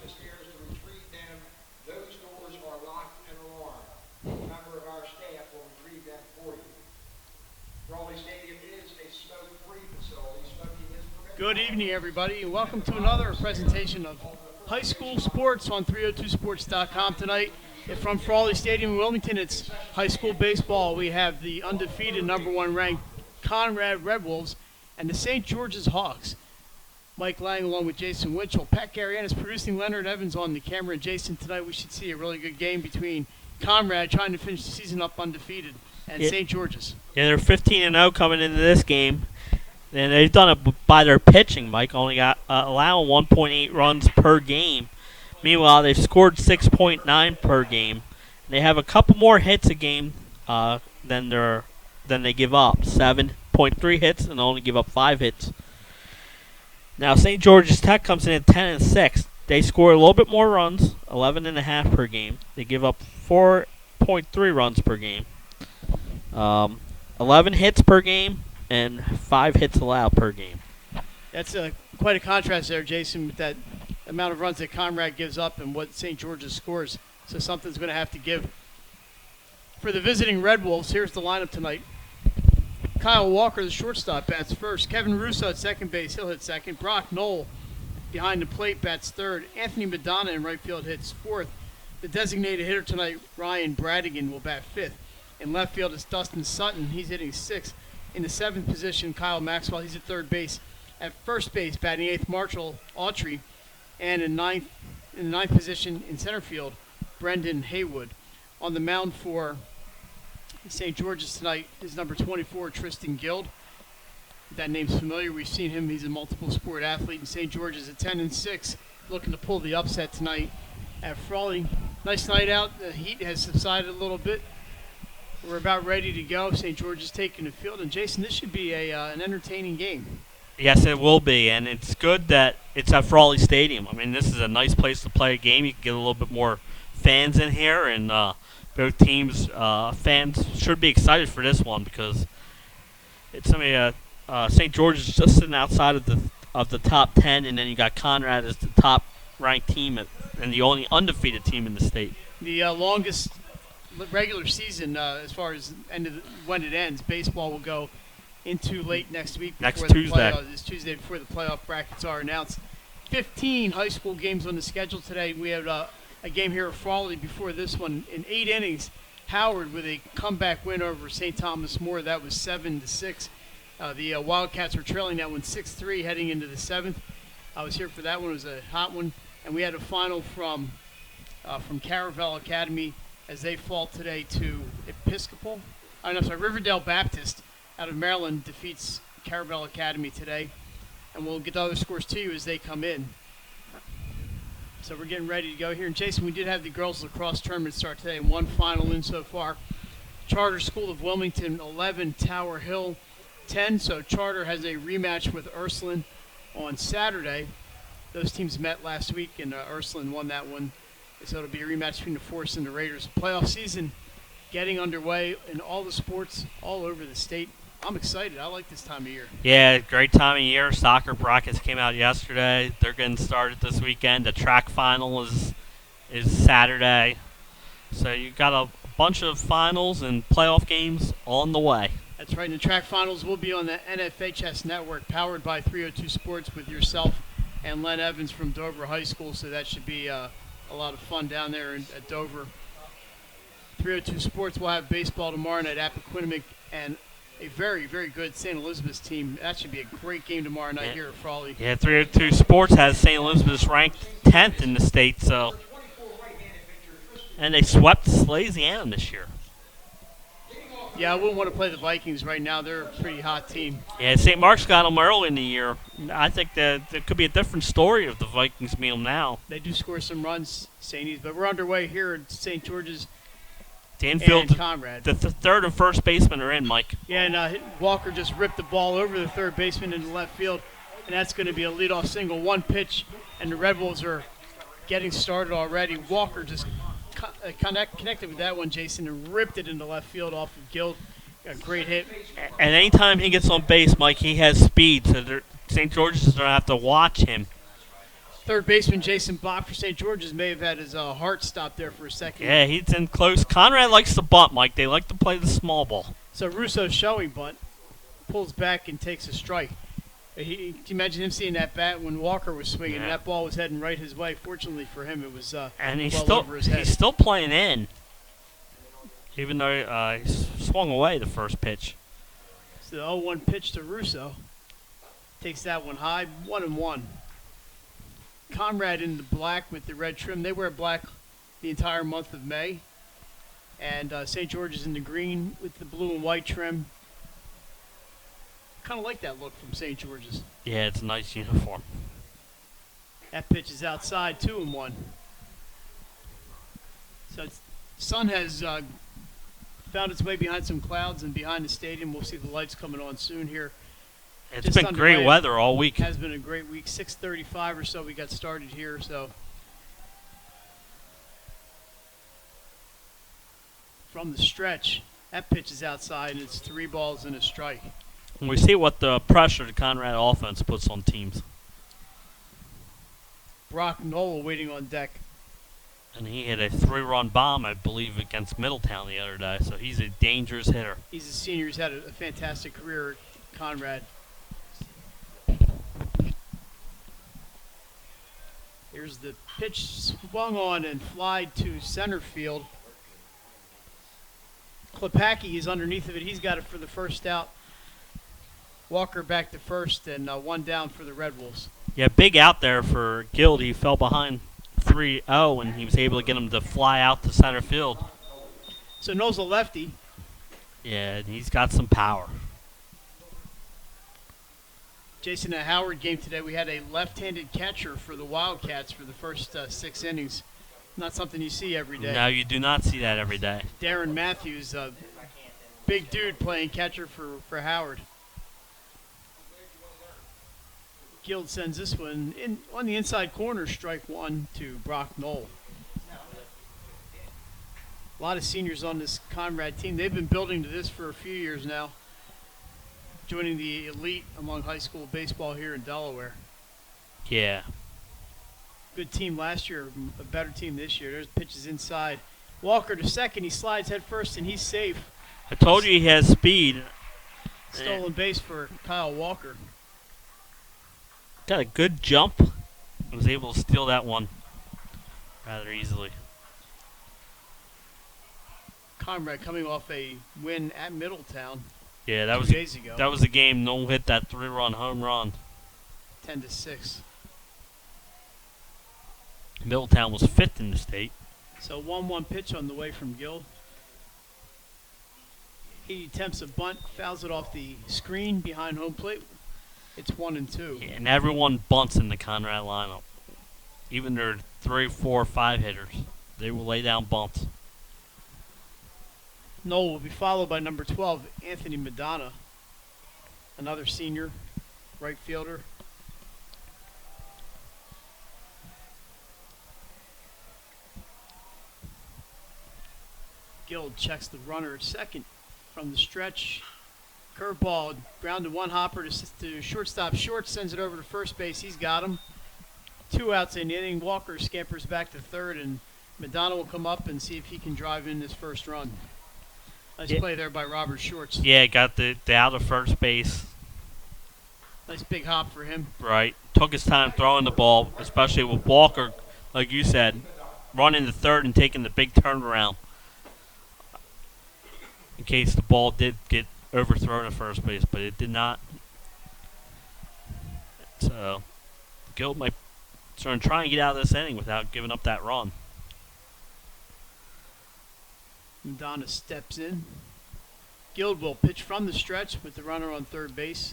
the stairs to retrieve them. Those doors are locked and alarmed. A member of our staff will retrieve them for you. Frawley Stadium is a smoke-free facility. Smoking is permitted. Good evening, everybody, and welcome to another presentation of high school sports on 302sports.com tonight. From Frawley Stadium in Wilmington, it's high school baseball. We have the undefeated number one ranked Conrad Red Wolves and the St. George's Hawks. Mike Lang along with Jason Winchell. Pat Garian is producing. Leonard Evans on the camera. And Jason, tonight we should see a really good game between Conrad trying to finish the season up undefeated and St. George's. Yeah, they're 15-0 coming into this game. And they've done it by their pitching, Mike, only got allowing 1.8 runs per game. Meanwhile, they've scored 6.9 per game. They have a couple more hits a game than they give up. 7.3 hits and only give up 5 hits. Now, St. George's Tech comes in at 10-6. They score a little bit more runs, 11.5 per game. They give up 4.3 runs per game. 11 hits per game and 5 hits allowed per game. That's quite a contrast there, Jason, with that amount of runs that Conrad gives up and what St. George's scores. So something's going to have to give. For the visiting Red Wolves, here's the lineup tonight. Kyle Walker, the shortstop, bats first. Kevin Russo at second base, he'll hit second. Brock Knoll behind the plate, bats third. Anthony Madonna in right field hits fourth. The designated hitter tonight, Ryan Bradigan, will bat fifth. In left field is Dustin Sutton, he's hitting sixth. In the seventh position, Kyle Maxwell, he's at third base. At first base, batting eighth, Marshall Autry. And in the ninth position in center field, Brendan Haywood. On the mound for St. George's tonight is number 24, Tristan Guild. That name's familiar. We've seen him. He's a multiple sport athlete. And St. George's at 10-6, looking to pull the upset tonight at Frawley. Nice night out. The heat has subsided a little bit. We're about ready to go. St. George's taking the field. And, Jason, this should be an entertaining game. Yes, it will be, and it's good that it's at Frawley Stadium. I mean, this is a nice place to play a game. You can get a little bit more fans in here, and both teams' fans should be excited for this one because it's St. George is just sitting outside of the top 10, and then you got Conrad as the top-ranked team and the only undefeated team in the state. The longest regular season, as far as when it ends, baseball will go into late next week. Next Tuesday. This Tuesday before the playoff brackets are announced. 15 high school games on the schedule today. We have a game here at Frawley before this one. In 8 innings, Howard with a comeback win over St. Thomas More. That was 7-6. The Wildcats were trailing that one 6-3 heading into the 7th. I was here for that one. It was a hot one. And we had a final from Caravel Academy as they fall today to Riverdale Baptist out of Maryland defeats Caravel Academy today. And we'll get the other scores to you as they come in. So we're getting ready to go here. And Jason, we did have the girls lacrosse tournament start today, and one final in so far. Charter School of Wilmington 11, Tower Hill 10. So Charter has a rematch with Ursuline on Saturday. Those teams met last week, and Ursuline won that one. So it'll be a rematch between the Force and the Raiders. Playoff season getting underway in all the sports all over the state. I'm excited. I like this time of year. Yeah, great time of year. Soccer brackets came out yesterday. They're getting started this weekend. The track final is Saturday. So you've got a bunch of finals and playoff games on the way. That's right. And the track finals will be on the NFHS network, powered by 302 Sports with yourself and Len Evans from Dover High School. So that should be a lot of fun down there at Dover. 302 Sports will have baseball tomorrow night at Appoquinimink and a very, very good St. Elizabeth's team. That should be a great game tomorrow night here at Frawley. Yeah, 302 Sports has St. Elizabeth's ranked 10th in the state, so. And they swept Slasiana this year. Yeah, I wouldn't want to play the Vikings right now. They're a pretty hot team. Yeah, St. Mark's got them early in the year. I think that there could be a different story if the Vikings meet them now. They do score some runs, Sainties, but we're underway here at St. George's. The infield, Conrad. The third and first baseman are in, Mike. Yeah, and Walker just ripped the ball over the third baseman into left field, and that's going to be a leadoff single. One pitch, and the Red Wolves are getting started already. Walker just connected with that one, Jason, and ripped it into left field off of Guild. A great hit. And anytime he gets on base, Mike, he has speed, so St. George's is going to have to watch him. Third baseman Jason Bach for St. George's may have had his heart stopped there for a second. Yeah, he's in close. Conrad likes to bunt, Mike. They like to play the small ball. So Russo's showing bunt, pulls back and takes a strike. Can you imagine him seeing that bat when Walker was swinging? Yeah. That ball was heading right his way. Fortunately for him, it was And he's well over his head. still playing in, even though he swung away the first pitch. So the 0-1 pitch to Russo. Takes that one high, 1-1. Conrad in the black with the red trim. They wear black the entire month of May. And St. George's in the green with the blue and white trim. Kind of like that look from St. George's. Yeah, it's a nice uniform. That pitch is outside, 2-1. So sun has found its way behind some clouds and behind the stadium. We'll see the lights coming on soon here. It's Just been underway. great weather all week. It has been a great week. 6:35 or so we got started here. So from the stretch, that pitch is outside, and it's 3 balls and a strike. We see what the pressure the Conrad offense puts on teams. Brock Knoll waiting on deck. And he hit a 3-run bomb, I believe, against Middletown the other day. So he's a dangerous hitter. He's a senior. He's had a fantastic career at Conrad. Here's the pitch swung on and flied to center field. Klepacki is underneath of it. He's got it for the first out. Walker back to first, and 1 down for the Red Wolves. Yeah, big out there for Guild. He fell behind 3-0, and he was able to get him to fly out to center field. So Knoll's a lefty. Yeah, and he's got some power. Jason, at Howard game today, we had a left-handed catcher for the Wildcats for the first 6 innings. Not something you see every day. No, you do not see that every day. Darren Matthews, a big dude playing catcher for Howard. Guild sends this one in on the inside corner, strike 1 to Brock Knoll. A lot of seniors on this Conrad team. They've been building to this for a few years now, joining the elite among high school baseball here in Delaware. Yeah. Good team last year, a better team this year. There's pitches inside. Walker to second. He slides head first, and he's safe. I told you he has speed. Stolen base for Kyle Walker. Got a good jump. Was able to steal that one rather easily. Conrad coming off a win at Middletown. Yeah, 2 days ago. That was the game. No hit that 3-run home run. 10-6. Middletown was 5th in the state. So 1-1 pitch on the way from Guild. He attempts a bunt, fouls it off the screen behind home plate. It's 1-2. Yeah, and everyone bunts in the Conrad lineup. Even their 3, 4, 5 hitters. They will lay down bunts. Knoll will be followed by number 12, Anthony Madonna, another senior right fielder. Guild checks the runner at second from the stretch. Curveball, ground to one hopper to shortstop. Short sends it over to first base. He's got him. 2 outs in the inning. Walker scampers back to third, and Madonna will come up and see if he can drive in this first run. Nice play there by Robert Shorts. Yeah, got the out of first base. Nice big hop for him. Right. Took his time throwing the ball, especially with Walker, like you said, running to third and taking the big turnaround in case the ball did get overthrown at first base, but it did not. So, Guild might try and get out of this inning without giving up that run. Madonna steps in. Guild will pitch from the stretch with the runner on third base.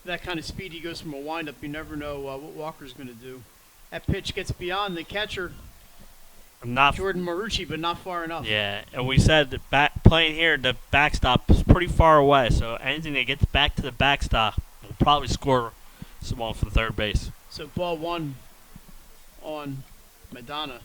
That kind of speed, he goes from a windup. You never know what Walker's going to do. That pitch gets beyond the catcher, Jordan Marucci, but not far enough. Yeah, and we said that playing here, the backstop is pretty far away, so anything that gets back to the backstop will probably score someone for the third base. So ball 1 on Madonna.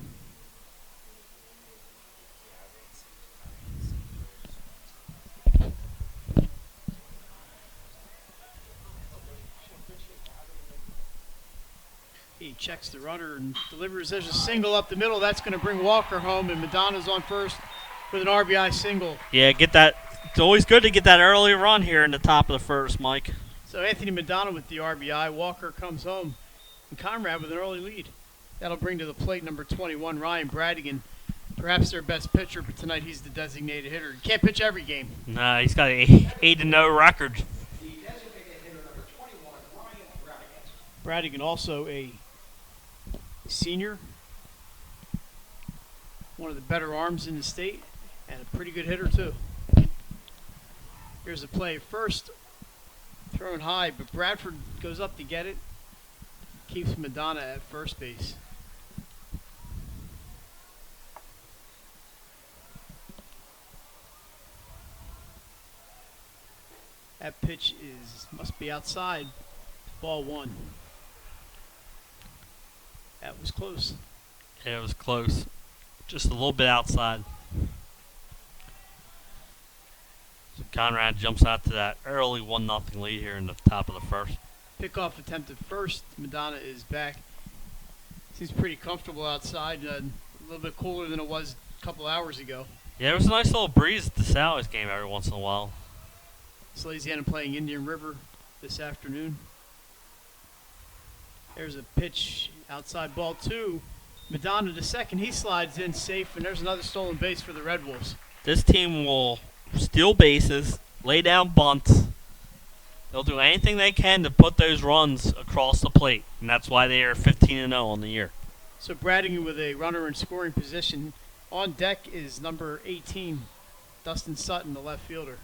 He checks the runner and delivers. There's a single up the middle. That's going to bring Walker home, and Madonna's on first with an RBI single. Yeah, get that. It's always good to get that early run here in the top of the first, Mike. So Anthony Madonna with the RBI. Walker comes home, and Conrad with an early lead. That'll bring to the plate number 21, Ryan Bradigan. Perhaps their best pitcher, but tonight he's the designated hitter. He can't pitch every game. Nah, he's got an 8-0 record. The designated hitter number 21, Ryan Bradigan. Bradigan also a senior, one of the better arms in the state, and a pretty good hitter too. Here's a play. First, thrown high, but Bradford goes up to get it. Keeps Madonna at first base. That pitch must be outside. Ball one. That was close. Yeah, it was close. Just a little bit outside. So Conrad jumps out to that early 1-0 lead here in the top of the first. Pickoff attempt at first. Madonna is back. Seems pretty comfortable outside. A little bit cooler than it was a couple hours ago. Yeah, there was a nice little breeze at the Sally's game every once in a while. Salesiana playing Indian River this afternoon. There's a pitch outside, ball two. Madonna to second. He slides in safe, and there's another stolen base for the Red Wolves. This team will steal bases, lay down bunts. They'll do anything they can to put those runs across the plate, and that's why they are 15-0 on the year. So Bradigan with a runner in scoring position. On deck is number 18, Dustin Sutton, the left fielder.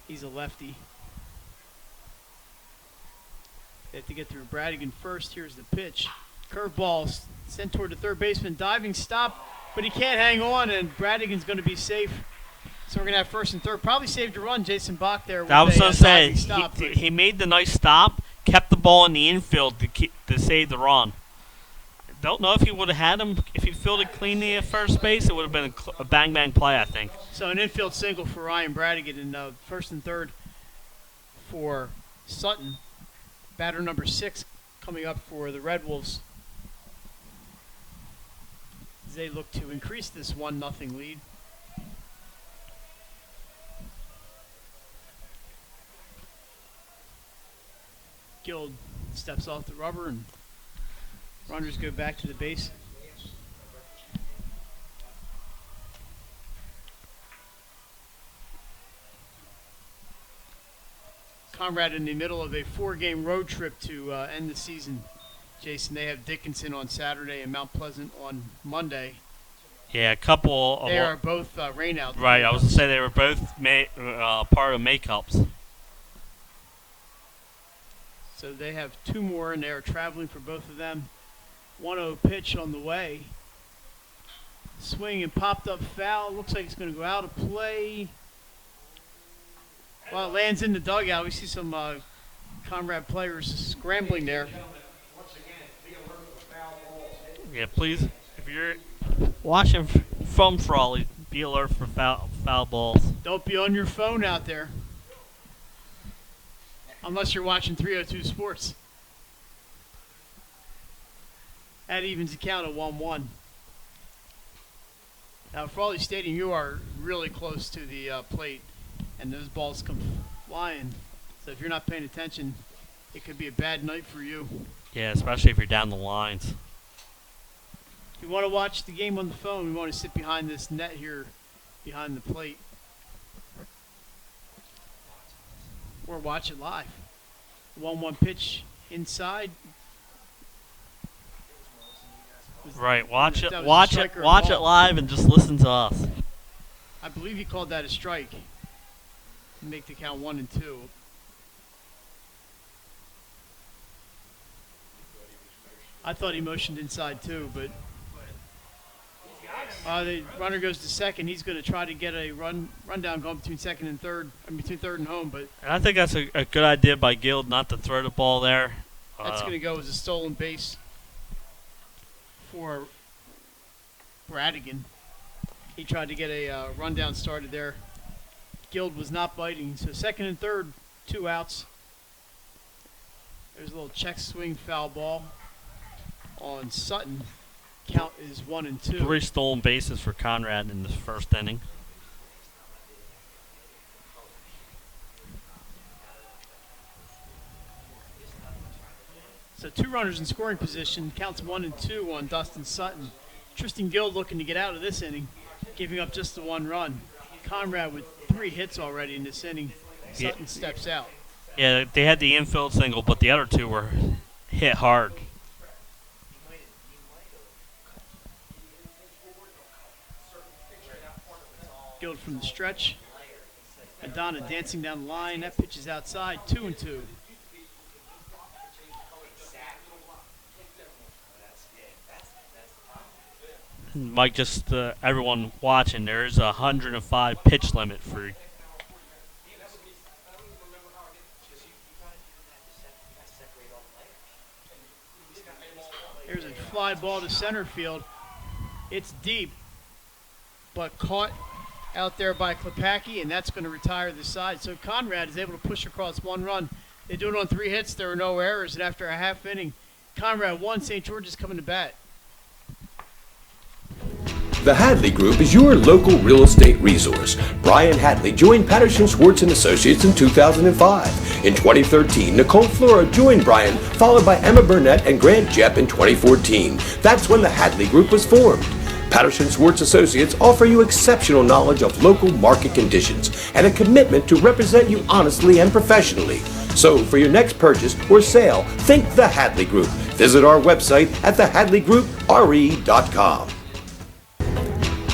He's a lefty. They have to get through Bradigan first. Here's the pitch. Curveball sent toward the third baseman. Diving stop, but he can't hang on, and Bradigan's going to be safe. So we're going to have first and third. Probably saved a run, Jason Bach there. I was going to say, stop, he made the nice stop, kept the ball in the infield to save the run. Don't know if he would have had him. If he fielded cleanly at first base, it would have been a bang-bang play, I think. So an infield single for Ryan Bradigan, and first and third for Sutton. Batter number 6 coming up for the Red Wolves. As they look to increase this 1-0 lead. Guild steps off the rubber, and runners go back to the base. Conrad in the middle of a 4-game road trip to end the season. Jason, they have Dickinson on Saturday and Mount Pleasant on Monday. Yeah, a couple of... They are both rainout. Right, I was going to say they were both part of makeups. So they have 2 more, and they are traveling for both of them. 1-0 pitch on the way. Swing and popped up foul. Looks like it's going to go out of play. Well, it lands in the dugout. We see some Conrad players scrambling there. Yeah, please, if you're watching from Frawley, be alert for foul balls. Don't be on your phone out there. Unless you're watching 302 Sports. That evens the count at 1-1. Now, Frawley Stadium, you are really close to the plate, and those balls come flying. So if you're not paying attention, it could be a bad night for you. Yeah, especially if you're down the lines. If you want to watch the game on the phone, we want to sit behind this net here, behind the plate. Or watch it live. 1-1 pitch inside. Right, watch it live and just listen to us. I believe he called that a strike. Make the count 1 and 2. I thought he motioned inside too, but the runner goes to second. He's going to try to get a rundown going between second and third, between third and home. But I think that's a good idea by Guild not to throw the ball there. That's going to go as a stolen base for Bradigan. He tried to get a rundown started there. Guild was not biting. So second and third, 2 outs. There's a little check swing foul ball. on Sutton. Count is 1-2. 3 stolen bases for Conrad in the first inning. So 2 runners in scoring position. Counts 1-2 on Dustin Sutton. Tristan Guild looking to get out of this inning, giving up just the 1 run. Conrad with 3 hits already in this inning. Sutton steps out. Yeah, they had the infield single, but the other 2 were hit hard. Guild from the stretch. Madonna dancing down the line. That pitch is outside. 2-2. Mike, just everyone watching, there is a 105 pitch limit for. Here's a fly ball to center field. It's deep, but caught out there by Klepacki, and that's going to retire the side. So Conrad is able to push across 1 run. They do it on 3 hits. There were no errors, and after a half inning, Conrad won. St. George's coming to bat. The Hadley Group is your local real estate resource. Brian Hadley joined Patterson Schwartz & Associates in 2005. In 2013, Nicole Flora joined Brian, followed by Emma Burnett and Grant Jepp in 2014. That's when the Hadley Group was formed. Patterson Schwartz Associates offer you exceptional knowledge of local market conditions and a commitment to represent you honestly and professionally. So for your next purchase or sale, think the Hadley Group. Visit our website at thehadleygroupre.com.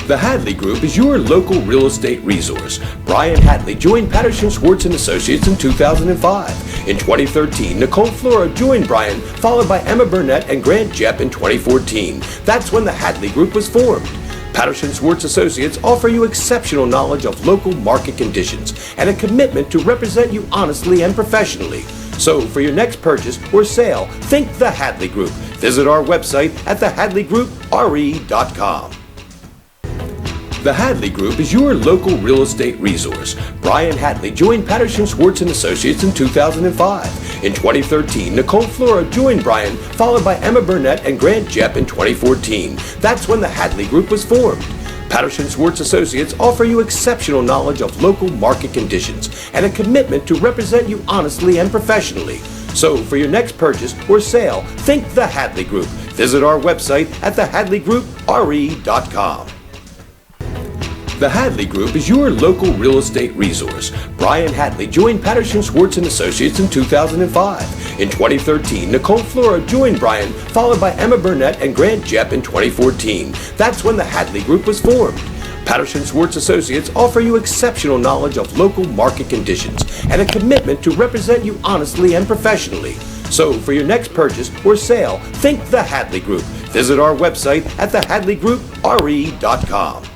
The Hadley Group is your local real estate resource. Brian Hadley joined Patterson Schwartz & Associates in 2005. In 2013, Nicole Flora joined Brian, followed by Emma Burnett and Grant Jepp in 2014. That's when the Hadley Group was formed. Patterson Schwartz Associates offer you exceptional knowledge of local market conditions and a commitment to represent you honestly and professionally. So for your next purchase or sale, think the Hadley Group. Visit our website at thehadleygroupre.com. The Hadley Group is your local real estate resource. Brian Hadley joined Patterson Schwartz & Associates in 2005. In 2013, Nicole Flora joined Brian, followed by Emma Burnett and Grant Jepp in 2014. That's when the Hadley Group was formed. Patterson Schwartz Associates offer you exceptional knowledge of local market conditions and a commitment to represent you honestly and professionally. So for your next purchase or sale, think the Hadley Group. Visit our website at thehadleygroupre.com. The Hadley Group is your local real estate resource. Brian Hadley joined Patterson Schwartz & Associates in 2005. In 2013, Nicole Flora joined Brian, followed by Emma Burnett and Grant Jepp in 2014. That's when the Hadley Group was formed. Patterson Schwartz Associates offer you exceptional knowledge of local market conditions and a commitment to represent you honestly and professionally. So for your next purchase or sale, think the Hadley Group. Visit our website at thehadleygroupre.com.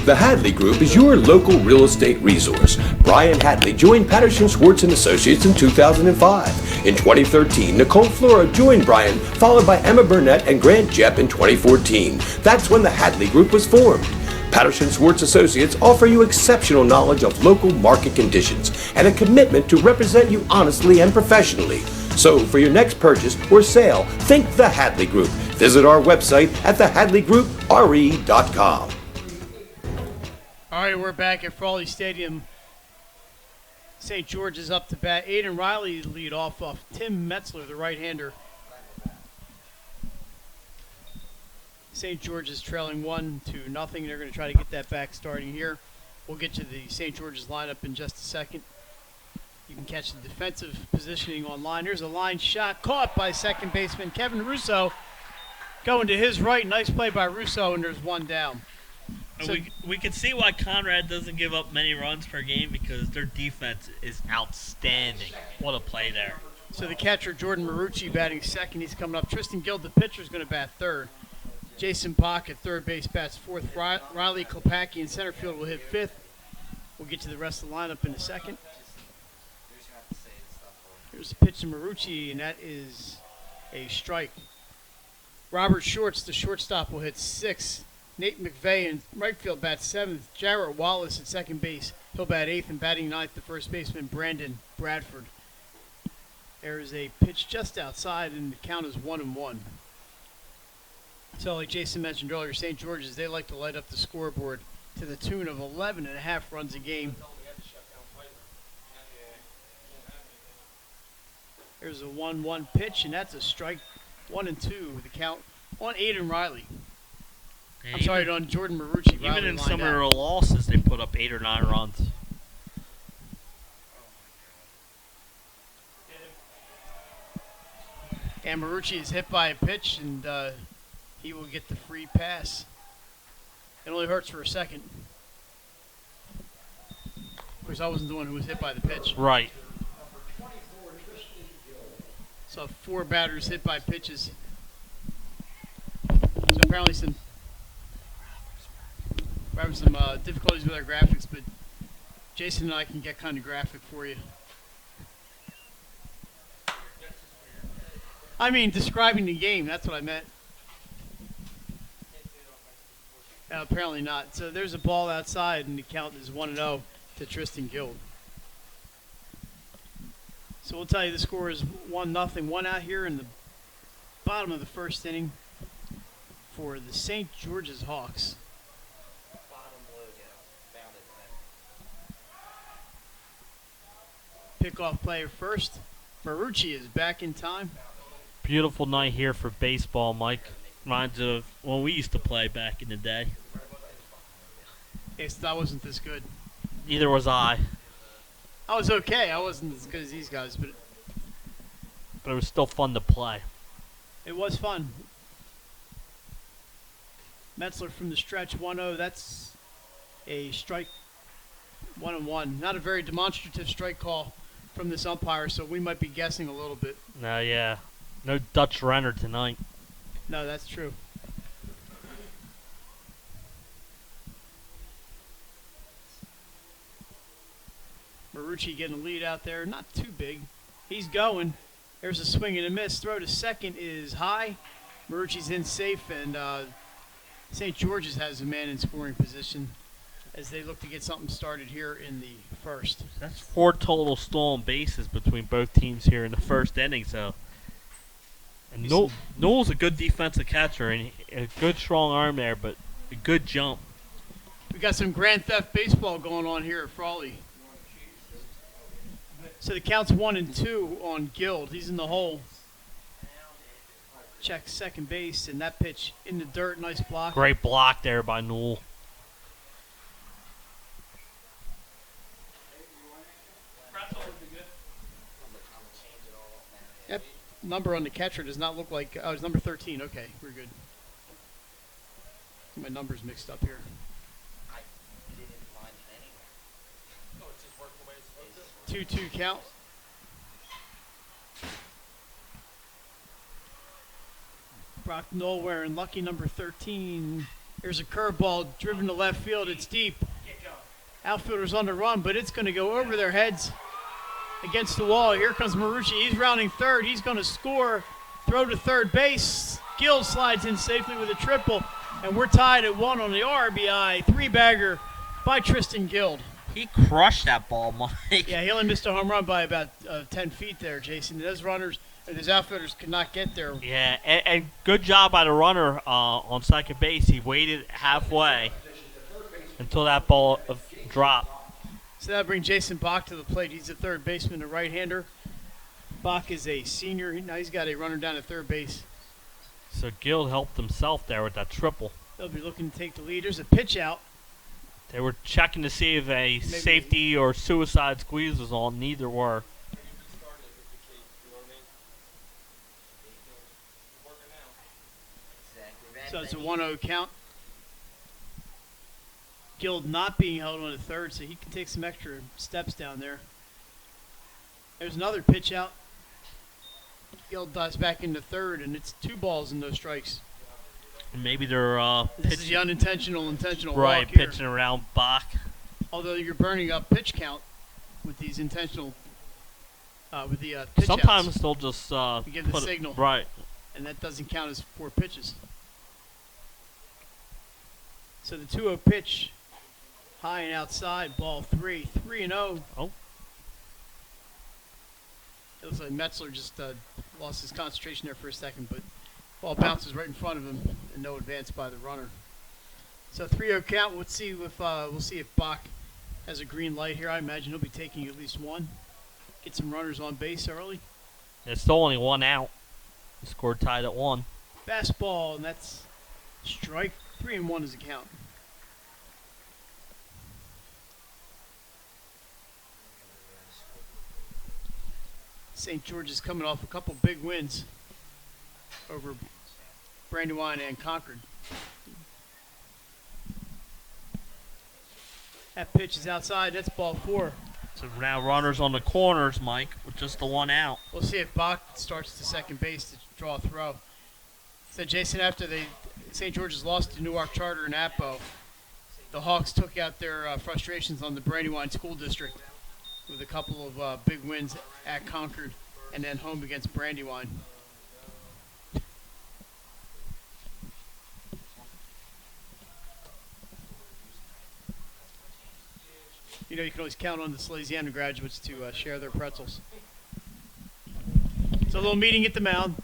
The Hadley Group is your local real estate resource. Brian Hadley joined Patterson Schwartz & Associates in 2005. In 2013, Nicole Flora joined Brian, followed by Emma Burnett and Grant Jepp in 2014. That's when the Hadley Group was formed. Patterson Schwartz Associates offer you exceptional knowledge of local market conditions and a commitment to represent you honestly and professionally. So for your next purchase or sale, think the Hadley Group. Visit our website at thehadleygroupre.com. All right, we're back at Frawley Stadium. St. George is up to bat. Aiden Riley lead off Tim Metzler, the right-hander. St. George is trailing 1-0. They're going to try to get that back starting here. We'll get to the St. George's lineup in just a second. You can catch the defensive positioning online. Here's a line shot caught by second baseman Kevin Russo. Going to his right. Nice play by Russo, and there's one down. So we can see why Conrad doesn't give up many runs per game because their defense is outstanding. What a play there. So the catcher, Jordan Marucci, batting second. He's coming up. Tristan Guild, the pitcher, is going to bat third. Jason Bach at third base bats fourth. Riley Klepacki in center field will hit fifth. We'll get to the rest of the lineup in a second. Here's the pitch to Marucci, and that is a strike. Robert Shorts, the shortstop, will hit sixth. Nate McVeigh in right field bats seventh. Jarrett Wallace at second base. He'll bat eighth, and batting ninth, the first baseman, Brandon Bradford. There is a pitch just outside, and the count is 1-1. So, like Jason mentioned earlier, St. George's, they like to light up the scoreboard to the tune of 11.5 runs a game. There's a 1-1 pitch, and that's a strike. 1-2 with the count on Aiden Riley. And I'm sorry, on Jordan Marucci. Even Riley in lined some of out. their losses, they put up 8 or 9 runs. And Marucci is hit by a pitch, and he will get the free pass. It only hurts for a second. Of course, I wasn't the one who was hit by the pitch. Right. So 4 batters hit by pitches. So apparently we're having some difficulties with our graphics, but Jason and I can get kind of graphic for you. I mean, describing the game, that's what I meant. Apparently not. So there's a ball outside, and the count is 1-0 to Tristan Guild. So we'll tell you the score is 1-0. One out here in the bottom of the first inning for the St. George's Hawks. Pickoff player first. Marucci is back in time. Beautiful night here for baseball, Mike. Reminds of when we used to play back in the day. Yes, that wasn't this good. Neither was I. I was okay. I wasn't as good as these guys, but But it was still fun to play. it was fun. Metzler from the stretch, 1-0. That's a strike, 1-1. Not a very demonstrative strike call from this umpire, so we might be guessing a little bit. Yeah. No Dutch Renner tonight. No, that's true. Marucci getting a lead out there. Not too big. He's going. There's a swing and a miss. Throw to second is high. Marucci's in safe, and St. George's has a man in scoring position as they look to get something started here in the first. That's 4 total stolen bases between both teams here in the first inning, so. And Newell's a good defensive catcher and a good strong arm there, but a good jump. We got some Grand Theft baseball going on here at Frawley. So the count's 1-2 on Guild. He's in the hole. Check second base, and that pitch in the dirt. Nice block. Great block there by Newell. Yep. Number on the catcher does not look like. Oh, it's number 13. Okay, we're good. My number's mixed up here. 2-2 count. Brock Knoll wearing lucky number 13. Here's a curveball driven to left field. It's deep. Outfielders on the run, but it's going to go over their heads against the wall. Here comes Marucci. He's rounding third. He's going to score. Throw to third base. Gill slides in safely with a triple, and we're tied at 1 on the RBI. 3-bagger by Tristan Guild. He crushed that ball, Mike. Yeah, he only missed a home run by about 10 feet there, Jason. Those runners and his outfielders could not get there. Yeah, and good job by the runner on second base. He waited halfway until that ball dropped. So that brings Jason Bach to the plate. He's a third baseman, a right-hander. Bach is a senior. Now he's got a runner down at third base. So Guild helped himself there with that triple. They'll be looking to take the lead. There's a pitch out. They were checking to see if a safety or suicide squeeze was on. Neither were. So it's a 1-0 count. Guild not being held on the third, so he can take some extra steps down there. There's another pitch out. Guild dives back into third, and it's 2 balls and no strikes. Maybe they're This is the intentional right, walk here. pitching around Bach. Although you're burning up pitch count with these intentional, with the pitch Sometimes outs. they'll just You give the put signal. Right. And that doesn't count as 4 pitches. So the 2-0 pitch, high and outside, ball 3, 3-0. Oh. It looks like Metzler just lost his concentration there for a second, but ball bounces right in front of him and no advance by the runner. So 3-0 count. We'll see if Bach has a green light here. I imagine he'll be taking at least one. Get some runners on base early. It's still only one out. The score tied at 1. Fastball, and that's strike. 3-1 is the count. St. George is coming off a couple big wins over Brandywine and Concord. That pitch is outside. That's ball 4. So now runners on the corners, Mike, with just the one out. We'll see if Bach starts to second base to draw a throw. So, Jason, after St. George's lost to Newark Charter and Appo, the Hawks took out their frustrations on the Brandywine School District with a couple of big wins at Concord and then home against Brandywine. You know, you can always count on the Salesiana graduates to share their pretzels. So a little meeting at the mound.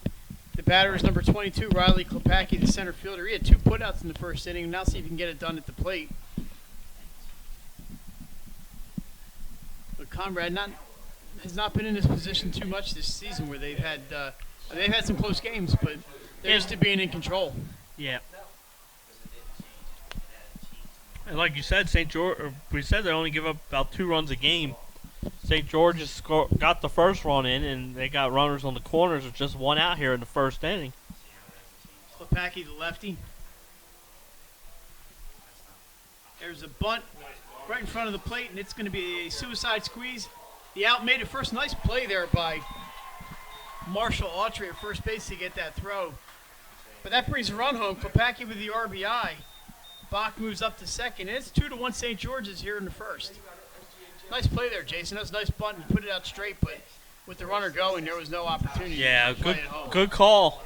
The batter is number 22, Riley Klepacki, the center fielder. He had 2 putouts in the first inning. Now see if he can get it done at the plate. But Conrad has not been in this position too much this season, where they've had some close games, but they're used to being in control. Yeah. And like you said, we said they only give up about 2 runs a game. St. George got the first run in, and they got runners on the corners with just one out here in the first inning. Klepacki, the lefty. There's a bunt right in front of the plate, and it's going to be a suicide squeeze. The out made it first. Nice play there by Marshall Autry at first base to get that throw. But that brings a run home. Klepacki with the RBI. Bach moves up to second. And it's 2-1 St. George's here in the first. Nice play there, Jason. That was a nice bunt and put it out straight, but with the runner going, there was no opportunity. Yeah, to play it home. Good call.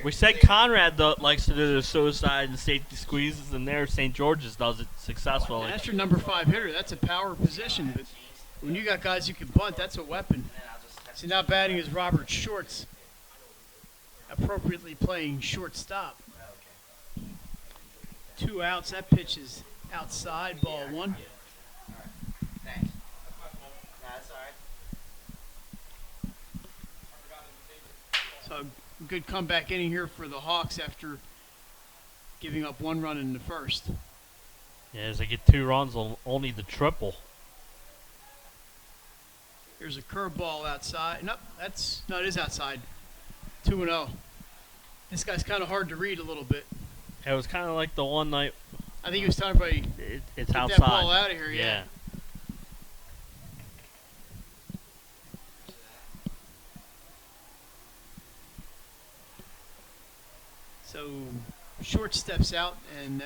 We said Conrad likes to do the suicide and safety squeezes, and there St. George's does it successfully. And that's your number 5 hitter. That's a power position. But when you got guys who can bunt, that's a weapon. See, now batting is Robert Shorts, appropriately playing shortstop. 2 outs. That pitch is outside, ball 1. So a good comeback inning here for the Hawks after giving up 1 run in the first. Yeah, as they get 2 runs on only the triple. Here's a curveball outside. Nope, it is outside. 2-0. This guy's kind of hard to read a little bit. It was kind of like the one night. I think he was telling everybody, it's get outside. that ball out of here, yeah. So Short steps out, and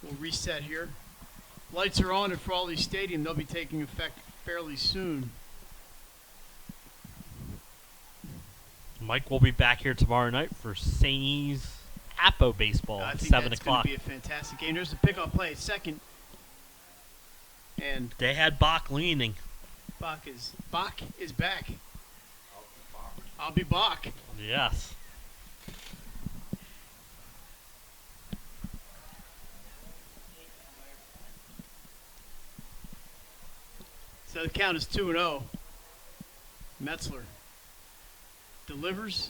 we'll reset here. Lights are on at Frawley Stadium. They'll be taking effect fairly soon. Mike will be back here tomorrow night for St. Appo baseball I at think 7 that's o'clock. going to be a fantastic game. There's a pickoff play at second. And They had Bach leaning. Bach is back. I'll be Bach. Yes. So the count is 2-0. Metzler delivers.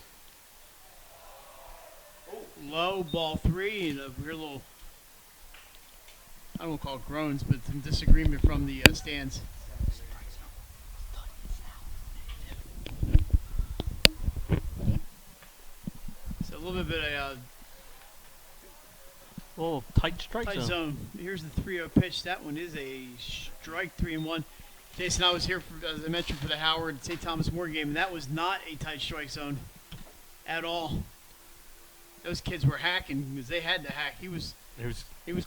Low, ball 3, and a real little, I don't want to call it groans, but some disagreement from the stands. So a little bit of a Oh, tight strike tight zone. zone. Here's the 3-0 pitch. That one is a strike, 3-1. Jason, I was here, as I mentioned, for the Howard St. Thomas More game, and that was not a tight strike zone at all. Those kids were hacking because they had to hack. He was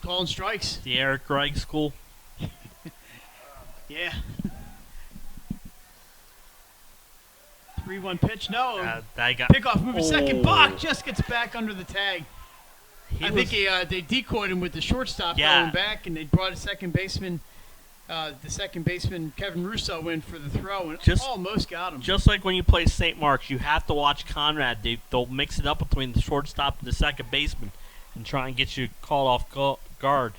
calling strikes. The Eric Gregg school. Yeah. 3-1 pitch. No. Pickoff move to second. Bach just gets back under the tag. I think they decoyed him with the shortstop going back, and they brought a second baseman The second baseman, Kevin Russo, in for the throw and almost got him. Just like when you play St. Mark's, you have to watch Conrad. They'll mix it up between the shortstop and the second baseman and try and get you called off guard.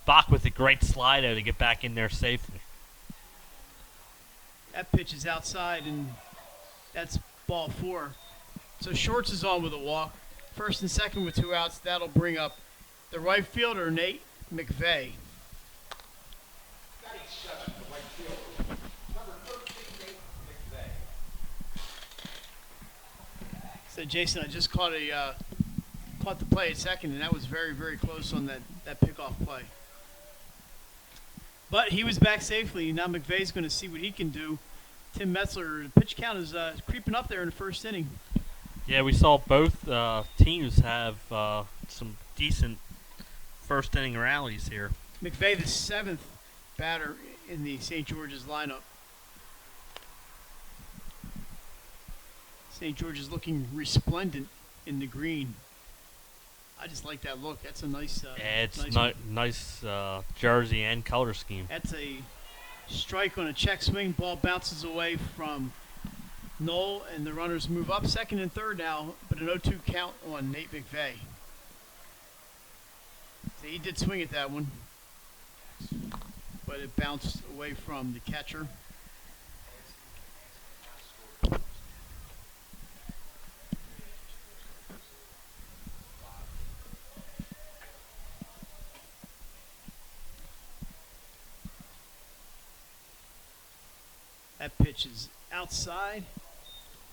Bach with a great slide out to get back in there safely. That pitch is outside, and that's ball 4. So Shorts is on with a walk. First and second with 2 outs. That'll bring up the right fielder, Nate McVeigh. So Jason, I just caught the play at second, and that was very, very close on that pickoff play. But he was back safely. Now McVeigh's going to see what he can do. Tim Metzler, the pitch count is creeping up there in the first inning. Yeah, we saw both teams have some decent first inning rallies here. McVeigh, the 7th batter in the St. George's lineup. St. George is looking resplendent in the green. I just like that look. That's a nice. Yeah, it's nice jersey and color scheme. That's a strike on a check swing. Ball bounces away from Knoll, and the runners move up second and third now, but an 0-2 count on Nate McVeigh. So he did swing at that one, but it bounced away from the catcher. That pitch is outside,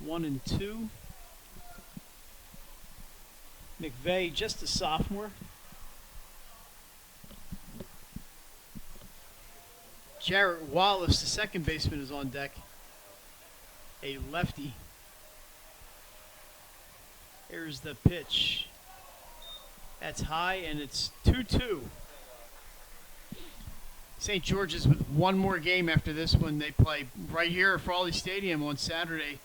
1-2. McVeigh, just a sophomore. Jarrett Wallace, the second baseman, is on deck. A lefty. Here's the pitch. That's high, and it's 2-2. St. George's with one more game after this one. They play right here at Frawley Stadium on Saturday.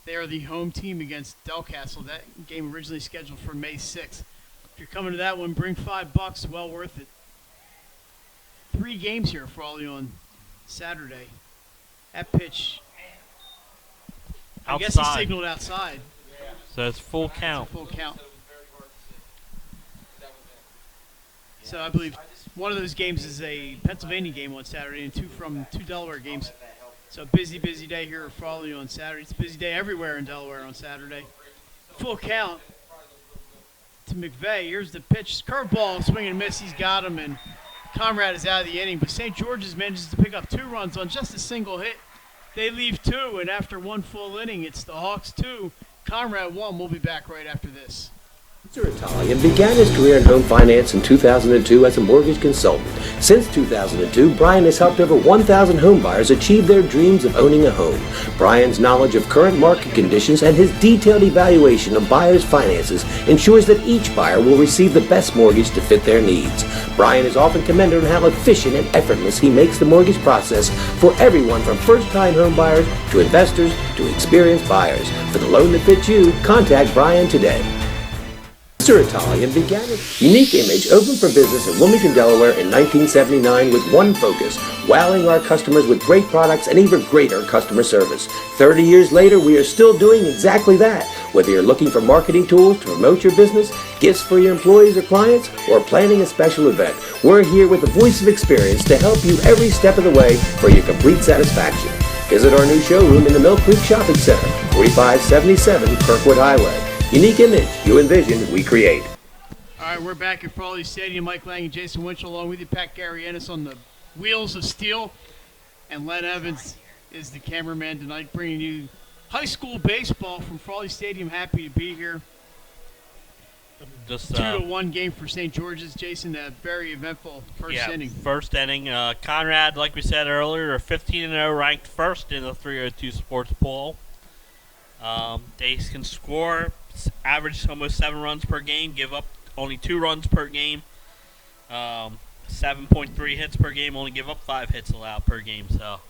They are the home team against Delcastle. That game originally scheduled for May 6th. If you're coming to that one, bring $5. Well worth it. 3 games here at Frawley on Saturday. That pitch, outside. I guess he signaled outside. So it's full count. Full count. So I believe one of those games is a Pennsylvania game on Saturday and 2 Delaware games. So busy day here at Frawley on Saturday. It's a busy day everywhere in Delaware on Saturday. Full count to McVeigh. Here's the pitch. Curveball, swing and miss. He's got him, and Conrad is out of the inning. But St. George's manages to pick up 2 runs on just a single hit. They leave 2, and after 1 full inning, it's the Hawks 2, Conrad 1. We'll be back right after this. Mr. Italian began his career in home finance in 2002 as a mortgage consultant. Since 2002, Brian has helped over 1,000 home buyers achieve their dreams of owning a home. Brian's knowledge of current market conditions and his detailed evaluation of buyers' finances ensures that each buyer will receive the best mortgage to fit their needs. Brian is often commended on how efficient and effortless he makes the mortgage process for everyone from first-time home buyers to investors to experienced buyers. For the loan that fits you, contact Brian today. Mr. Italian began its unique image, opened for business in Wilmington, Delaware in 1979 with one focus, wowing our customers with great products and even greater customer service. 30 years later, we are still doing exactly that. Whether you're looking for marketing tools to promote your business, gifts for your employees or clients, or planning a special event, we're here with the voice of experience to help you every step of the way for your complete satisfaction. Visit our new showroom in the Mill Creek Shopping Center, 4577 Kirkwood Highway. Unique image, you envision, we create. All right, we're back at Frawley Stadium. Mike Lang and Jason Winchell along with you. Pat Garrienis on the wheels of steel. And Len Evans is the cameraman tonight, bringing you high school baseball from Frawley Stadium. Happy to be here. Just 2-1 game for St. George's. Jason, a very eventful first inning. First inning. Conrad, like we said earlier, are 15-0, ranked first in the 302 sports poll. They can score, average almost 7 runs per game, give up only 2 runs per game, 7.3 hits per game, only give up 5 hits allowed per game. So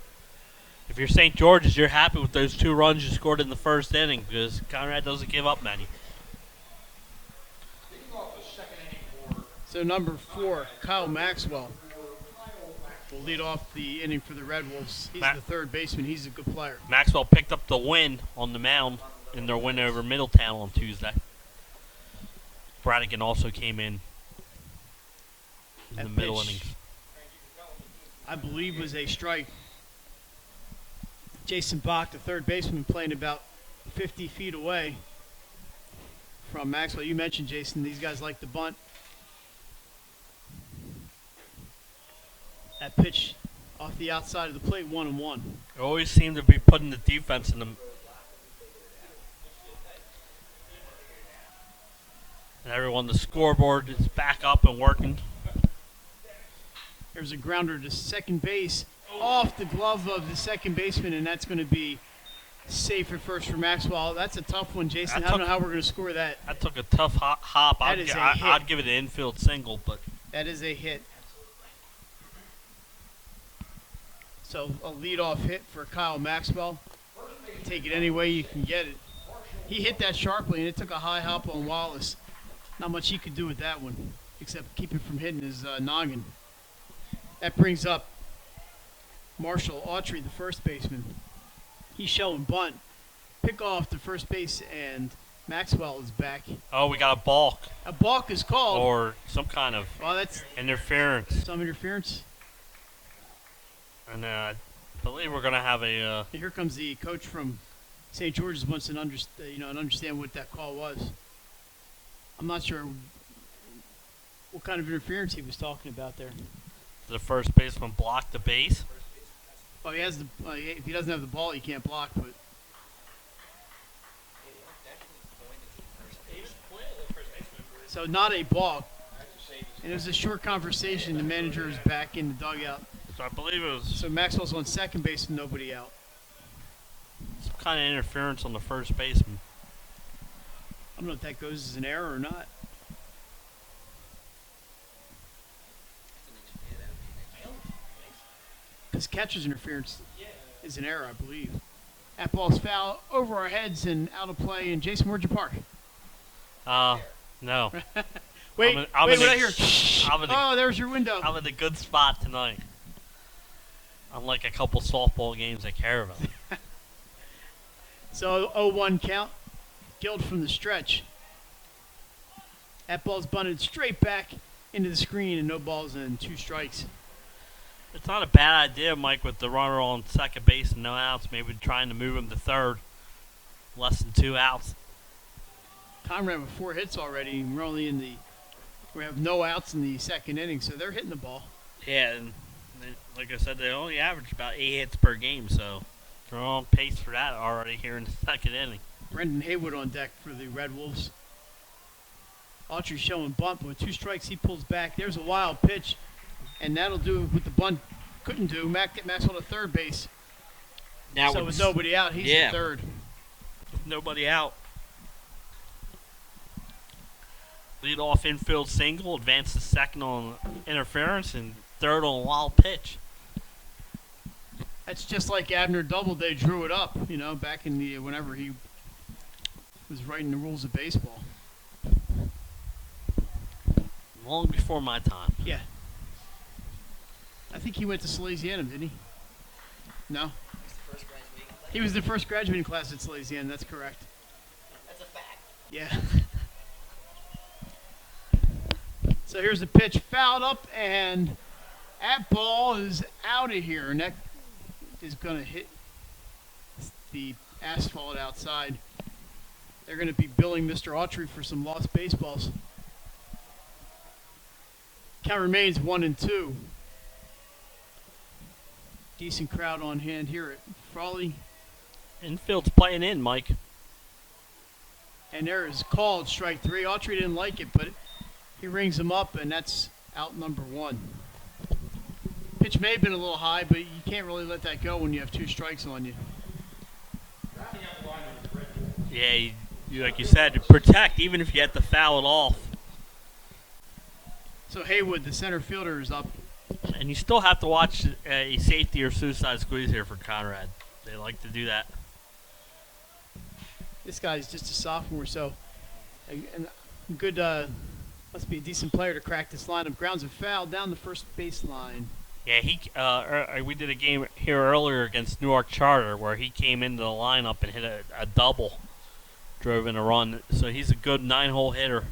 if you're St. George's, you're happy with those 2 runs you scored in the first inning because Conrad doesn't give up many. So number 4, Kyle Maxwell. will lead off the inning for the Red Wolves. He's Ma- the third baseman. He's a good player. Maxwell picked up the win on the mound in their win over Middletown on Tuesday. Bradigan also came in the That middle pitch, innings. I believe, was a strike. Jason Bach, the third baseman, playing about 50 feet away from Maxwell. You mentioned, Jason, these guys like the bunt. That pitch off the outside of the plate, 1-1. They always seem to be putting the defense in the. And everyone, the scoreboard is back up and working. There's a grounder to second base off the glove of the second baseman, and that's going to be safe at first for Maxwell. That's a tough one, Jason. I don't know how we're going to score that. That took a tough hop. That is a hit. I'd give it an infield single, but That is a hit. So a leadoff hit for Kyle Maxwell. Take it any way you can get it. He hit that sharply, and it took a high hop on Wallace. Not much he could do with that one, except keep it from hitting his noggin. That brings up Marshall Autry, the first baseman. He's showing bunt. Pick off the first base, and Maxwell is back. oh, we got a balk A balk is called. or some kind of Oh, that's interference, some interference. and I believe we're gonna have a. Here comes the coach from St. George's. Wants to understand what that call was. I'm not sure what kind of interference he was talking about there. The first baseman blocked the base. Well, he has the. If he doesn't have the ball, he can't block. But so not a balk. And it was a short conversation. The manager is back in the dugout. So I believe it was So Maxwell's on second base and nobody out. some kind of interference on the first baseman. I don't know if that goes as an error or not. Because catcher's interference is an error, I believe. That ball's foul over our heads and out of play. And Jason, where'd you park? No. Wait, I'm wait, in what a- I hear? I'm in a- Oh, there's your window. I'm in a good spot tonight. Unlike a couple softball games at Caravan. So 0-1 count. Guild from the stretch. That ball's bunted straight back into the screen and no balls and 2 strikes. It's not a bad idea, Mike, with the runner on second base and no outs. Maybe trying to move him to third. Less than 2 outs. Conrad with 4 hits already. We have no outs in the second inning, so they're hitting the ball. Yeah, and like I said, they only average about 8 hits per game, so they're on pace for that already here in the second inning. Brendan Haywood on deck for the Red Wolves. Autry showing bunt, but with 2 strikes, he pulls back. There's a wild pitch, and that'll do what the bunt couldn't do. Get Maxwell to third base. Now So with nobody out, he's at third. With nobody out. Lead off infield single, advance to second on interference, and third on a wild pitch. That's just like Abner Doubleday drew it up, back in the whenever he was writing the rules of baseball. Long before my time. Yeah. I think he went to Salesianum, didn't he? No? He was the first graduating class at Salesianum, that's correct. That's a fact. Yeah. So here's the pitch, fouled up, and that ball is out of here. And that is going to hit the asphalt outside. They're going to be billing Mr. Autry for some lost baseballs. Count remains 1-2. Decent crowd on hand here at Frawley. Infield's playing in, Mike. And there is called strike 3. Autry didn't like it, but he rings him up, and that's out number 1. Pitch may have been a little high, but you can't really let that go when you have 2 strikes on you. Yeah, like you said, protect even if you have to foul it off. So Haywood, the center fielder, is up. And you still have to watch a safety or suicide squeeze here for Conrad. They like to do that. This guy's just a sophomore, so and good. Must be a decent player to crack this lineup. Grounds a foul down the first baseline. Yeah, we did a game here earlier against Newark Charter where he came into the lineup and hit a double, drove in a run. So he's a good 9-hole hitter.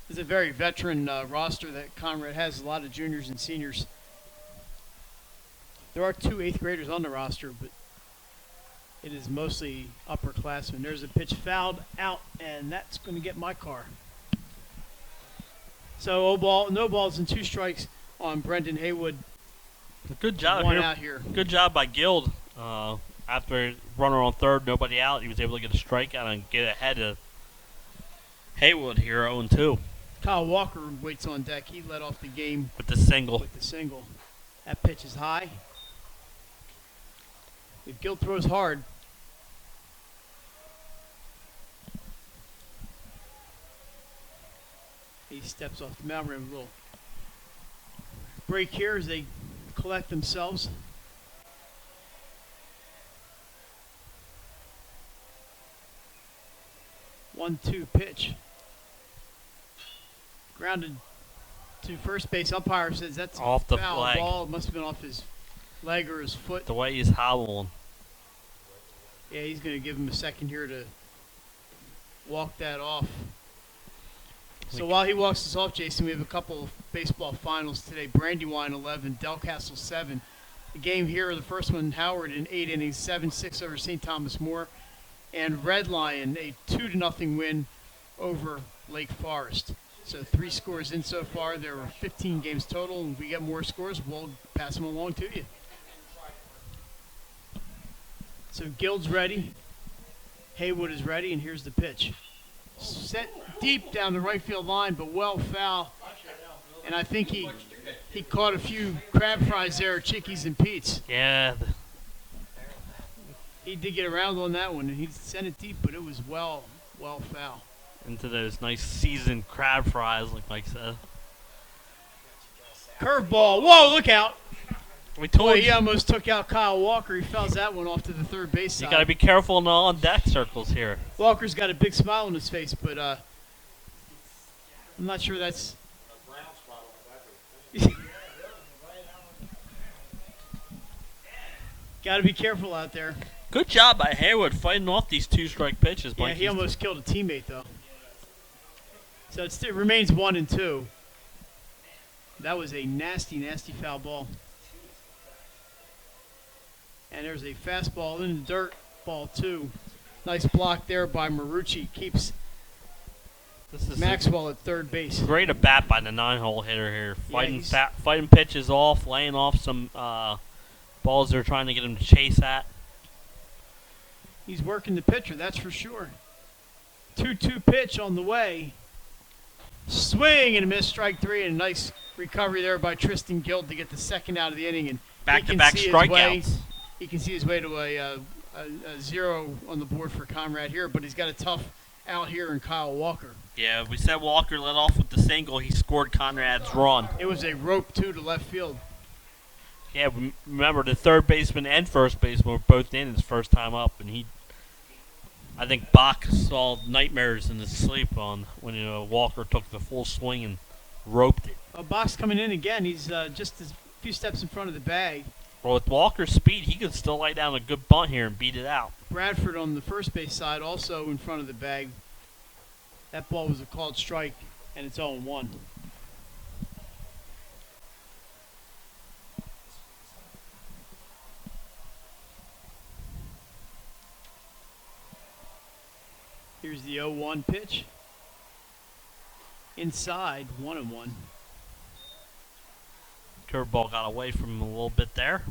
It's a very veteran roster that Conrad has, a lot of juniors and seniors. There are 2 8th graders on the roster, but it is mostly upperclassmen. There's a pitch fouled out, and that's going to get my car. So no balls and 2 strikes on Brendan Haywood. Good job One out here. Good job by Guild. After runner on third, nobody out, he was able to get a strikeout and get ahead of Haywood here 0-2. Kyle Walker waits on deck. He led off the game with the single. That pitch is high. If Guild throws hard, he steps off the mound. We're in a little break here as they collect themselves. One-two pitch. Grounded to first base. Umpire says that's off the foul flag. Ball. It must have been off his leg or his foot. The way he's hobbling. Yeah, he's going to give him a second here to walk that off. So while he walks us off, Jason, we have a couple of baseball finals today. Brandywine 11, Delcastle 7. The game here, the first one, Howard in 8 innings, 7-6 over St. Thomas More. And Red Lion, a 2-0 win over Lake Forest. So 3 scores in so far. There were 15 games total. And if we get more scores, we'll pass them along to you. So Guild's ready. Haywood is ready, and here's the pitch. Set deep down the right field line, but well foul. And I think he caught a few crab fries there, Chickies and Pete's. Yeah. He did get around on that one, and he sent it deep, but it was well foul. Into those nice seasoned crab fries, like Mike said. Curveball. Whoa, look out. We told he almost took out Kyle Walker. He fouls that one off to the third base side. You got to be careful in the on-deck circles here. Walker's got a big smile on his face, but I'm not sure that's... Got to be careful out there. Good job by Haywood fighting off these 2-strike pitches. Yeah, he almost killed a teammate, though. So it remains 1-2. That was a nasty, nasty foul ball. And there's a fastball in the dirt, ball 2. Nice block there by Marucci. Keeps Maxwell at third base. Great at bat by the 9-hole hitter here. Fighting pitches off, laying off some balls they're trying to get him to chase at. He's working the pitcher, that's for sure. 2-2 pitch on the way. Swing and a miss, strike 3, and a nice recovery there by Tristan Guild to get the second out of the inning. And back-to-back strikeouts. He can see his way to a 0 on the board for Conrad here, but he's got a tough out here in Kyle Walker. Yeah, we said Walker led off with the single. He scored Conrad's run. It was a rope, too, to left field. Yeah, remember the third baseman and first baseman were both in his first time up, and I think Bach saw nightmares in his sleep on when Walker took the full swing and roped it. Bach's coming in again. He's just a few steps in front of the bag. Well, with Walker's speed, he could still lay down a good bunt here and beat it out. Bradford on the first base side also in front of the bag. That ball was a called strike, and it's 0-1. Here's the 0-1 pitch. Inside, 1-1. Curveball got away from him a little bit there.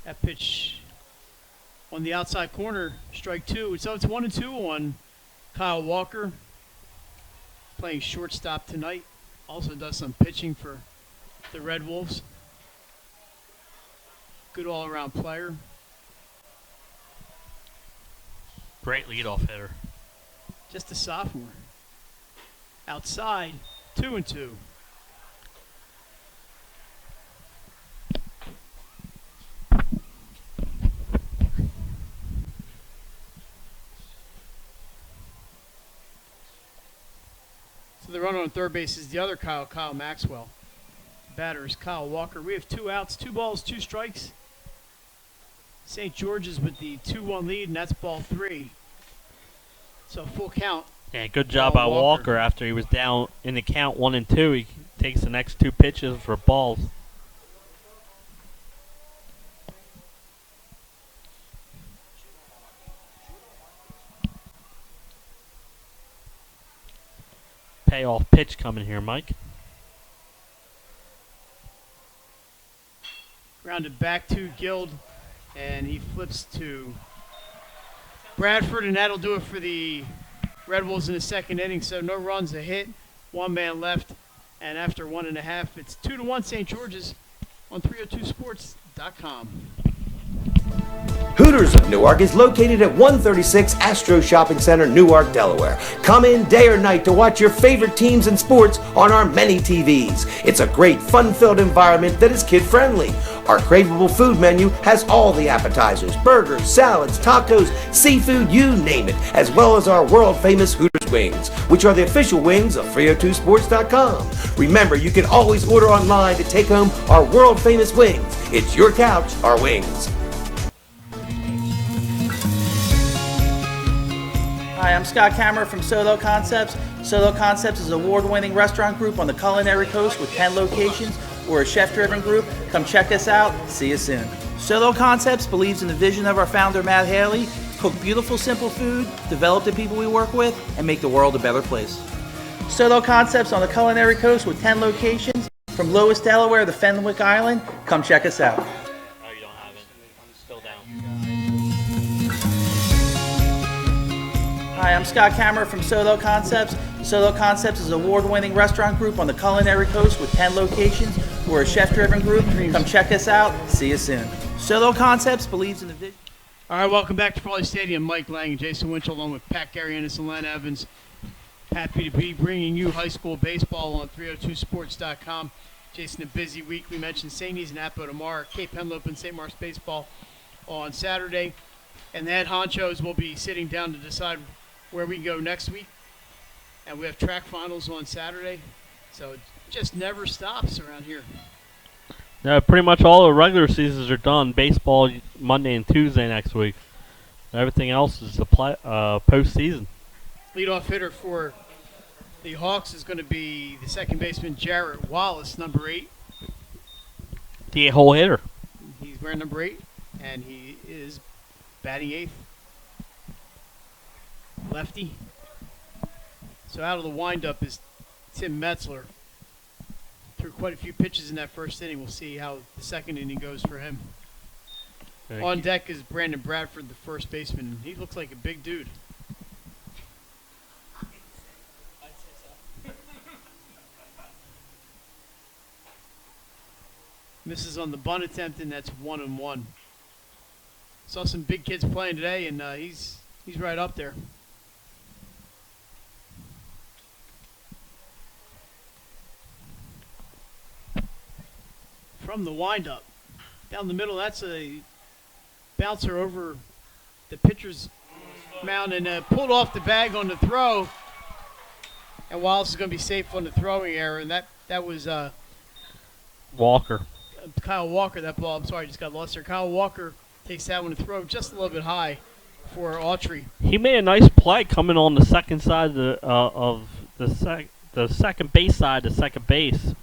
That pitch on the outside corner, strike 2. So it's 1-2 on Kyle Walker. Playing shortstop tonight. Also does some pitching for the Red Wolves. Good all-around player. Great leadoff hitter. Just a sophomore. Outside, 2-2. on third base is the other Kyle Maxwell. Batter is Kyle Walker. We have 2 outs, 2 balls, 2 strikes. St. George's with the 2-1 lead, and that's ball 3. So full count. Yeah, good job by Walker after he was down in the count 1 and 2. He takes the next 2 pitches for balls. Payoff pitch coming here, Mike. Grounded back to Guild, and he flips to Bradford, and that'll do it for the Red Wolves in the second inning. So no runs, a hit, 1 man left, and after 1.5, it's 2-1 St. George's on 302sports.com. Hooters of Newark is located at 136 Astro Shopping Center, Newark, Delaware. Come in day or night to watch your favorite teams and sports on our many TVs. It's a great, fun-filled environment that is kid-friendly. Our craveable food menu has all the appetizers, burgers, salads, tacos, seafood, you name it, as well as our world-famous Hooters wings, which are the official wings of 302sports.com. Remember, you can always order online to take home our world-famous wings. It's your couch, our wings. Hi, I'm Scott Kammerer from Solo Concepts. Solo Concepts is an award-winning restaurant group on the culinary coast with 10 locations. We're a chef-driven group. Come check us out. See you soon. Solo Concepts believes in the vision of our founder, Matt Haley: cook beautiful, simple food, develop the people we work with, and make the world a better place. Solo Concepts on the culinary coast with 10 locations from Lois, Delaware to Fenwick Island. Come check us out. Oh, you don't have it. I'm still down. Hi, I'm Scott Kammerer from Solo Concepts. Solo Concepts is an award-winning restaurant group on the culinary coast with 10 locations. We're a chef-driven group. Come check us out. See you soon. Solo Concepts believes in the vision. All right, welcome back to Frawley Stadium. Mike Lang and Jason Winchell, along with Pat Garianis and Len Evans. Happy to be bringing you high school baseball on 302sports.com. Jason, a busy week. We mentioned St. E's and Apo tomorrow, Cape Henlope and St. Mark's baseball on Saturday. And the head honchos will be sitting down to decide where we can go next week. And we have track finals on Saturday. So it just never stops around here. Yeah, pretty much all the regular seasons are done. Baseball Monday and Tuesday next week. Everything else is the postseason. Leadoff hitter for the Hawks is going to be the second baseman Jarrett Wallace, number 8. The 8-hole hitter. He's wearing number 8, and he is batting 8th. Lefty. So out of the windup is Tim Metzler. Threw quite a few pitches in that first inning. We'll see how the second inning goes for him. On deck is Brandon Bradford, the first baseman. He looks like a big dude. Misses on the bunt attempt, and that's 1-1. Saw some big kids playing today, and he's right up there. From the windup, down the middle, that's a bouncer over the pitcher's mound and pulled off the bag on the throw. And Wallace is going to be safe on the throwing error, and that was Walker. Kyle Walker, that ball. I'm sorry, I just got lost there. Kyle Walker takes that one to throw just a little bit high for Autry. He made a nice play coming on the second side of the second base side to second base.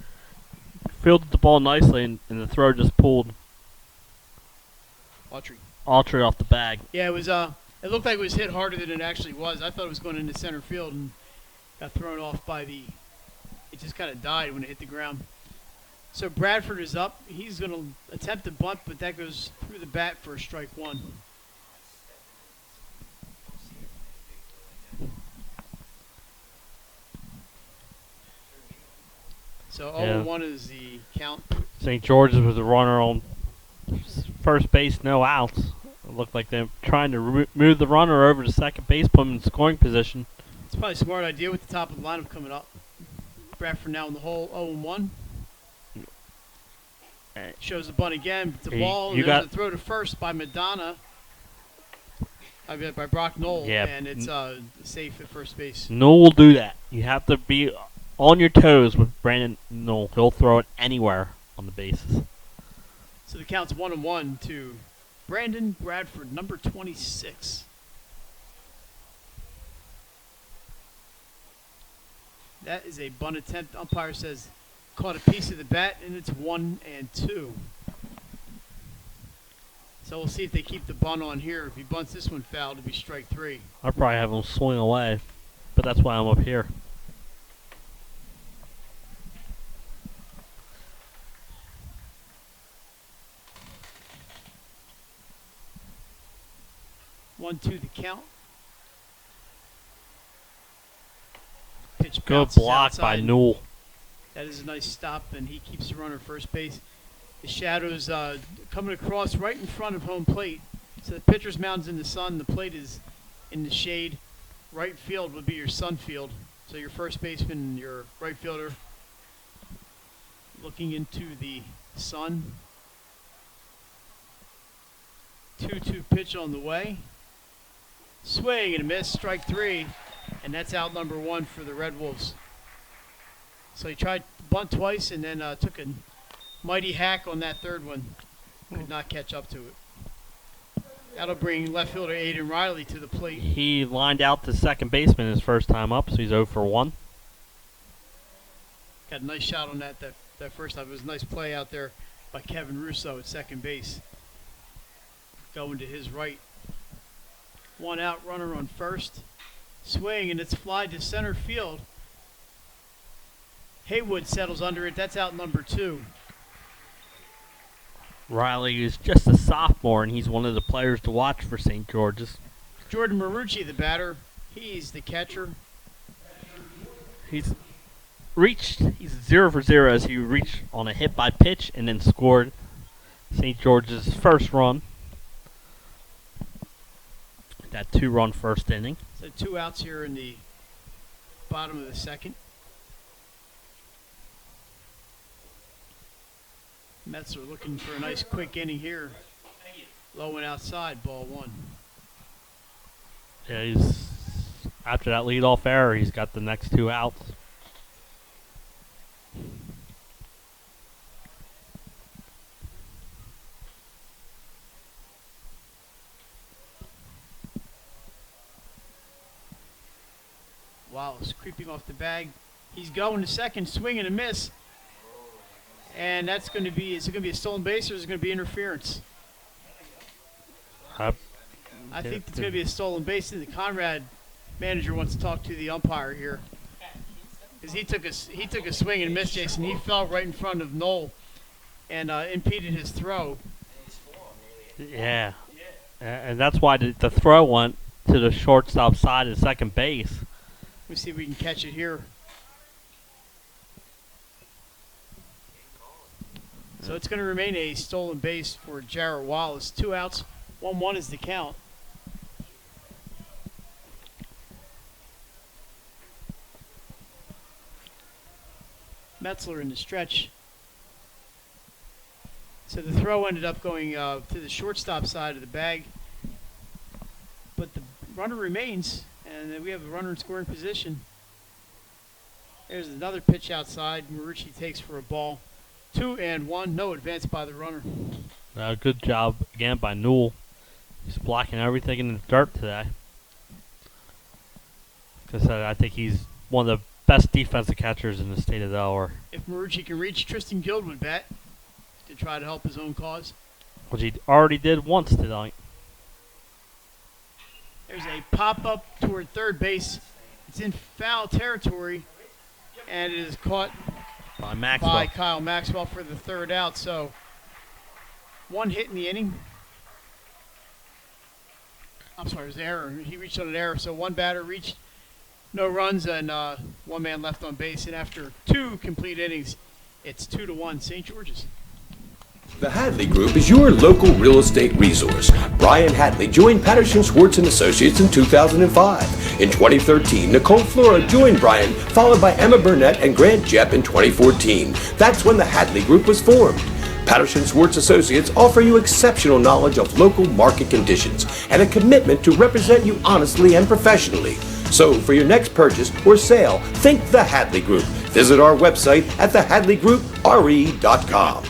Fielded the ball nicely, and the throw just pulled Autry off the bag. Yeah, it was. It looked like it was hit harder than it actually was. I thought it was going into center field and got thrown off by the. It just kind of died when it hit the ground. So Bradford is up. He's going to attempt a bunt, but that goes through the bat for strike 1. So 0-1 is the count. St. George's was a runner on first base, no outs. It looked like they're trying to move the runner over to second base, put him in scoring position. It's probably a smart idea with the top of the lineup coming up. Bradford now in the hole, 0-1. Shows the bunt again. The ball, and there's a throw to first by Madonna. By Brock Knoll, and it's safe at first base. Knoll will do that. You have to be on your toes with Brandon Knoll. He'll throw it anywhere on the bases. So the count's 1-1 to Brandon Bradford, number 26. That is a bunt attempt. Umpire says caught a piece of the bat, and it's 1-2. So we'll see if they keep the bunt on here. If he bunts this one foul, it'll be strike 3. I'll probably have him swing away, but that's why I'm up here. One, two, the count. Pitch Good bounces block by outside. Newell. That is a nice stop, and he keeps the runner first base. The shadow's coming across right in front of home plate. So the pitcher's mound's in the sun. The plate is in the shade. Right field would be your sun field. So your first baseman and your right fielder looking into the sun. 2-2 pitch on the way. Swing and a miss, strike 3. And that's out number 1 for the Red Wolves. So he tried to bunt twice and then took a mighty hack on that third one. Could not catch up to it. That'll bring left fielder Aiden Riley to the plate. He lined out the second baseman his first time up, so he's 0 for 1. Got a nice shot on that first time. It was a nice play out there by Kevin Russo at second base. Going to his right. One out, runner on first. Swing, and it's fly to center field. Haywood settles under it. That's out number 2. Riley is just a sophomore, and he's one of the players to watch for St. George's. Jordan Marucci, the batter. He's the catcher. He's 0 for 0 as he reached on a hit by pitch and then scored St. George's first run. That 2-run first inning. So 2 outs here in the bottom of the second. Mets are looking for a nice quick inning here. Low and outside, ball 1. Yeah, he's after that leadoff error, he's got the next 2 outs. Wow, it's creeping off the bag. He's going to second, swing and a miss. And that's going to be, is it going to be a stolen base or is it going to be interference? I think it's going to be a stolen base. The Conrad manager wants to talk to the umpire here. Because he took a swing and miss, Jason. He fell right in front of Knoll and impeded his throw. Yeah. And that's why the throw went to the shortstop side of second base. Let me see if we can catch it here. So it's going to remain a stolen base for Jarrett Wallace. 2 outs, 1-1 is the count. Metzler in the stretch. So the throw ended up going to the shortstop side of the bag. But the runner remains, and we have a runner in scoring position. There's another pitch outside. Marucci takes for a ball. 2-1, no advance by the runner. Good job again by Newell. He's blocking everything in the dirt today. Because I think he's one of the best defensive catchers in the state of Delaware. If Marucci can reach, Tristan Guild would bat to try to help his own cause. Which he already did once tonight. There's a pop-up toward third base. It's in foul territory, and it is caught by Kyle Maxwell for the 3rd out. So 1 hit in the inning. I'm sorry, it was an error. He reached on an error. So 1 batter reached, no runs, and 1 man left on base. And after 2 complete innings, it's 2-1 St. George's. The Hadley Group is your local real estate resource. Brian Hadley joined Patterson Schwartz & Associates in 2005. In 2013, Nicole Flora joined Brian, followed by Emma Burnett and Grant Jepp in 2014. That's when the Hadley Group was formed. Patterson Schwartz Associates offer you exceptional knowledge of local market conditions and a commitment to represent you honestly and professionally. So for your next purchase or sale, think the Hadley Group, Visit our website at thehadleygroup.re.com.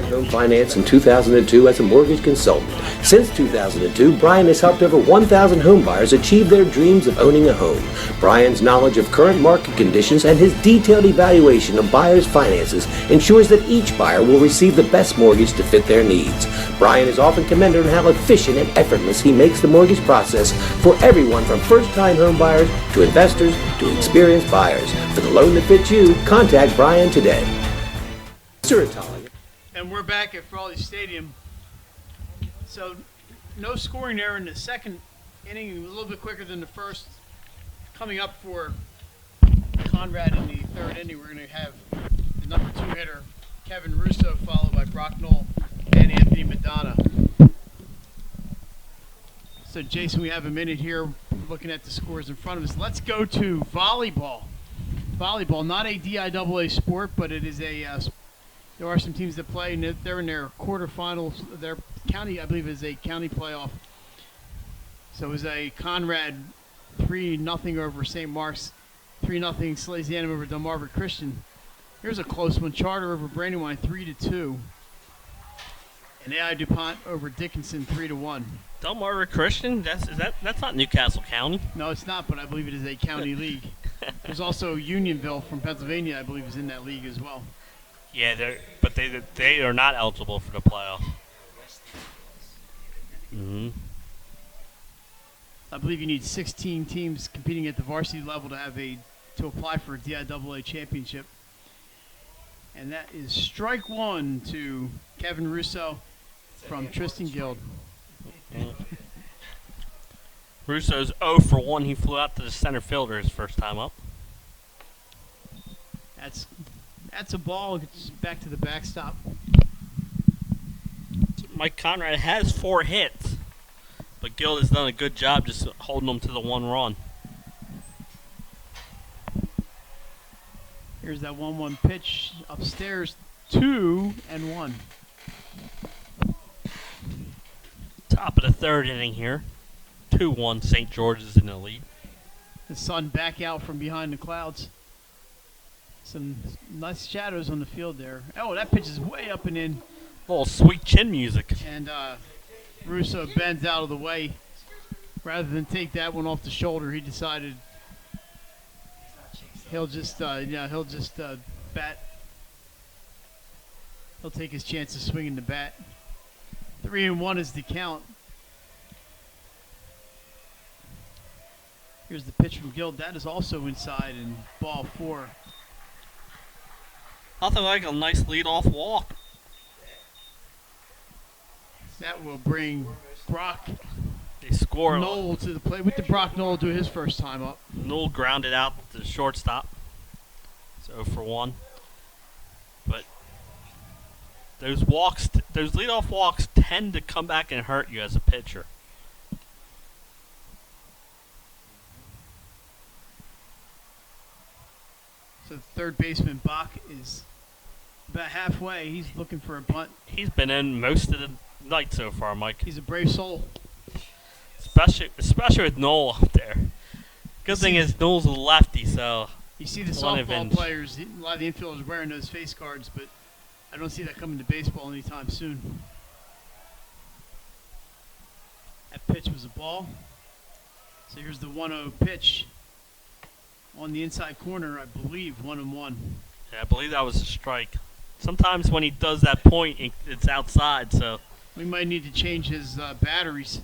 Home finance in 2002 as a mortgage consultant. Since 2002, Brian has helped over 1,000 home buyers achieve their dreams of owning a home. Brian's knowledge of current market conditions and his detailed evaluation of buyers' finances ensures that each buyer will receive the best mortgage to fit their needs. Brian is often commended on how efficient and effortless he makes the mortgage process for everyone from first-time home buyers to investors to experienced buyers. For the loan that fits you, contact Brian today. Mr. Italia. And we're back at Frawley Stadium. So, no scoring there in the second inning. A little bit quicker than the first. Coming up for Conrad in the third inning, we're going to have the number 2 hitter, Kevin Russo, followed by Brock Knoll and Anthony Madonna. So, Jason, we have a minute here looking at the scores in front of us. Let's go to volleyball. Volleyball, not a DIAA sport, but it is a there are some teams that play, and they're in their quarterfinals. Their county, I believe, is a county playoff. So it was a Conrad 3-0 over St. Mark's, 3-0 Salesianum over Delmarva Christian. Here's a close one. Charter over Brandywine 3-2, and AI DuPont over Dickinson 3-1. Delmarva Christian? That's not Newcastle County. No, it's not, but I believe it is a county league. There's also Unionville from Pennsylvania, I believe, is in that league as well. Yeah, they are not eligible for the playoff. I believe you need 16 teams competing at the varsity level to apply for a DIAA championship. And that is strike one to Kevin Russo from Tristan Guild. Russo's 0 for 1. He flew out to the center fielder his first time up. That's a ball. It's back to the backstop. Mike Conrad has 4 hits, but Guild has done a good job just holding them to the 1 run. Here's that 1-1 pitch upstairs, 2-1. Top of the third inning here. 2-1, St. George's in the lead. The sun back out from behind the clouds. Some nice shadows on the field there. Oh, that pitch is way up and in. Little sweet chin music. And Russo bends out of the way. Rather than take that one off the shoulder, he decided he'll just bat. He'll take his chance of swinging the bat. 3-1 is the count. Here's the pitch from Guild. That is also inside, and ball 4. Nothing like a nice leadoff walk. That will bring Brock They score. Knoll to the plate. With the Brock Knoll do his first time up. Knoll grounded out to the shortstop. It's 0 for 1. But those leadoff walks tend to come back and hurt you as a pitcher. So third baseman Bach is about halfway. He's looking for a bunt. He's been in most of the night so far, Mike. He's a brave soul. Especially with Knoll up there. Good thing is Knoll's a lefty, so you see the softball players, a lot of the infielders wearing those face guards, but I don't see that coming to baseball anytime soon. That pitch was a ball. So here's the 1-0 pitch on the inside corner, I believe, 1-1. Yeah, I believe that was a strike. Sometimes when he does that point, it's outside, so we might need to change his batteries.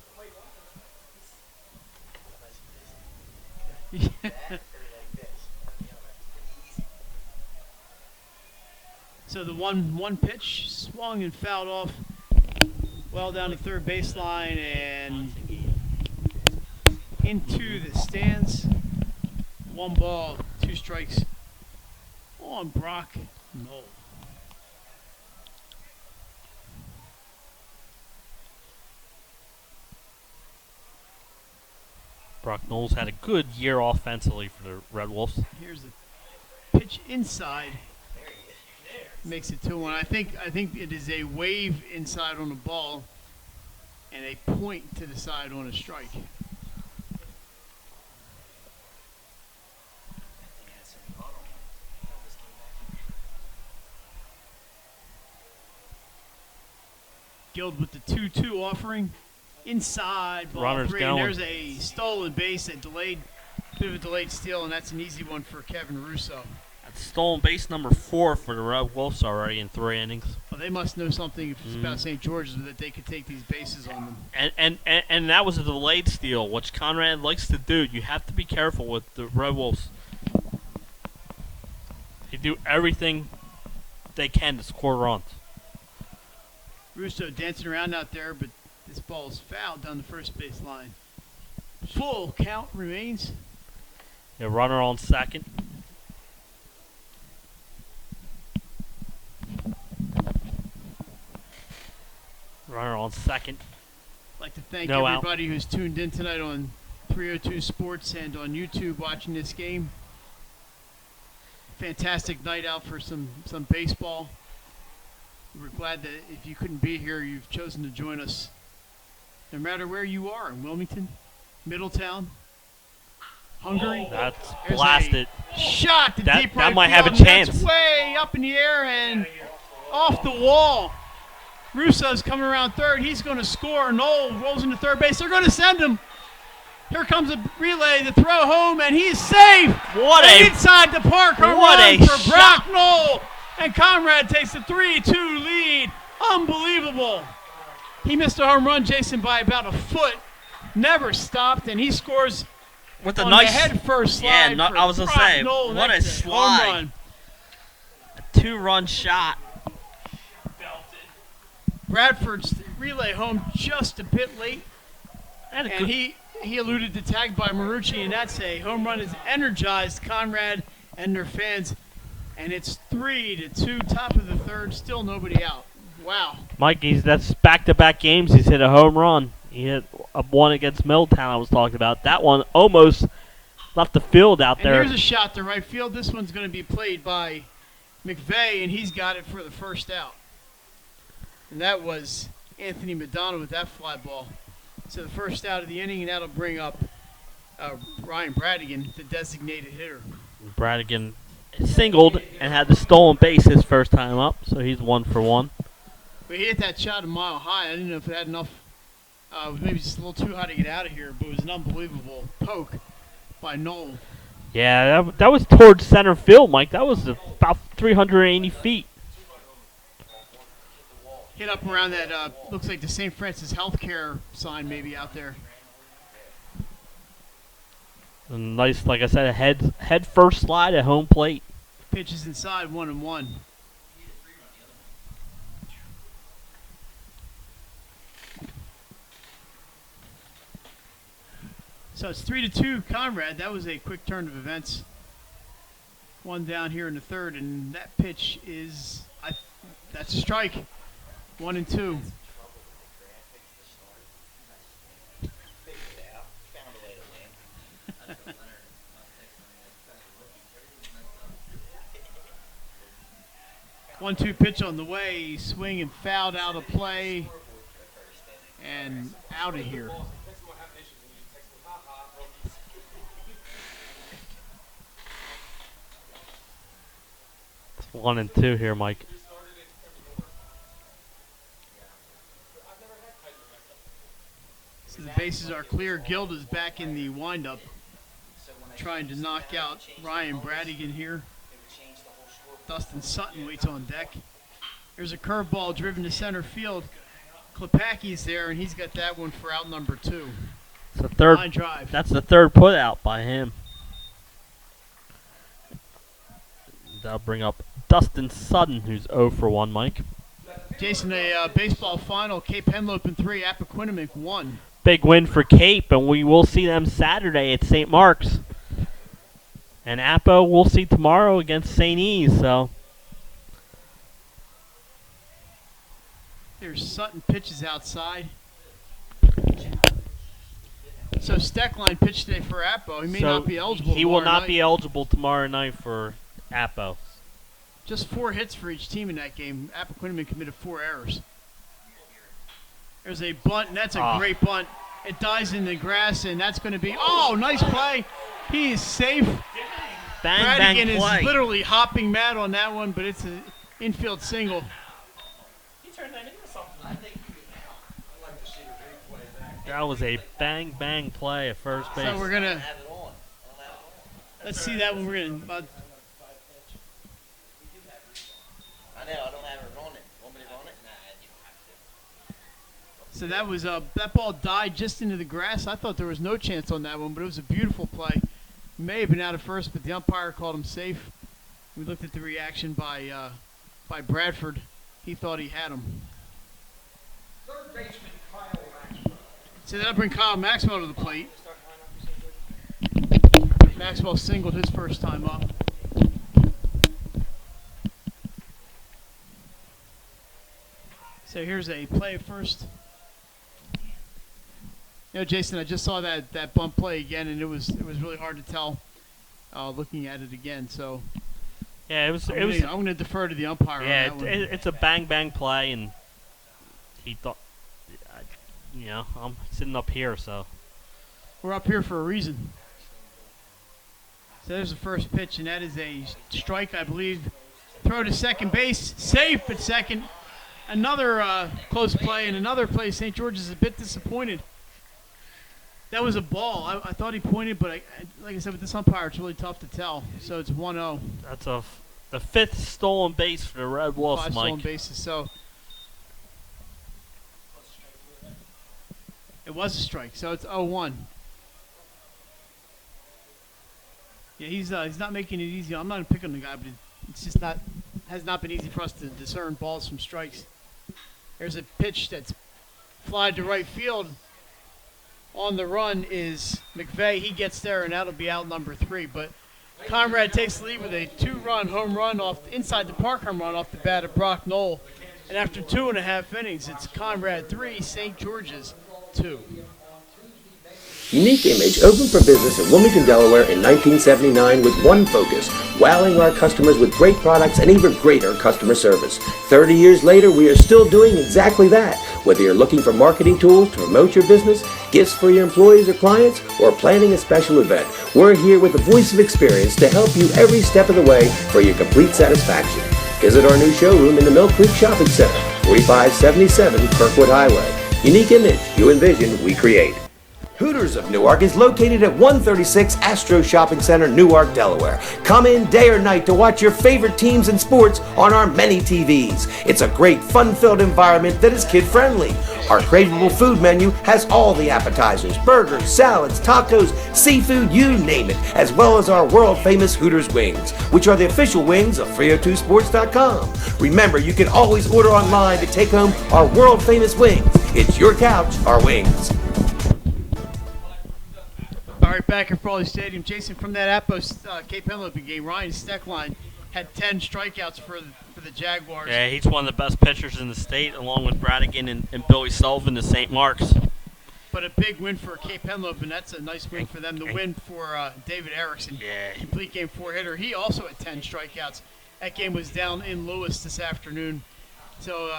So the one pitch swung and fouled off well down the third baseline and into the stands. 1 ball, 2 strikes on Brock Knoll. Brock Knoll's had a good year offensively for the Red Wolves. Here's the pitch inside. Makes it 2-1. I think it is a wave inside on the ball and a point to the side on a strike. Guild with the 2-2 offering. Inside ball Runner's 3. going. And there's a stolen base, bit of a delayed steal, and that's an easy one for Kevin Russo. That's stolen base number 4 for the Red Wolves already in 3 innings. Well, they must know something if it's about St. George's that they could take these bases on them. And that was a delayed steal, which Conrad likes to do. You have to be careful with the Red Wolves. They do everything they can to score runs. Russo dancing around out there, but this ball is fouled down the first base line. Full count remains. A runner on second. Runner on second. I'd like to thank No out. everybody who's tuned in tonight on 302 Sports and on YouTube watching this game. Fantastic night out for some baseball. We're glad that if you couldn't be here, you've chosen to join us. No matter where you are, in Wilmington, Middletown, Hungary. That's There's blasted. a shot to That- deep that right might field, have a and that's chance. way up in the air and off the wall. Russo's coming around third. He's going to score. Knoll rolls into third base. They're going to send him. Here comes a relay, the throw home, and he's safe. What And a inside the park home what run a for Brock Knoll. And Conrad takes a 3-2 lead. Unbelievable. He missed a home run, Jason, by about a foot. Never stopped, and he scores with a on nice the head first slide. Yeah, for I was gonna Brock say, Knoll. what a That's slide. home run. A 2-run shot. Bradford's relay home just a bit late, And a and good- he eluded the tag by Marucci, and that's a home run. Has energized Conrad and their fans, and it's 3-2, top of the third, still nobody out. Wow. Mikey's that's back-to-back games. He's hit a home run. He hit a one against Middletown I was talking about. That one almost left the field out And there. here's a shot to right field. This one's going to be played by McVeigh, and he's got it for the first out. And that was Anthony Madonna with that fly ball. So the first out of the inning, and that'll bring up Ryan Bradigan, the designated hitter. Bradigan singled and had the stolen base his first time up, so he's 1 for 1. But he hit that shot a mile high. I didn't know if it had enough. It was maybe just a little too high to get out of here, but it was an unbelievable poke by Knoll. Yeah, that was towards center field, Mike. That was about 380 feet. Hit up around that, looks like the St. Francis Healthcare sign maybe out there. A nice, like I said, a head first slide at home plate. Pitch is inside, 1-1. So it's 3-2, Conrad. That was a quick turn of events. One down here in the third, and that pitch is that's a strike. 1-2. One-two pitch on the way, swing and fouled out of play, and out of here. It's 1-2 here, Mike. So the bases are clear. Guild is back in the windup, trying to knock out Ryan Bradigan here. Dustin Sutton waits on deck. There's a curveball driven to center field. Klepacki's there, and he's got that one for out number 2. It's the third. Line drive. That's the third put out by him. That'll bring up Dustin Sutton, who's 0 for 1, Mike. Jason, a baseball final. Cape Henlopen 3, Appoquinimink 1. Big win for Cape, and we will see them Saturday at St. Mark's. And Appo we'll see tomorrow against St. E's. So There's Sutton pitches outside. So Steckline pitched today for Appo. He may not be eligible. He will tomorrow not be night. eligible tomorrow night for Appo. Just 4 hits for each team in that game. Appoquinimink committed 4 errors. There's a bunt, and that's a great bunt. It dies in the grass, and that's going to be nice play. He is safe. Bang, Bradigan bang play. is literally hopping mad on that one, but it's an infield single. He turned that into something. I think That was a bang bang play at first base. So we're gonna let's see that one. We're gonna. I know, I don't have it on it. Want me to run it? Nah, you don't have to. So that was that ball died just into the grass. I thought there was no chance on that one, but it was a beautiful play. May have been out at first, but the umpire called him safe. We looked at the reaction by Bradford. He thought he had him. Third baseman Kyle Maxwell. So that'll bring Kyle Maxwell to the plate. Maxwell singled his first time up. So here's a play first. You know, Jason, I just saw that bump play again, and it was really hard to tell looking at it again. So yeah, I'm going to defer to the umpire. Yeah, on that one. it's a bang bang play, and he thought, I'm sitting up here, so We're up here for a reason. So there's the first pitch, and that is a strike, I believe. Throw to second base, safe at second. Another close play, and another play. St. George is a bit disappointed. That was a ball. I thought he pointed, but like I said, with this umpire, it's really tough to tell. So it's 1-0. That's the fifth stolen base for the Red Wolves, 5 Mike. stolen bases. So it was a strike. So it's 0-1. Yeah, he's not making it easy. I'm not picking the guy, but it's just has not been easy for us to discern balls from strikes. There's a pitch that's flied to right field. On the run is McVeigh. He gets there, and that'll be out number 3. But Conrad takes the lead with a 2-run home run inside the park home run off the bat of Brock Knoll. And after 2.5 innings, it's Conrad 3, St. George's 2. Unique Image opened for business in Wilmington, Delaware in 1979 with one focus, wowing our customers with great products and even greater customer service. 30 years later, we are still doing exactly that. Whether you're looking for marketing tools to promote your business, gifts for your employees or clients, or planning a special event, we're here with the voice of experience to help you every step of the way for your complete satisfaction. Visit our new showroom in the Mill Creek Shopping Center, 4577 Kirkwood Highway. Unique Image, you envision, we create. Hooters of Newark is located at 136 Astro Shopping Center, Newark, Delaware. Come in day or night to watch your favorite teams and sports on our many TVs. It's a great, fun-filled environment that is kid-friendly. Our craveable food menu has all the appetizers, burgers, salads, tacos, seafood, you name it, as well as our world-famous Hooters wings, which are the official wings of 302sports.com. Remember, you can always order online to take home our world-famous wings. It's your couch, our wings. All right, back at Frawley Stadium. Jason, from that Appos Cape Henlopen game, Ryan Steckline had 10 strikeouts for the Jaguars. Yeah, he's one of the best pitchers in the state, along with Bradigan and Billy Sullivan to St. Mark's. But a big win for Cape Henlopen. That's a nice win for them. The win for David Erickson, complete game 4 hitter. He also had 10 strikeouts. That game was down in Lewis this afternoon. So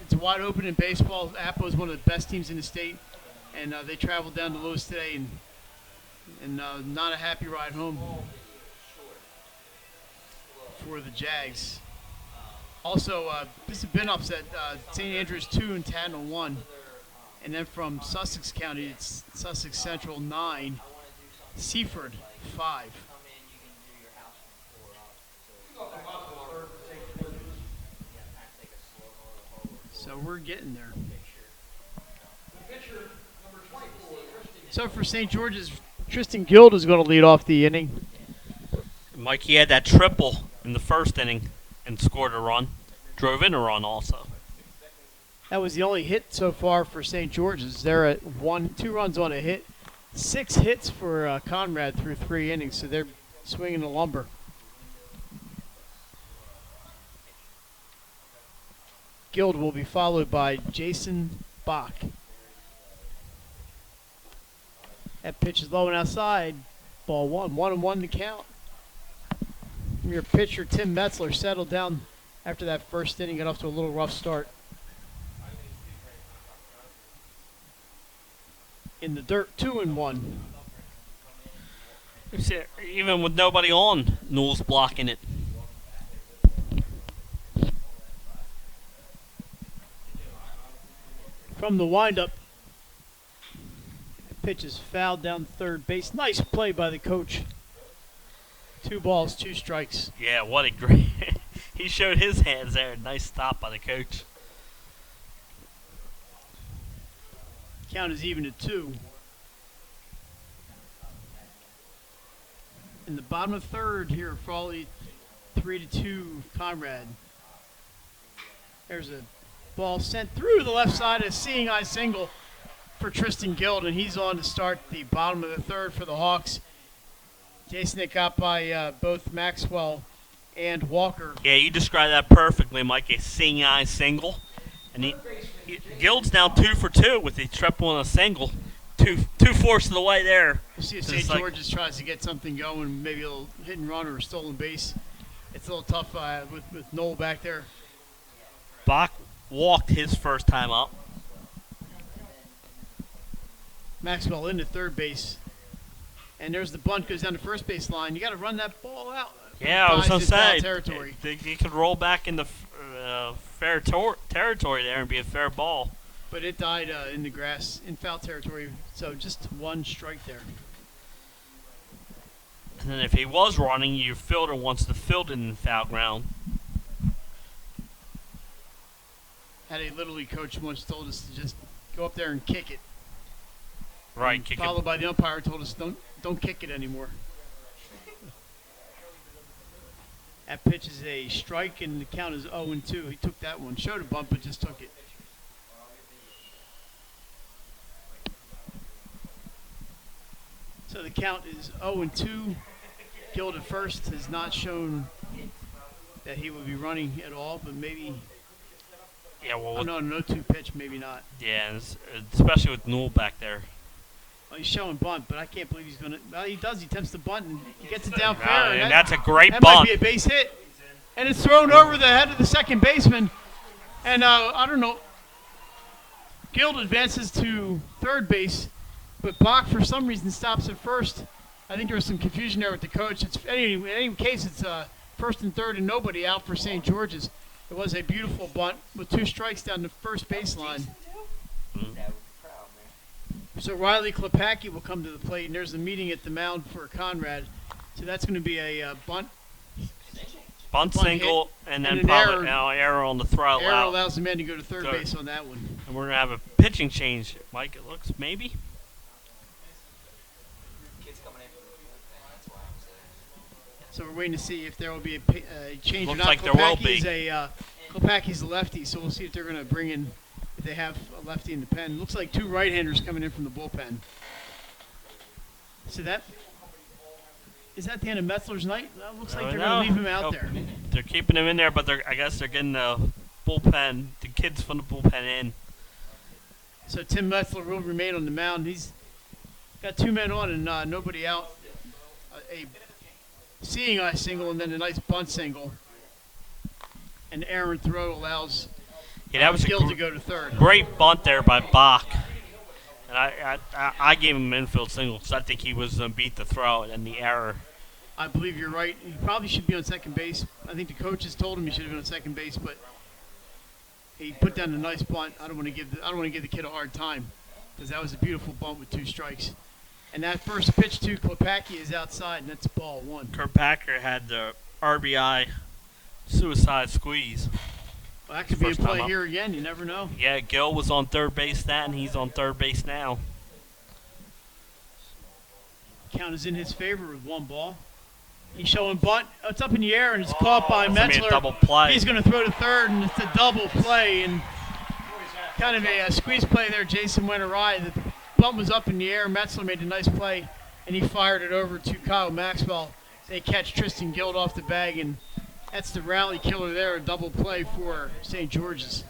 it's wide open in baseball. Appo is one of the best teams in the state, and they traveled down to Lewis today and not a happy ride home for the Jags. Also, this has been upset. St. Andrews 2 and Tadnall 1. And then from Sussex County, it's Sussex Central 9, Seaford 5. So we're getting there. So for St. George's, Tristan Guild is going to lead off the inning. Mike, he had that triple in the first inning and scored a run. Drove in a run also. That was the only hit so far for St. George's. They're at 2 runs on a hit. 6 hits for Conrad through 3 innings, so they're swinging the lumber. Guild will be followed by Jason Bach. That pitch is low and outside. Ball 1. 1-1 to count. Your pitcher, Tim Metzler, settled down after that first inning. Got off to a little rough start. In the dirt, 2-1. Even with nobody on, Newell's blocking it. From the windup, Pitch is fouled down third base. Nice play by the coach. 2 balls, 2 strikes. Yeah, what a great. He showed his hands there. Nice stop by the coach. Count is even at 2. In the bottom of third here, Frawley 3-2 Conrad. There's a ball sent through the left side, a seeing eye single for Tristan Guild, and he's on to start the bottom of the third for the Hawks. Jason, it got by both Maxwell and Walker. Yeah, you described that perfectly, Mike. A seeing eye single. And Guild's now 2 for 2 with the triple and a single. Two fourths of the way there. We'll see if St. George's tries to get something going, maybe a little hit and run or a stolen base. It's a little tough with Noel back there. Bach walked his first time up. Maxwell into third base. And there's the bunt, goes down to first base line. You got to run that ball out. Yeah, I was going to say, territory. He could roll back into fair territory there and be a fair ball. But it died in the grass, in foul territory, so just 1 strike there. And then if he was running, your fielder wants to field it in foul ground. Had a Little League coach once told us to just go up there and kick it. Right, kick it. Followed by the umpire told us don't kick it anymore. That pitch is a strike, and the count is 0-2. He took that one. Showed a bump, but just took it. So the count is 0-2. Guild at first has not shown that he would be running at all, but maybe. Yeah, well. Oh, no 2 pitch, maybe not. Yeah, especially with Newell back there. Well, he's showing bunt, but I can't believe he's going to. Well, he does. He attempts to bunt, and he gets it down fair. And that's a great that bunt. Might be a base hit. And it's thrown over the head of the second baseman. And I don't know. Guild advances to third base, but Bach, for some reason, stops at first. I think there was some confusion there with the coach. In any case, it's first and third and nobody out for St. George's. It was a beautiful bunt with 2 strikes down the first baseline. So Riley Klepacki will come to the plate, and there's a meeting at the mound for Conrad. So that's going to be a bunt single, hit, and then an probably error on the throw. Error allows the man to go to third base on that one. And we're going to have a pitching change, Mike, it looks, maybe? So we're waiting to see if there will be a change or Looks not. like there will be. Klepacki's a lefty, so we'll see if they're going to bring in, if they have a lefty in the pen. Looks like 2 right-handers coming in from the bullpen. So is that the end of Metzler's night? Well, looks like they're going to leave him out there. They're keeping him in there, but I guess they're getting the bullpen, the kids from the bullpen in. So Tim Metzler will remain on the mound. He's got 2 men on and nobody out. A seeing eye single and then a nice bunt single. And errant throw allows Guild to go to third. Great bunt there by Bach. And I gave him an infield single because I think he was going to beat the throw and the error. I believe you're right. He probably should be on second base. I think the coaches told him he should have been on second base, but he put down a nice bunt. I don't want to give the kid a hard time because that was a beautiful bunt with 2 strikes. And that first pitch to Klepacki is outside, and that's ball 1. Kurt Packer had the RBI suicide squeeze. Well, that could be a play here again. You never know. Yeah, Gil was on third base and he's on third base now. Count is in his favor with 1 ball. He's showing bunt. It's up in the air, and it's caught by Metzler. It's going to be a double play. He's going to throw to third, and it's a double play. And kind of a squeeze play there. Jason went awry. The bunt was up in the air. Metzler made a nice play, and he fired it over to Kyle Maxwell. They catch Tristan Guild off the bag, and that's the rally killer there, a double play for St. George's.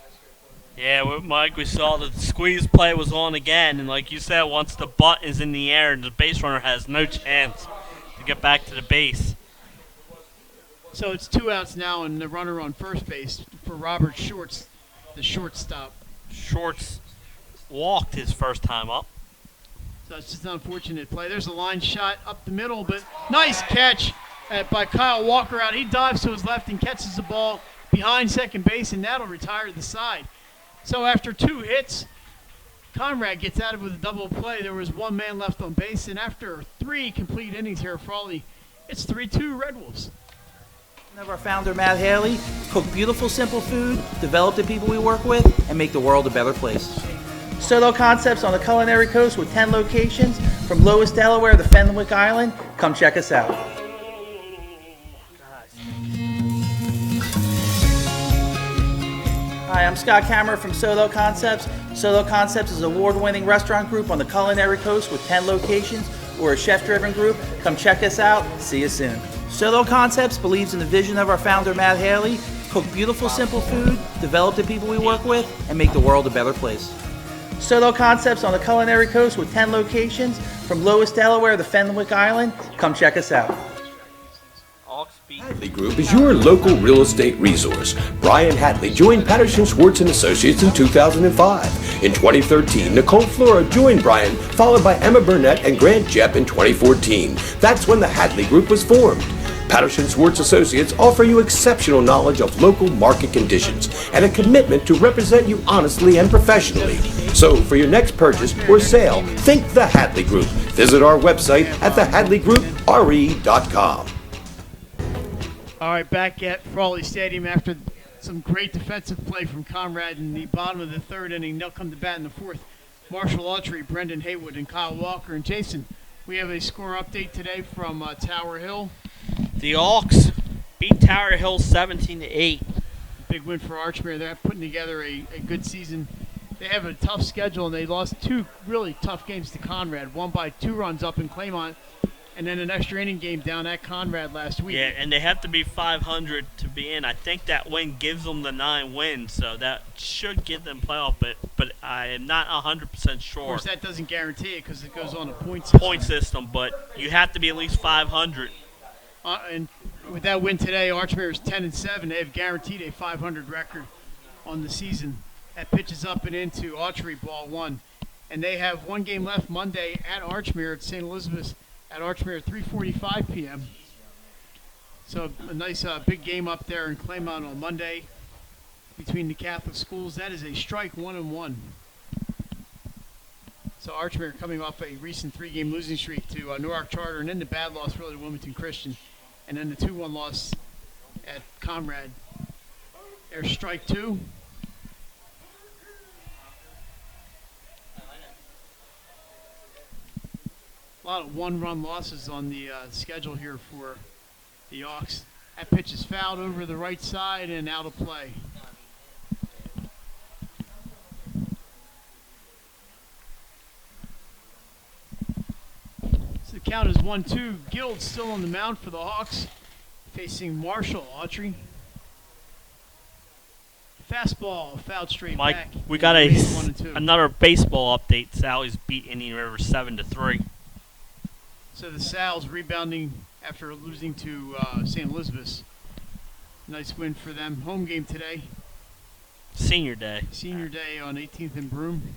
Yeah, with Mike, we saw the squeeze play was on again, and like you said, once the bunt is in the air, the base runner has no chance to get back to the base. So it's 2 outs now, and the runner on first base for Robert Shorts, the shortstop. Shorts walked his first time up. So it's just an unfortunate play. There's a line shot up the middle, but nice catch by Kyle Walker out. He dives to his left and catches the ball behind second base, and that'll retire the side. So after 2 hits, Conrad gets out of it with a double play. There was one man left on base, and after 3 complete innings here at Frawley, it's 3-2 Red Wolves. Of our founder, Matt Haley, cook beautiful, simple food, develop the people we work with, and make the world a better place. Soto Concepts on the culinary coast with 10 locations from Lois, Delaware to Fenwick Island. Come check us out. Hi, I'm Scott Kammerer from Soto Concepts. Soto Concepts is an award-winning restaurant group on the culinary coast with 10 locations. We're a chef-driven group. Come check us out. See you soon. Soto Concepts believes in the vision of our founder, Matt Haley, cook beautiful, simple food, develop the people we work with, and make the world a better place. Soto Concepts on the culinary coast with 10 locations from Lois, Delaware to Fenwick Island. Come check us out. Hadley Group is your local real estate resource. Brian Hadley joined Patterson Schwartz and Associates in 2005. In 2013, Nicole Flora joined Brian, followed by Emma Burnett and Grant Jepp in 2014. That's when the Hadley Group was formed. Patterson Schwartz Associates offer you exceptional knowledge of local market conditions and a commitment to represent you honestly and professionally. So for your next purchase or sale, think the Hadley Group. Visit our website at thehadleygroup.re.com. All right, back at Frawley Stadium after some great defensive play from Conrad in the bottom of the 3rd inning. They'll come to bat in the 4th. Marshall Autry, Brendan Haywood, and Kyle Walker. And Jason, we have a score update today from Tower Hill. The Hawks beat Tower Hill 17-8. Big win for Archmere. They're putting together a good season. They have a tough schedule, and they lost 2 really tough games to Conrad. One by 2 runs up in Claymont, and then an extra inning game down at Conrad last week. Yeah, and they have to be 500 to be in. I think that win gives them the 9 wins, so that should get them playoff, but I am not 100% sure. Of course, that doesn't guarantee it because it goes on a point system, but you have to be at least 500. And with that win today, Archmere is 10-7. They have guaranteed a 500 record on the season. That pitches up and into Autry, ball 1. And they have 1 game left Monday at Archmere at St. Elizabeth's at Archmere at 3:45 p.m. So a nice big game up there in Claymont on Monday between the Catholic schools. That is a strike 1-1. So Archmere coming off a recent 3-game losing streak to Newark Charter, and then the bad loss really to Wilmington Christian, and then the 2-1 loss at Conrad. There's strike 2. A lot of 1-run losses on the schedule here for the Hawks. That pitch is fouled over the right side and out of play. So the count is 1-2. Guild still on the mound for the Hawks, facing Marshall Autry. Fastball fouled straight Mike, back. we got Another another baseball update. Sally's beat Indian River 7-3. So the Sal's rebounding after losing to St. Elizabeth's. Nice win for them. Home game today. Senior day. Senior day on 18th and Broome.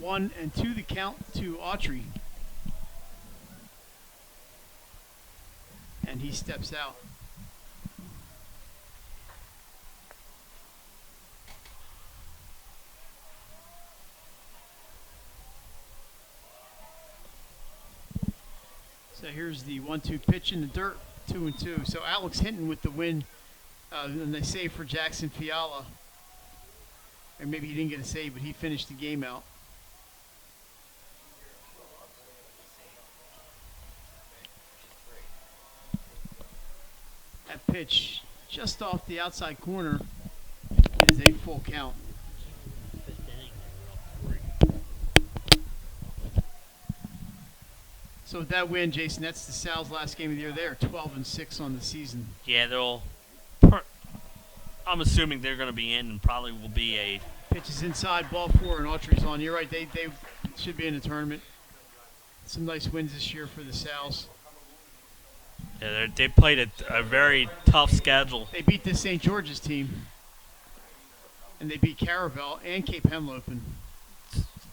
1-2 the count to Autry. And he steps out. So here's the 1-2 pitch in the dirt, 2-2. So Alex Hinton with the win, and they save for Jackson Fiala. Or maybe he didn't get a save, but he finished the game out. That pitch just off the outside corner is a full count. So with that win, Jason, that's the Sal's last game of the year. They are 12-6 on the season. Yeah, I'm assuming they're going to be in and probably will be a... Pitch is inside, ball 4, and Autry's on. You're right, they should be in the tournament. Some nice wins this year for the Sal's. Yeah, they played a very tough schedule. They beat the St. George's team, and they beat Caravel and Cape Henlopen.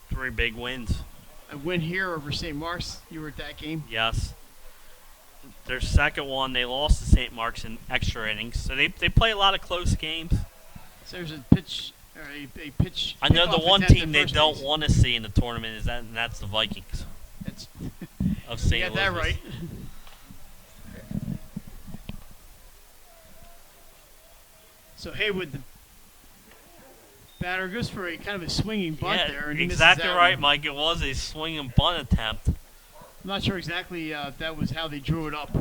3 big wins. A win here over St. Mark's. You were at that game? Yes. Their second one, they lost to St. Mark's in extra innings. So they play a lot of close games. So there's a pitch or a pitch. I know the pickoff one attempt team at they first don't base. want to see in the tournament is and that's the Vikings That's of you St. got that Elizabeth. right. So Haywood, the batter goes for a kind of a swinging bunt Yeah, there, and he misses exactly that right, one. Mike. It was a swinging bunt attempt. I'm not sure exactly if that was how they drew it up.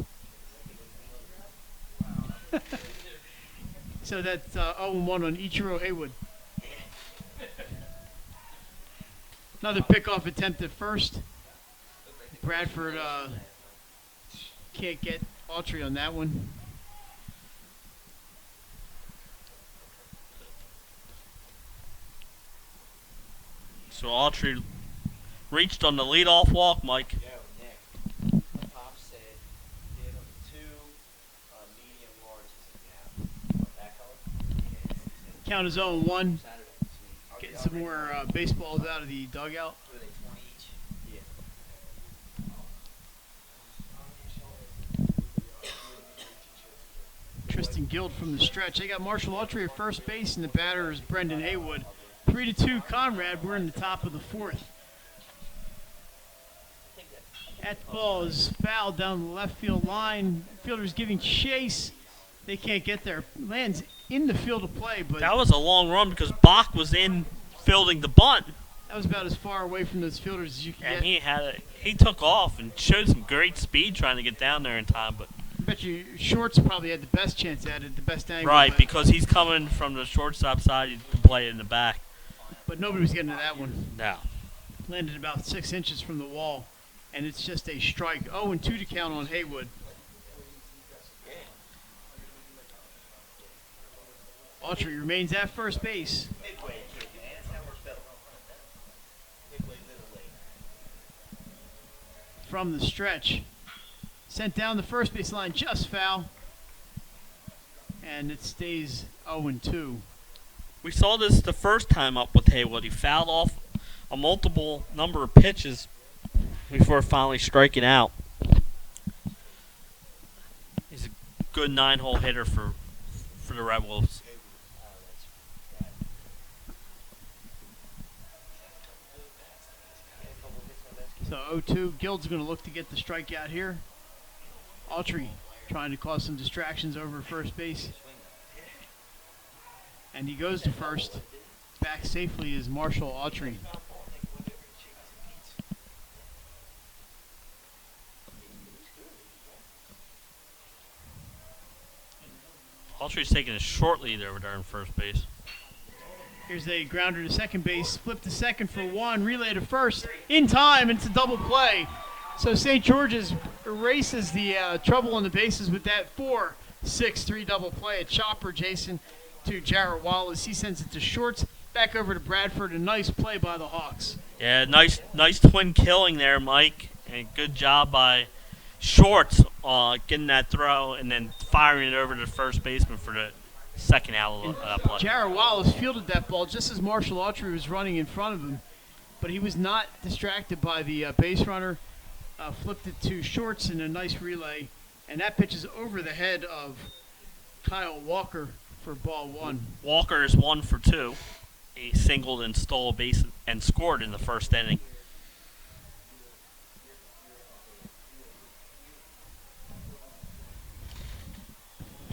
So that's 0-1 on Ichiro Haywood. Another pickoff attempt at first. Bradford can't get Autry on that one. So Autry reached on the leadoff walk, Mike. Yo, Nick. Pop said give him 2 medium larges now. That color? Count is 0-1. Saturday. Getting some more baseballs out of the dugout. Were they 20 each? Yeah. Tristan Guild from the stretch. They got Marshall Autry at first base, and the batter is Brendan Haywood. 3-2 Conrad. We're in the top of the 4th. That ball is fouled down the left field line. Fielder's giving chase. They can't get there. Lands in the field of play, but That was a long run because Bach was in fielding the bunt, that was about as far away from those fielders as you can and get. he took off and showed some great speed trying to get down there in time. But I bet you Shorts probably had the best chance at it, the best angle. right, because he's coming from the shortstop side to play it in the back. But nobody was getting to that one. No. Landed about 6 inches from the wall, and it's just a strike. 0-2 to count on Haywood. Autry remains at first base. Midway kid, man. That's how we're spelled. Midway Little League. From the stretch. Sent down the first base line, just foul. And it stays 0-2. We saw this the first time up with Haywood. He fouled off a multiple number of pitches before finally striking out. He's a good 9-hole hitter for the Red Wolves. So 0-2. Guild's going to look to get the strikeout here. Autry trying to cause some distractions over first base. And he goes to first. Back safely is Marshall Autry. Autry's taking a short lead over there in first base. Here's a grounder to second base. Flip to second for 1. Relay to first. In time. It's a double play. So St. George's erases the trouble on the bases with that 4-6-3 double play. A chopper, Jason, to Jarrett Wallace. He sends it to shorts. Back over to Bradford. A nice play by the Hawks. Yeah, nice twin killing there, Mike. And good job by Shorts getting that throw and then firing it over to the first baseman for the second out of that play. Jarrett Wallace fielded that ball just as Marshall Autry was running in front of him. But he was not distracted by the base runner. Flipped it to shorts in a nice relay. And that pitch is over the head of Kyle Walker for ball 1. Walker is 1 for 2. He singled and stole a base and scored in the first inning.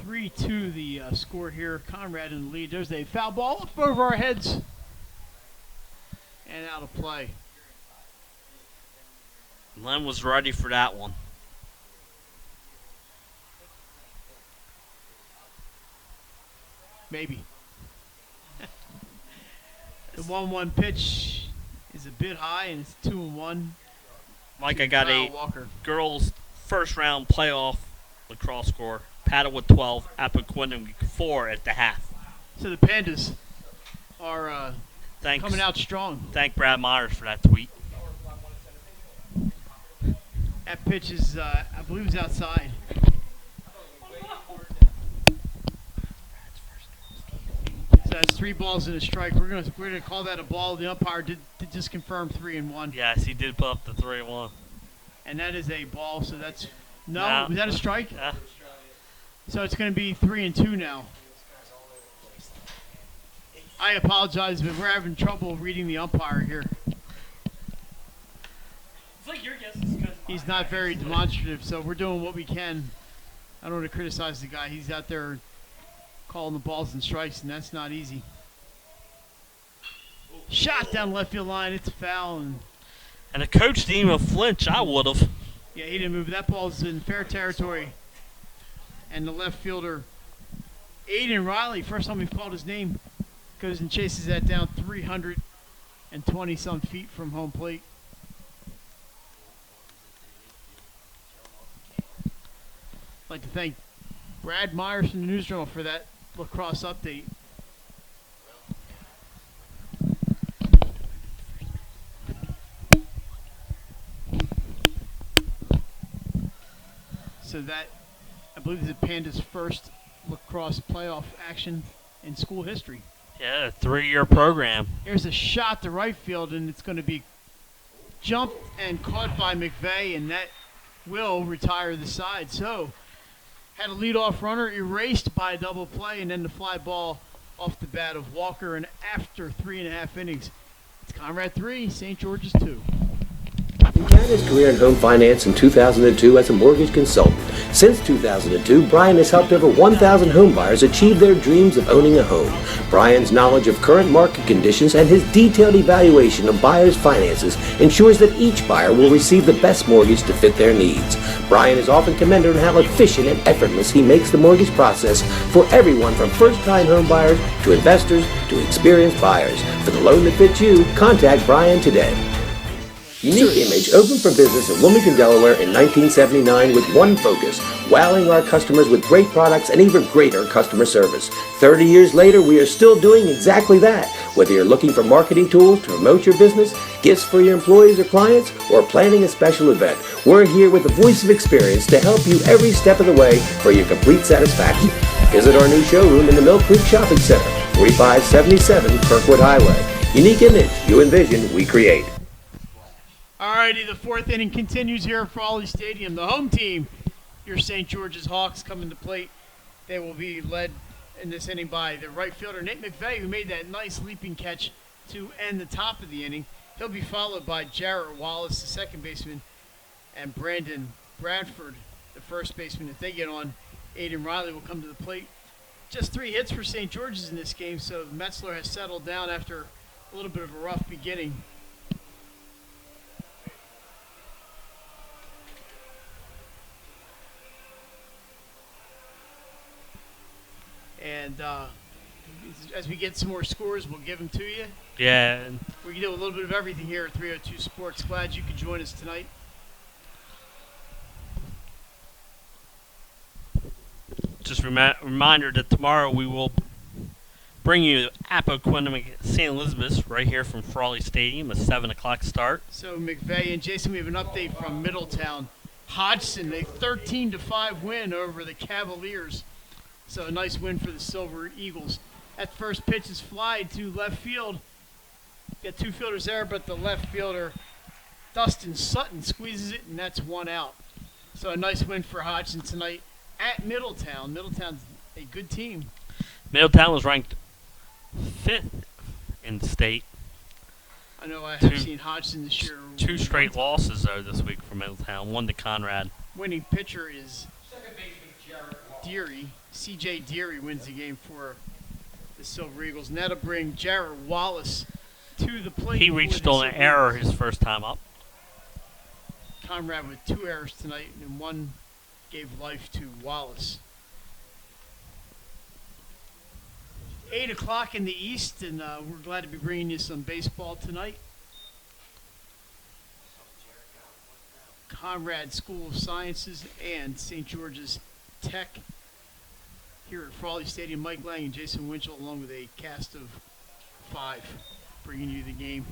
(3-2) the score here. Conrad in the lead. There's a foul ball up over our heads. And out of play. Len was ready for that one. Maybe. The 1-1 pitch is a bit high, and it's 2-1. Mike, I got Kyle a Walker. girls' first round playoff lacrosse score. Paddlewood 12, Appoquinimink 4 at the half. So the Pandas are Thanks. coming out strong. Thank Brad Myers for that tweet. That pitch is, I believe, is outside. So that's 3 balls and a strike. We're gonna call that a ball. The umpire did just confirm 3-1, Yes, he did put up the 3-1. and that is a ball. So that's no. No. Was that a strike? Yeah. So it's going to be 3-2 now. I apologize, but we're having trouble reading the umpire here. It's like your guess is good. He's not very demonstrative, so we're doing what we can. I don't want to criticize the guy. He's out there calling the balls and strikes, and that's not easy. Shot down left field line. It's a foul. And the coach didn't even flinch. I would have. Yeah, he didn't move. That ball's in fair territory. And the left fielder, Aiden Riley, first time we've called his name, goes and chases that down 320-some feet from home plate. I'd like to thank Brad Myers from the News Journal for that lacrosse update. So that, I believe, is the Panda's first lacrosse playoff action in school history. Yeah, a 3-year program. Here's a shot to right field, and it's going to be jumped and caught by McVeigh, and that will retire the side. So, had a leadoff runner erased by a double play, and then the fly ball off the bat of Walker, and after 3.5 innings, it's Conrad 3, St. George's 2. He began his career in home finance in 2002 as a mortgage consultant. Since 2002, Brian has helped over 1,000 home buyers achieve their dreams of owning a home. Brian's knowledge of current market conditions and his detailed evaluation of buyers' finances ensures that each buyer will receive the best mortgage to fit their needs. Brian is often commended on how efficient and effortless he makes the mortgage process for everyone from first-time home buyers to investors to experienced buyers. For the loan that fits you, contact Brian today. Unique Image opened for business in Wilmington, Delaware in 1979 with one focus, wowing our customers with great products and even greater customer service. 30 years later, we are still doing exactly that. Whether you're looking for marketing tools to promote your business, gifts for your employees or clients, or planning a special event, we're here with the voice of experience to help you every step of the way for your complete satisfaction. Visit our new showroom in the Mill Creek Shopping Center, 4577 Kirkwood Highway. Unique Image, you envision, we create. Alrighty, the fourth inning continues here at Frawley Stadium. The home team, your St. George's Hawks, come into plate. They will be led in this inning by the right fielder, Nate McVeigh, who made that nice leaping catch to end the top of the inning. He'll be followed by Jarrett Wallace, the second baseman, and Brandon Bradford, the first baseman. If they get on, Aiden Riley will come to the plate. Just 3 hits for St. George's in this game, so Metzler has settled down after a little bit of a rough beginning. And as we get some more scores, we'll give them to you. Yeah. We can do a little bit of everything here at 302 Sports. Glad you could join us tonight. Just reminder that tomorrow we will bring you Appoquinimink St. Elizabeth's right here from Frawley Stadium, a 7 o'clock start. So McVeigh and Jason, we have an update from Middletown. Hodgson, a 13-5 win over the Cavaliers. So a nice win for the Silver Eagles. That first pitch is fly to left field. Got 2 fielders there, but the left fielder, Dustin Sutton, squeezes it, and that's 1 out. So a nice win for Hodgson tonight at Middletown. Middletown's a good team. Middletown was ranked 5th in the state. I know I have seen Hodgson this year. 2 straight losses, though, this week for Middletown. 1 to Conrad. Winning pitcher is Second baseman Jarrett Wallace. Deary. C.J. Deary wins the game for the Silver Eagles. And that'll bring Jarrett Wallace to the plate. He reached on an error his first time up. Conrad with 2 errors tonight, and 1 gave life to Wallace. 8 o'clock in the East, and we're glad to be bringing you some baseball tonight. Conrad School of Sciences and St. George's Tech here at Frawley Stadium. Mike Lang and Jason Winchell, along with a cast of 5, bringing you the game.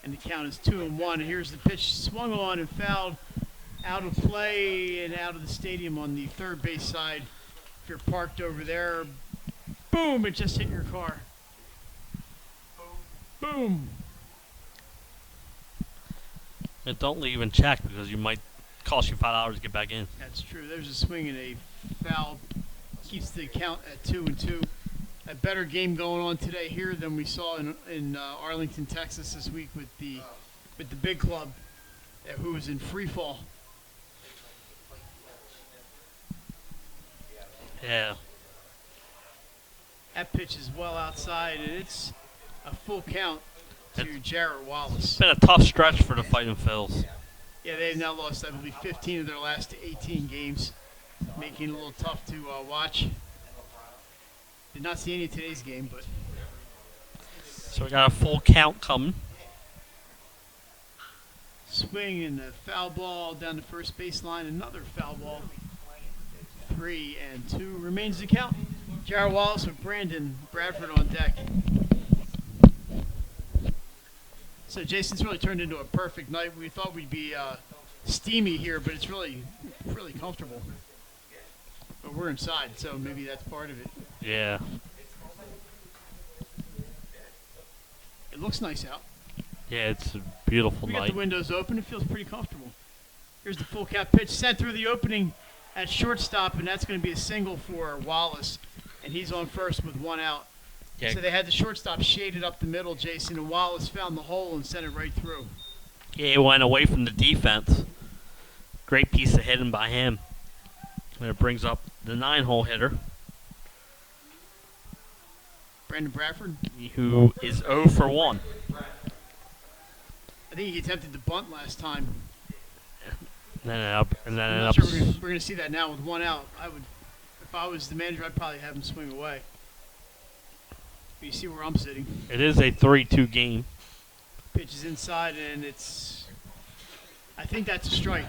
And the count is 2-1. And here's the pitch swung on and fouled out of play and out of the stadium on the third base side. If you're parked over there, boom, it just hit your car. Boom. And don't leave and check because you might cost you $5 to get back in. That's true. There's a swing and a foul. Keeps the count at 2-2. A better game going on today here than we saw in Arlington, Texas this week with the big club, who was in free fall. Yeah. That pitch is well outside, and it's a full count to Jarrett Wallace. It's been a tough stretch for the Fighting Phils. Yeah, they've now lost, I believe, 15 of their last 18 games, making it a little tough to watch. Did not see any of today's game, but... So we got a full count coming. Swing and a foul ball down the first baseline. Another foul ball. 3-2 remains the count. Jarrett Wallace with Brandon Bradford on deck. So Jason's really turned into a perfect night. We thought we'd be steamy here, but it's really comfortable. But we're inside, so maybe that's part of it. Yeah. It looks nice out. Yeah, it's a beautiful We night. got the windows open. It feels pretty comfortable. Here's the full count pitch sent through the opening at shortstop, and that's going to be a single for Wallace. And he's on first with one out. Yeah. So they had the shortstop shaded up the middle, Jason, and Wallace found the hole and sent it right through. Yeah, he went away from the defense. Great piece of hitting by him. And it brings up the 9-hole hitter, Brandon Bradford. who is 0 for 1. I think he attempted the bunt last time. And then I'm it not up. sure we're going to see that now with one out. If I was the manager, I'd probably have him swing away. But you see where I'm sitting. It is a 3-2 game. Pitch is inside, and I think that's a strike.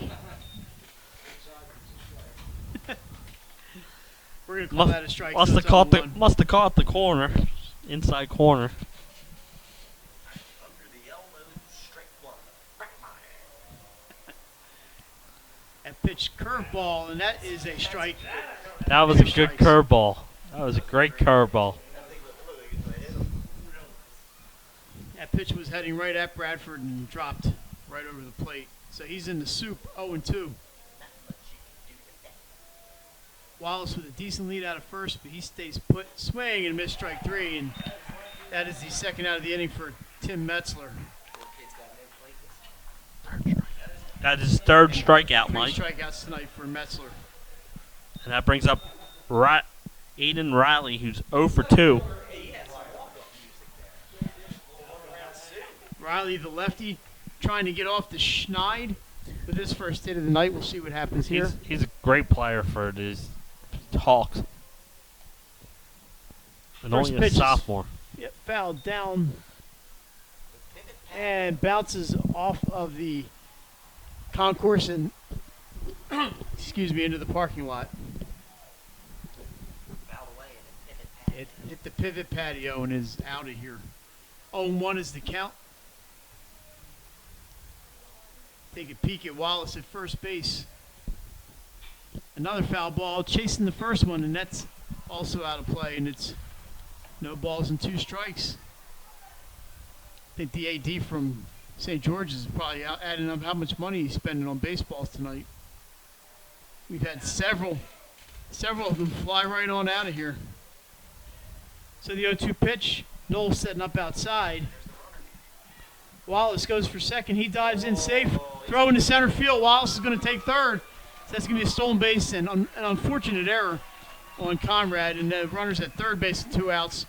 We're going to call that a strike. Must so have it's 0-1. caught the corner, inside corner. Under the elbow, straight one. Back my hand. That pitch curveball, and that is a strike. That was a good curveball. That was a great curveball. That pitch was heading right at Bradford and dropped right over the plate. So he's in the soup, 0-2. Wallace with a decent lead out of first, but he stays put. Swing and miss strike 3, and that is the second out of the inning for Tim Metzler. That is his third strikeout, 3 Mike. strikeouts tonight for Metzler. And that brings up Aiden Riley, who's 0 for 2. Riley, the lefty, trying to get off the schneid with his first hit of the night. We'll see what happens here. He's a great player for these Hawks. And First only pitch a is- sophomore. Yep, foul down and bounces off of the concourse and excuse me, into the parking lot. It hit the pivot patio and is out of here. 0-1 is the count. Take a peek at Wallace at first base. Another foul ball, chasing the first one, and that's also out of play, and it's no balls and 2 strikes. I think the AD from St. George's is probably adding up how much money he's spending on baseballs tonight. We've had several of them fly right on out of here. So the 0-2 pitch, Noel setting up outside. Wallace goes for second. He dives in safe. Throw into center field. Wallace is going to take third. So that's going to be a stolen base and an unfortunate error on Conrad. And the runners at third base with 2 outs.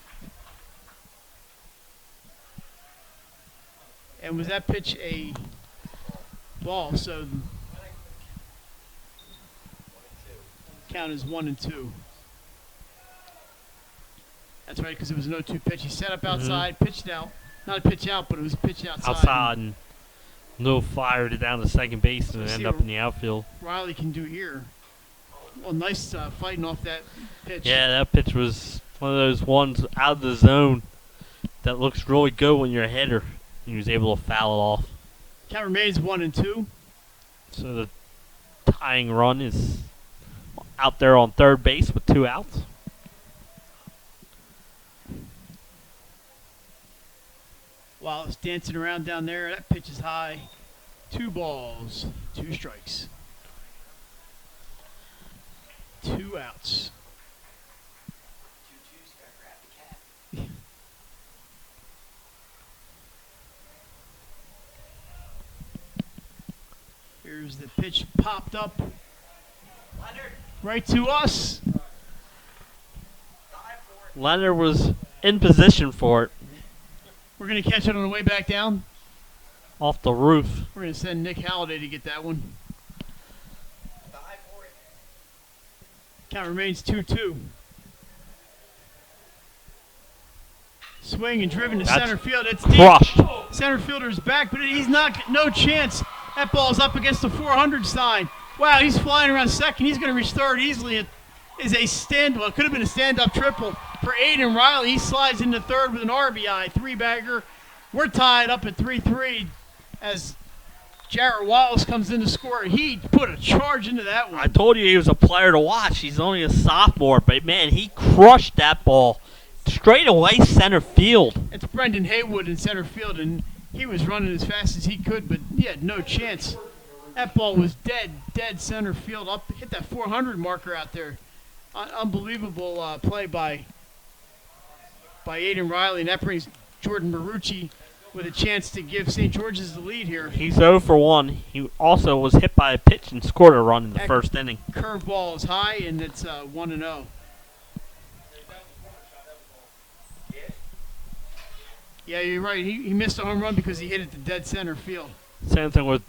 And was that pitch a ball? So count is 1-2. That's right, because it was an 0-2 pitch. He set up outside, pitched out. Not a pitch out, but it was a pitch outside. And Lil fired it down to second base and So ended see up what in the outfield. Riley can do here. Well, nice fighting off that pitch. Yeah, that pitch was one of those ones out of the zone that looks really good when you're a hitter. He was able to foul it off. Count remains 1-2. So the tying run is out there on third base with 2 outs. Wallace dancing around down there. That pitch is high. 2 balls, 2 strikes, 2 outs. 2-2's gotta grab the cat. Here's the pitch popped up right to us. Leonard was in position for it. We're going to catch it on the way back down. Off the roof. We're going to send Nick Halliday to get that one. Count remains 2-2. Swing and driven to That's center field. It's crushed. deep. Center fielder's back, but he's not. No chance. That ball's up against the 400 sign. Wow, he's flying around second. He's going to reach third easily. It is a stand. Well, it could have been a stand-up triple for Aiden Riley. He slides into third with an RBI, 3-bagger. We're tied up at 3-3 as Jarrett Wallace comes in to score. He put a charge into that one. I told you he was a player to watch. He's only a sophomore, but man, he crushed that ball straight away center field. It's Brendan Haywood in center field, and he was running as fast as he could, but he had no chance. That ball was dead center field. Up, hit that 400 marker out there. Unbelievable play by Aiden Riley, and that brings Jordan Marucci with a chance to give St. George's the lead here. He's 0 for 1. He also was hit by a pitch and scored a run in the first inning. Curveball is high, and it's 1-0. Yeah, you're right. He missed a home run because he hit it to dead center field. Same thing with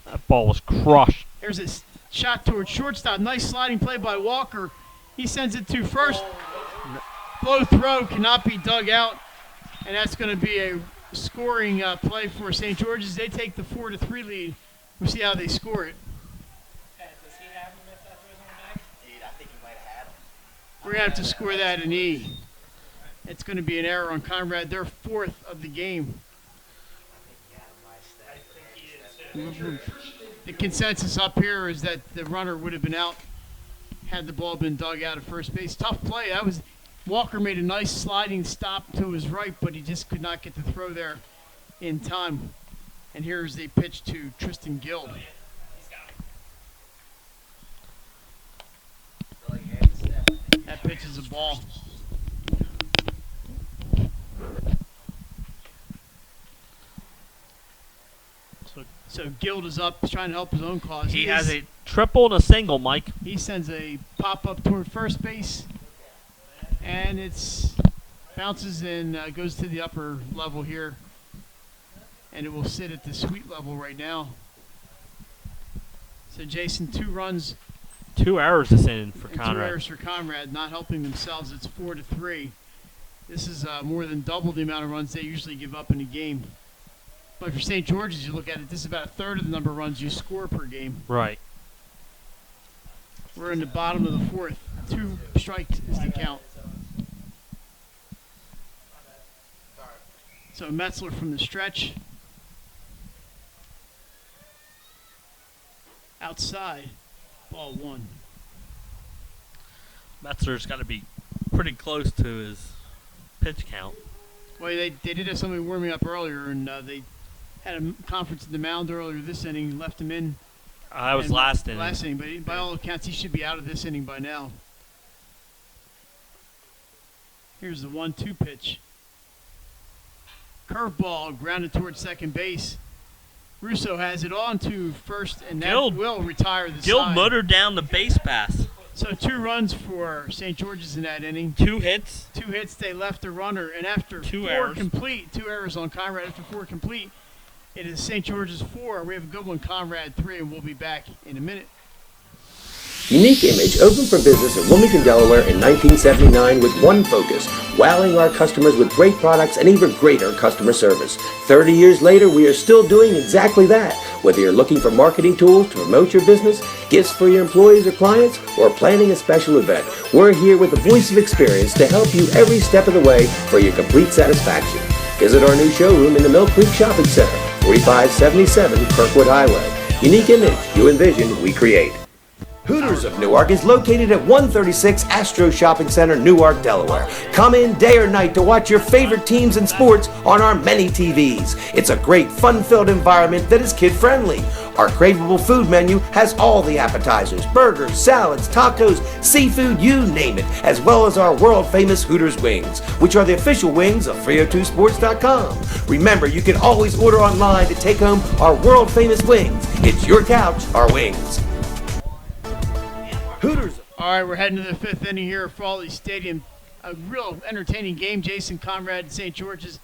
that ball was crushed. There's a shot towards shortstop. Nice sliding play by Walker. He sends it to first. Low throw cannot be dug out, and that's going to be a scoring play for St. George's. They take the 4-3 lead. We'll see how they score it. Does he have him if that throws on the back? Dude, I think he might have had him. We're going to have to score that an E. It's going to be an error on Conrad. Their 4th of the game. The consensus up here is that the runner would have been out had the ball been dug out at first base. Tough play. That was Walker made a nice sliding stop to his right, but he just could not get the throw there in time. And here's the pitch to Tristan Guild. That pitch is a ball. So Guild is up, trying to help his own cause. He has a triple and a single, Mike. He sends a pop-up toward first base, and it's bounces and goes to the upper level here, and it will sit at the sweet level right now. So Jason, 2 runs. 2 errors this inning for and Conrad. 2 errors for Conrad, not helping themselves. It's 4-3. This is more than double the amount of runs they usually give up in a game. But for St. George's, you look at it, this is about a third of the number of runs you score per game. Right. We're in the bottom of the 4th. 2 strikes is the count. So Metzler from the stretch. Outside. Ball 1. Metzler's got to be pretty close to his pitch count. Well, they did have somebody warming up earlier, and they had a conference at the mound earlier this inning, left him in. That was last inning. Last inning, but by all accounts, he should be out of this inning by now. Here's the 1-2 pitch. Curveball grounded towards second base. Russo has it on to first, and that will retire the Guild side. motored down the base pass. So 2 runs for St. George's in that inning. 2 hits. 2 hits, they left a runner, and after 2 4 errors. complete, 2 errors on Conrad, after 4 complete, it is St. George's 4. We have a good one, Conrad 3, and we'll be back in a minute. Unique Image opened for business in Wilmington, Delaware in 1979 with one focus, wowing our customers with great products and even greater customer service. 30 years later, we are still doing exactly that. Whether you're looking for marketing tools to promote your business, gifts for your employees or clients, or planning a special event, we're here with the voice of experience to help you every step of the way for your complete satisfaction. Visit our new showroom in the Mill Creek Shopping Center, 4577 Kirkwood Highway. Unique Image, you envision, we create. Hooters of Newark is located at 136 Astro Shopping Center, Newark, Delaware. Come in day or night to watch your favorite teams and sports on our many TVs. It's a great, fun-filled environment that is kid-friendly. Our craveable food menu has all the appetizers, burgers, salads, tacos, seafood, you name it, as well as our world-famous Hooters wings, which are the official wings of 302sports.com. Remember, you can always order online to take home our world-famous wings. It's your couch, our wings. Hooters. All right, we're heading to the fifth inning here at Frawley Stadium. A real entertaining game. Jason, Conrad, and St. George's.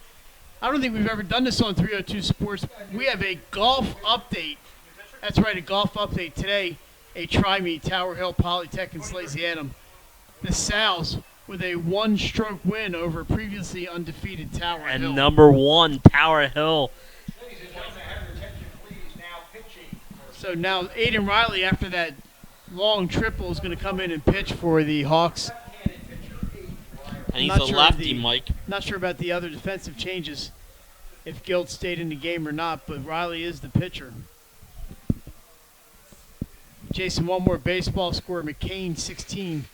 I don't think we've ever done this on 302 Sports. We have a golf update. That's right, a golf update today. A try-me, Tower Hill, Polytech, and Slasianum. The Sal's with a one-stroke win over previously undefeated Tower Hill. And number one, Tower Hill. Ladies and gentlemen, have your attention, please. Now pitching. So now Aiden Riley, after that long triple, is going to come in and pitch for the Hawks. And he's Not a sure lefty, Mike. Not sure about the other defensive changes, if Gilt stayed in the game or not, but Riley is the pitcher. Jason, one more baseball score. McCain, 16.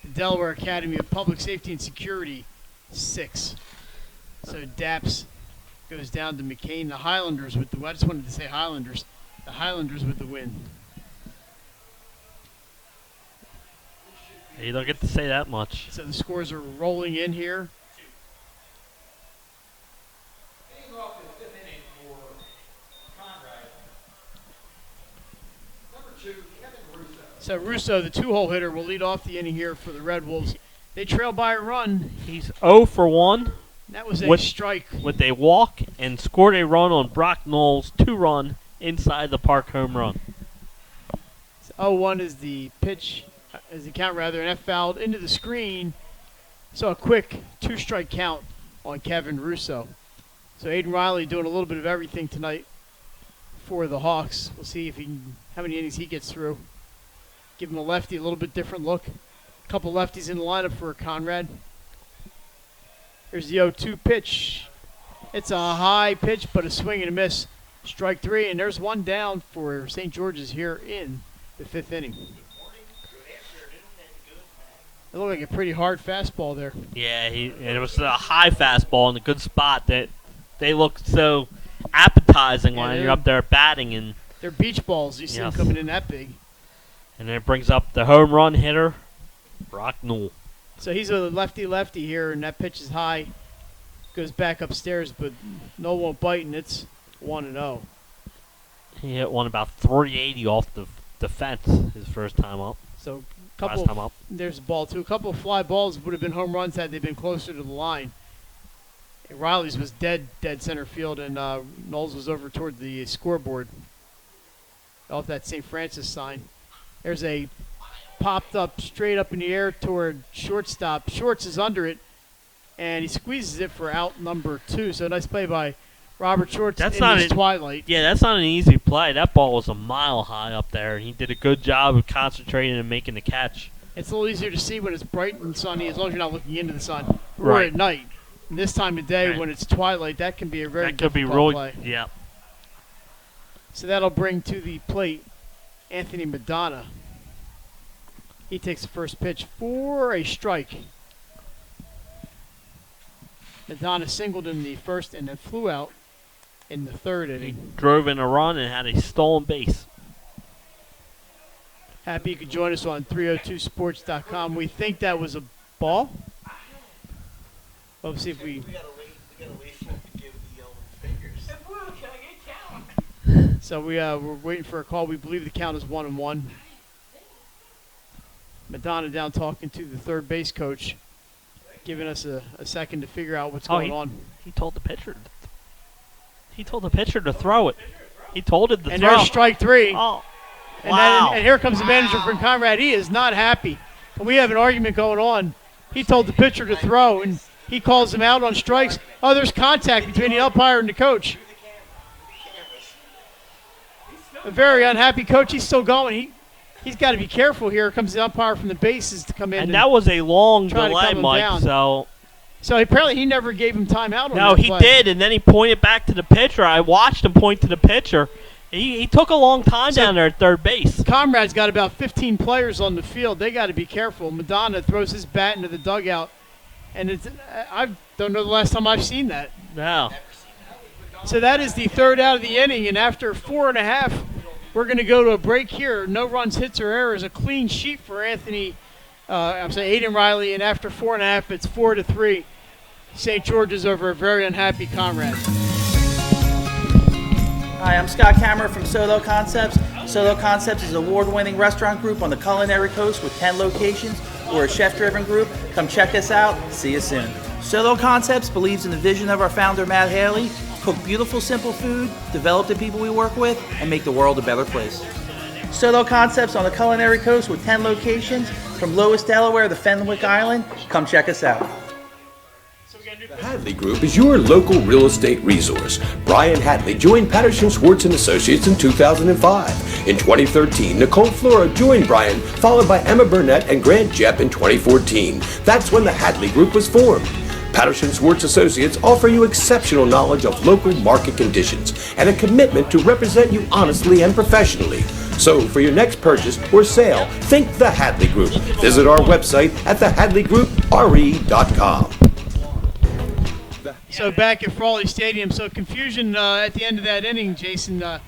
The Delaware Academy of Public Safety and Security, 6. So Daps goes down to McCain. The Highlanders with the win. I just wanted to say Highlanders. The Highlanders with the win. You don't get to say that much. So the scores are rolling in here. Leading off in the fifth inning for Conrad. Number 2, Kevin Russo. So Russo, the two-hole hitter, will lead off the inning here for the Red Wolves. They trail by a run. He's 0 for 1 That was a With- strike. with a walk and scored a run on Brock Knowles' 2-run inside the park home run. So 0-1 is the pitch, is the count rather, and that fouled into the screen. So a quick 2-strike count on Kevin Russo. So Aiden Riley doing a little bit of everything tonight for the Hawks. We'll see if he can, how many innings he gets through. Give him a lefty, a little bit different look. A couple lefties in the lineup for Conrad. Here's the 0-2 pitch. It's a high pitch, but a swing and a miss. Strike 3, and there's one down for St. George's here in the fifth inning. It looked like a pretty hard fastball there. Yeah, and it was a high fastball in a good spot that they look so appetizing Yeah, when you're up there batting, and They're beach balls. You see them Yes. coming in that big. then it brings up the home run hitter, Brock Knowles. So he's a lefty-lefty here, and that pitch is high. Goes back upstairs, but no won't bite, and it's 1-0. He hit one about 380 off the fence his first time up. So Last time up. there's the ball, too. A couple of fly balls would have been home runs had they been closer to the line. And Riley's was dead center field, and Knowles was over toward the scoreboard off that St. Francis sign. There's a popped up straight up in the air toward shortstop. Shorts is under it, and he squeezes it for out number 2. So nice play by Robert Shorts That's in not this a- twilight. Yeah, that's not an easy play. That ball was a mile high up there, and he did a good job of concentrating and making the catch. It's a little easier to see when it's bright and sunny, as long as you're not looking into the sun. Or Right. at night. And this time of day, Right. when it's twilight, that can be a very That could be difficult really, play. yeah. So that'll bring to the plate Anthony Madonna. He takes the first pitch for a strike. Madonna singled in the first and then flew out in the third He inning. drove in a run and had a stolen base. Happy you could join us on 302sports.com. We think that was a ball. Let's see if we... We gotta wait for him to give the fingers. So we're waiting for a call. We believe the count is 1-1. Madonna down talking to the third base coach, giving us a second to figure out what's going on. He told the pitcher. He told the pitcher to throw it. He told it to And throw. there's strike 3. Oh, And, wow. and here comes the manager from Conrad. He is not happy. And we have an argument going on. He told the pitcher to throw, and he calls him out on strikes. Oh, there's contact between the umpire and the coach. A very unhappy coach. He's still going. He's got to be careful here. Comes the umpire from the bases to come in. and that was a long try to delay, calm him Mike. down. So apparently he never gave him time out on no, that he play. did, and then he pointed back to the pitcher. I watched him point to the pitcher, He took a long time down there at third base. Conrad's got about 15 players on the field. They got to be careful. Madonna throws his bat into the dugout, and I don't know the last time I've seen that. No. So that is the third out of the inning, and after 4.5, we're going to go to a break here. No runs, hits, or errors. A clean sheet for Aiden Riley, and after 4.5, it's 4-3. St. George's over a very unhappy Conrad. Hi, I'm Scott Kammerer from Solo Concepts. Solo Concepts is an award-winning restaurant group on the culinary coast with 10 locations. We're a chef-driven group. Come check us out. See you soon. Solo Concepts believes in the vision of our founder, Matt Haley. Cook beautiful, simple food, develop the people we work with, and make the world a better place. Solo Concepts on the culinary coast with 10 locations from Lois, Delaware to Fenwick Island. Come check us out. The Hadley Group is your local real estate resource. Brian Hadley joined Patterson Schwartz and Associates in 2005. In 2013, Nicole Flora joined Brian, followed by Emma Burnett and Grant Jepp in 2014. That's when the Hadley Group was formed. Patterson Schwartz Associates offer you exceptional knowledge of local market conditions and a commitment to represent you honestly and professionally. So for your next purchase or sale, think the Hadley Group. Visit our website at thehadleygroupre.com. So back at Frawley Stadium, so confusion at the end of that inning, Jason. That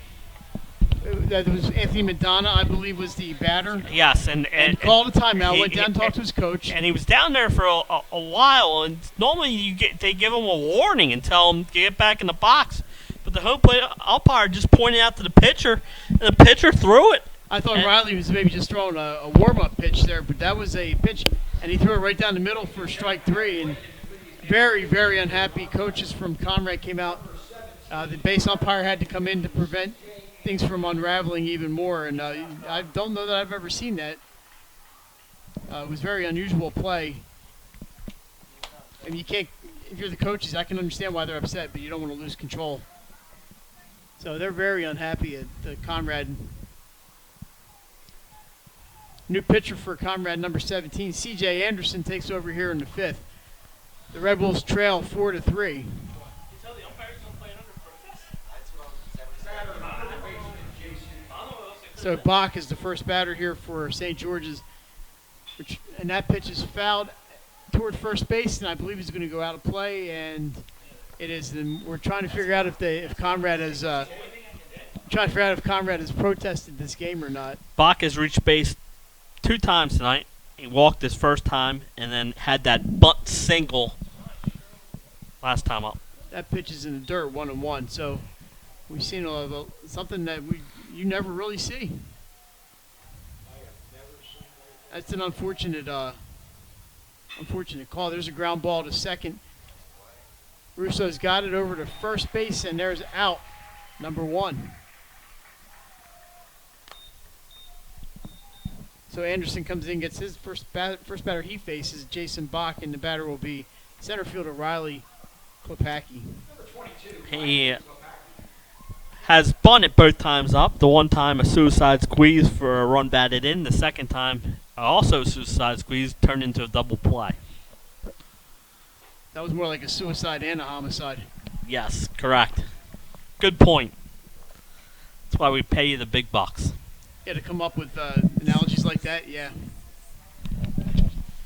was Anthony Madonna, I believe, was the batter. Yes, and called a timeout, went down and talked to his coach. And he was down there for a while, and normally they give him a warning and tell him to get back in the box. But the home plate umpire just pointed out to the pitcher, and the pitcher threw it. I thought Riley was maybe just throwing a warm-up pitch there, but that was a pitch, and he threw it right down the middle for strike 3. And very, very unhappy. Coaches from Conrad came out. The base umpire had to come in to prevent things from unraveling even more, and I don't know that I've ever seen that. It was very unusual play. And you can't, if you're the coaches, I can understand why they're upset, but you don't want to lose control. So they're very unhappy at the Conrad. New pitcher for Conrad, number 17, C.J. Anderson, takes over here in the 5th. The Red Wolves trail 4-3. So Bach is the first batter here for St. George's, and that pitch is fouled toward first base, and I believe he's going to go out of play. And it is. And we're trying to figure out if Conrad has protested this game or not. Bach has reached base 2 times tonight. He walked his first time, and then had that bunt single last time up. That pitch is in the dirt, 1-1. So we've seen something that you never really see. That's an unfortunate call. There's a ground ball to second. Russo's got it over to first base, and there's out, number 1. So Anderson comes in, gets his first batter he faces, Jason Bach, and the batter will be center fielder Riley Klepacki. He has bunted both times up. The one time a suicide squeeze for a run batted in. The second time also suicide squeeze turned into a double play. That was more like a suicide and a homicide. Yes, correct. Good point. That's why we pay you the big bucks. Yeah, to come up with analogies like that, yeah.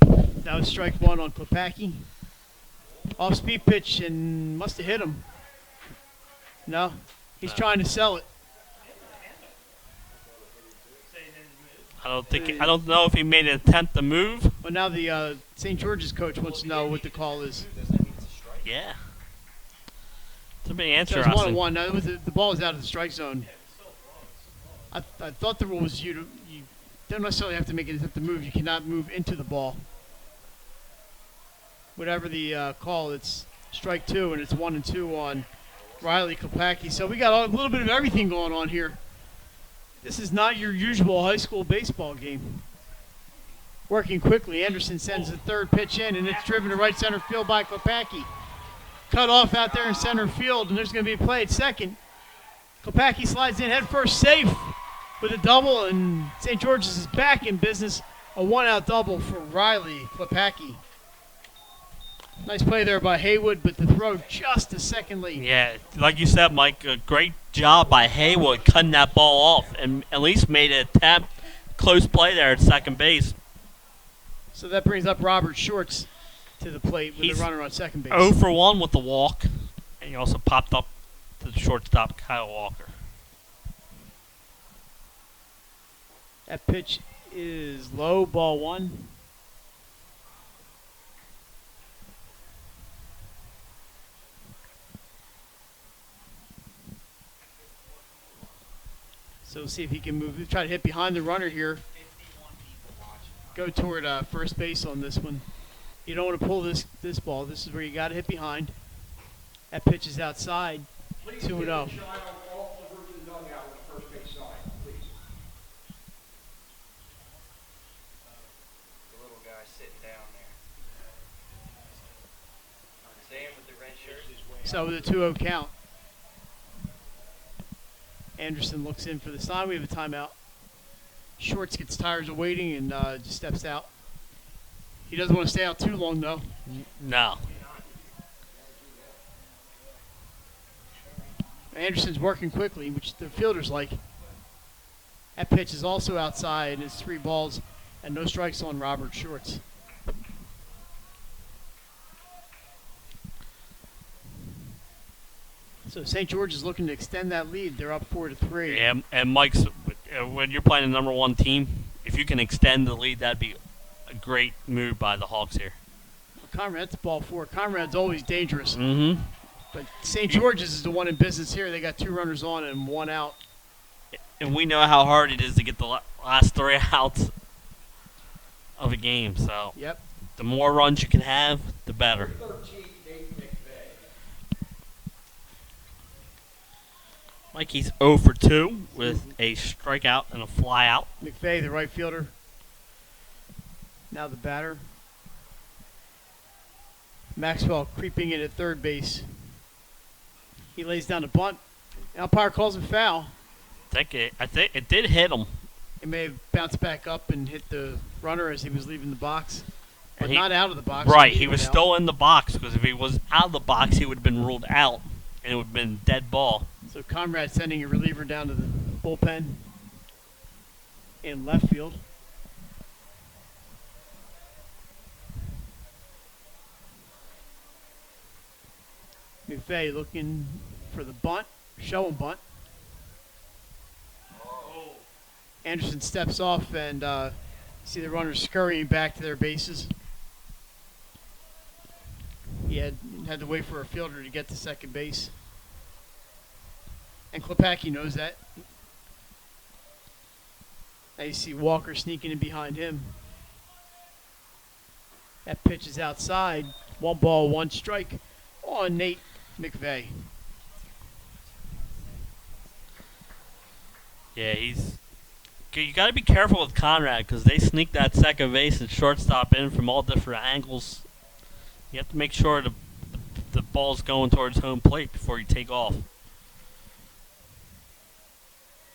That was strike 1 on Klepacki. Off-speed pitch, and must have hit him. No, he's trying to sell it. I don't know if he made an attempt to move. Well, now the St. George's coach wants to know what the call is. Yeah. It's a bit So it's interesting. 1-1. Now the ball is out of the strike zone. I thought the rule was you don't necessarily have to make an attempt to move. You cannot move into the ball. Whatever the call, it's strike 2, and it's 1-2 on Riley Klepacki. So we got a little bit of everything going on here. This is not your usual high school baseball game. Working quickly, Anderson sends the third pitch in, and it's driven to right center field by Klepacki. Cut off out there in center field, and there's going to be a play at second. Klepacki slides in head first, safe with a double, and St. George's is back in business. A 1-out double for Riley Klepacki. Nice play there by Haywood, but the throw just a second late. Yeah, like you said, Mike, a great job by Haywood cutting that ball off and at least made an attempt. Close play there at second base. So that brings up Robert Shorts to the plate with He's the runner on second base. 0 for 1 with the walk, and he also popped up to the shortstop, Kyle Walker. That pitch is low, ball one. So we'll see if he can move. Try to hit behind the runner here. Go toward first base on this one. You don't want to pull this ball. This is where you got to hit behind. That pitch is outside. 2-0. Shine on all over to the dugout on the first base side, please. The little guy sitting down there. Same with the red shirt. So with a 2-0 count. Anderson looks in for the sign. We have a timeout. Shorts gets tired of waiting and just steps out. He doesn't want to stay out too long, though. No. Anderson's working quickly, which the fielders like. That pitch is also outside. It's 3 balls and no strikes on Robert Shorts. So St. George is looking to extend that lead. They're up 4-3. And Mike's, when you're playing the number 1 team, if you can extend the lead, that'd be a great move by the Hawks here. Conrad's ball 4. Conrad's always dangerous. Mm-hmm. But St. George's is the one in business here. They got 2 runners on and 1 out. And we know how hard it is to get the last 3 outs of a game. So Yep. the more runs you can have, the better. 13, Nate McVeigh. Mike, he's 0 for 2 with a strikeout and a fly out. McVeigh, the right fielder. Now the batter. Maxwell creeping in at third base. He lays down a bunt. Umpire calls him foul. I think it did hit him. It may have bounced back up and hit the runner as he was leaving the box. But And not out of the box. Right, So he was went out. still in the box because if he was out of the box, he would have been ruled out, and it would have been dead ball. So Conrad sending a reliever down to the bullpen in left field. McVeigh looking for the bunt, show him bunt. Anderson steps off and see the runners scurrying back to their bases. He had to wait for a fielder to get to second base. And Klepacki knows that. Now you see Walker sneaking in behind him. That pitch is outside. 1 ball, 1 strike on Nate McVeigh. Yeah, you got to be careful with Conrad because they sneak that second base and shortstop in from all different angles. You have to make sure the ball's going towards home plate before you take off.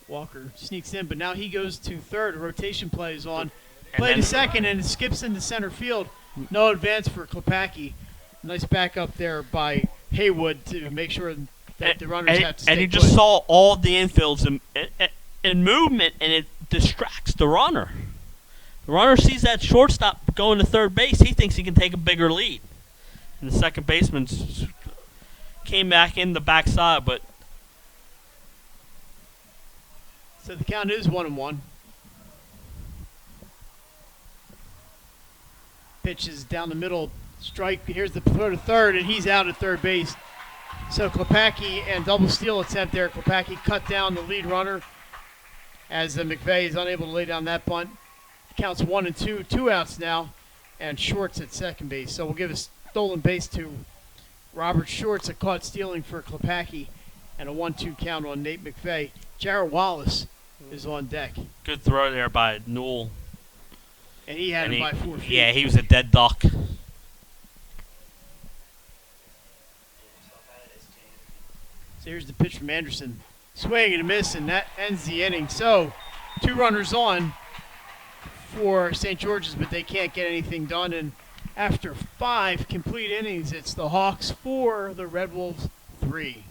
Walker sneaks in, but now he goes to third. A rotation play is on. And Play to then- second, and it skips into center field. No advance for Klepacki. Nice backup there by Haywood to make sure that the runners have to stay And you put. just saw all the infields in movement, and it distracts the runner. The runner sees that shortstop going to third base. He thinks he can take a bigger lead. And the second baseman came back in the backside, but So the count is 1-1. Pitch is down the middle. Strike. Here's the throw to third, and he's out at third base. So Klepacki and double steal attempt there. Klepacki cut down the lead runner as McVeigh is unable to lay down that bunt. Counts 1 and 2. 2 outs now, and Shorts at second base. So we'll give a stolen base to Robert Shorts, a caught stealing for Klepacki, and a 1-2 count on Nate McVeigh. Jarrett Wallace is on deck, good throw there by Newell. and he had And him by 4 feet. yeah, he was a dead duck. So here's the pitch from Anderson. Swing and a miss, and that ends the inning. So 2 runners on for St. George's, but they can't get anything done. And After 5 complete innings, it's the Hawks 4, the Red Wolves 3.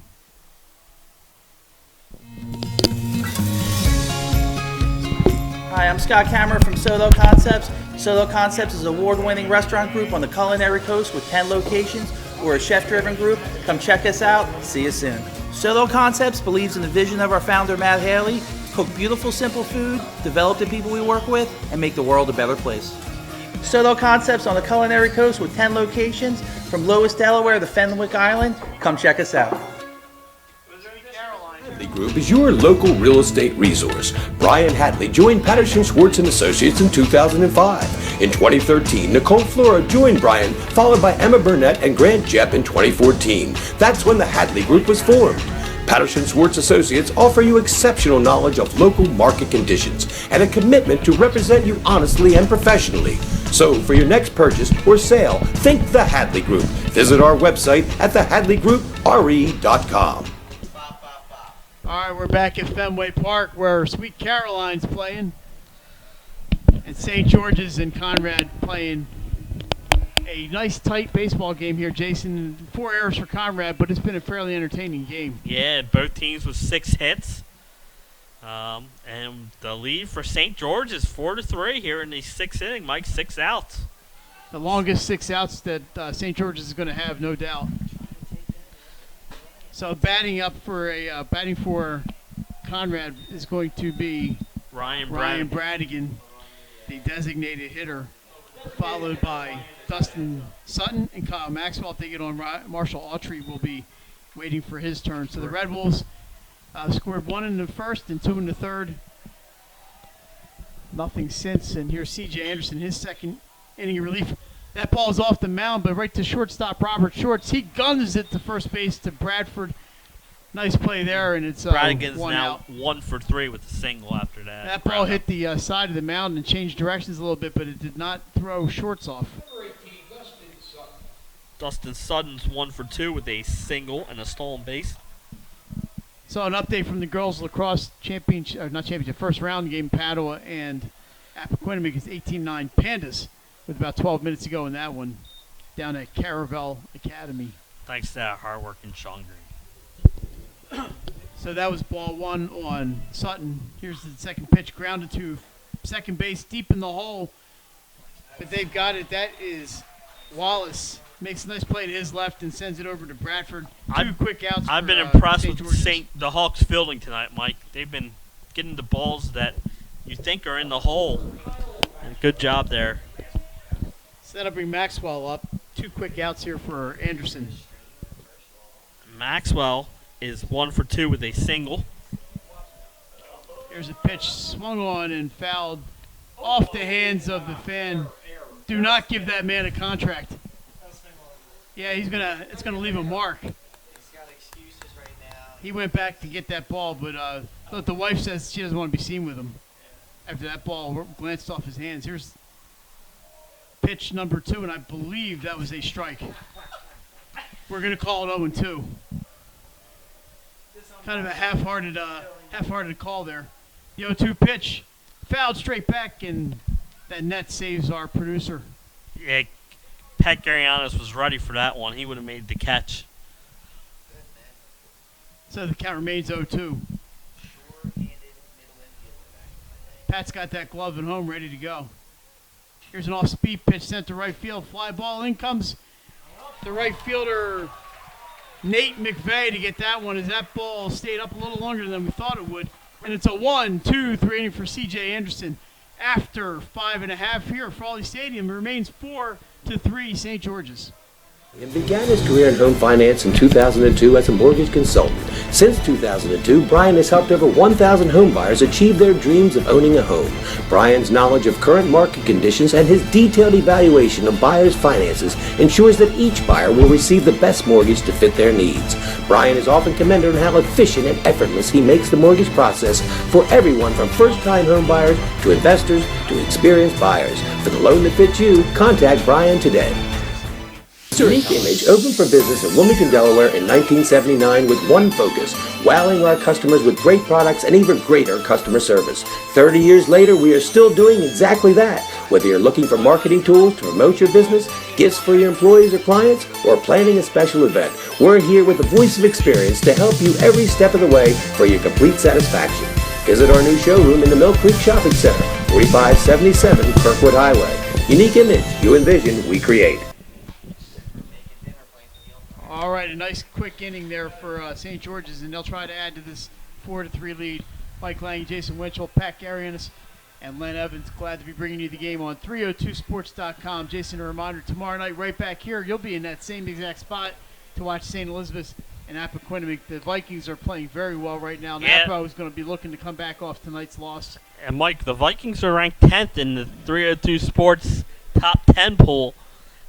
Hi, I'm Scott Kammerer from Solo Concepts. Solo Concepts is an award-winning restaurant group on the culinary coast with 10 locations. We're a chef-driven group. Come check us out. See you soon. Solo Concepts believes in the vision of our founder, Matt Haley: cook beautiful, simple food, develop the people we work with, and make the world a better place. Solo Concepts on the culinary coast with 10 locations from Lois, Delaware to Fenwick Island. Come check us out. The Group is your local real estate resource. Brian Hadley joined Patterson Schwartz & Associates in 2005. In 2013, Nicole Flora joined Brian, followed by Emma Burnett and Grant Jepp in 2014. That's when the Hadley Group was formed. Patterson Schwartz Associates offer you exceptional knowledge of local market conditions and a commitment to represent you honestly and professionally. So for your next purchase or sale, think the Hadley Group. Visit our website at thehadleygroup.re.com. All right, we're back at Fenway Park where Sweet Caroline's playing and St. George's and Conrad playing a nice tight baseball game here, Jason. 4 errors for Conrad, but it's been a fairly entertaining game. Yeah, both teams with 6 hits. And the lead for St. George is 4-3 here in the 6th inning. Mike, 6 outs. The longest 6 outs that St. George's is going to have, no doubt. So batting for Conrad is going to be Ryan Bradigan, the designated hitter, followed by Dustin Sutton and Kyle Maxwell. If they get on, Marshall Autry will be waiting for his turn. So the Red Wolves scored 1 in the first and 2 in the third. Nothing since. And here's C.J. Anderson, his second inning relief. That ball's off the mound, but right to shortstop Robert Shorts. He guns it to first base to Bradford. Nice play there, and it's Bradigan's 1 now out. 1 for 3 with a single after that. That ball hit the side of the mound and changed directions a little bit, but it did not throw Shorts off. Dustin Sutton's 1 for 2 with a single and a stolen base. So an update from the girls lacrosse first round game. Padua and Appoquinimink is 18-9 Pandas with about 12 minutes to go in that one down at Caravel Academy. Thanks to that hard-working Sean Green. So that was ball 1 on Sutton. Here's the second pitch, grounded to second base, deep in the hole. But they've got it. That is Wallace. Makes a nice play to his left and sends it over to Bradford. 2 quick outs. I've been for, impressed St. with George's. the Hawks fielding tonight, Mike. They've been getting the balls that you think are in the hole. And good job there. So that'll bring Maxwell up. 2 quick outs here for Anderson. Maxwell is 1 for 2 with a single. Here's a pitch swung on and fouled off the hands of the fan. Do not give that man a contract. Yeah, it's gonna leave a mark. He's got excuses right now. He went back to get that ball, but the wife says she doesn't want to be seen with him after that ball glanced off his hands. Here's pitch number 2, and I believe that was a strike. We're gonna call it 0-2. Kind of a half-hearted call there. The 0-2 pitch, fouled straight back, and that net saves our producer. Yeah, Pat Garianos was ready for that one. He would have made the catch. So the count remains 0-2. Pat's got that glove at home ready to go. Here's an off-speed pitch sent to right field. Fly ball in comes the right fielder, Nate McVeigh, to get that one as that ball stayed up a little longer than we thought it would. And it's a 1-2-3 inning for C.J. Anderson. After 5.5 here at Frawley Stadium, it remains 4-3 St. George's. He began his career in home finance in 2002 as a mortgage consultant. Since 2002, Brian has helped over 1,000 home buyers achieve their dreams of owning a home. Brian's knowledge of current market conditions and his detailed evaluation of buyers' finances ensures that each buyer will receive the best mortgage to fit their needs. Brian is often commended on how efficient and effortless he makes the mortgage process for everyone from first-time home buyers to investors to experienced buyers. For the loan that fits you, contact Brian today. Unique Image opened for business in Wilmington, Delaware in 1979 with one focus: wowing our customers with great products and even greater customer service. 30 years later, we are still doing exactly that. Whether you're looking for marketing tools to promote your business, gifts for your employees or clients, or planning a special event, we're here with the voice of experience to help you every step of the way for your complete satisfaction. Visit our new showroom in the Mill Creek Shopping Center, 4577 Kirkwood Highway. Unique image you envision, we create. All right, a nice quick inning there for St. George's, and they'll try to add to this 4-3 lead. Mike Lang, Jason Winchell, Pat Garianis, and Len Evans. Glad to be bringing you the game on 302sports.com. Jason, a reminder, tomorrow night right back here, you'll be in that same exact spot to watch St. Elizabeth's and Appoquinimink. The Vikings are playing very well right now. Yeah. Napa is going to be looking to come back off tonight's loss. And Mike, the Vikings are ranked 10th in the 302 Sports top 10 poll.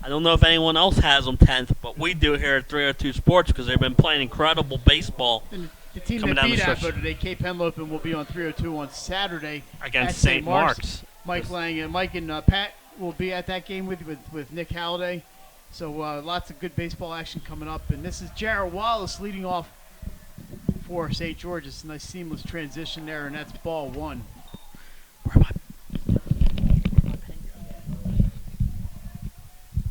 I don't know if anyone else has them 10th, but we do here at 302 Sports because they've been playing incredible baseball. And the team Coming that down the beat stretch. Appo today, Cape Henlopen, will be on 302 on Saturday Against at St. Mark's. Mike Lang and Pat will be at that game with Nick Halliday. So lots of good baseball action coming up. And this is Jarrett Wallace leading off for St. George's. Nice seamless transition there, and that's ball one.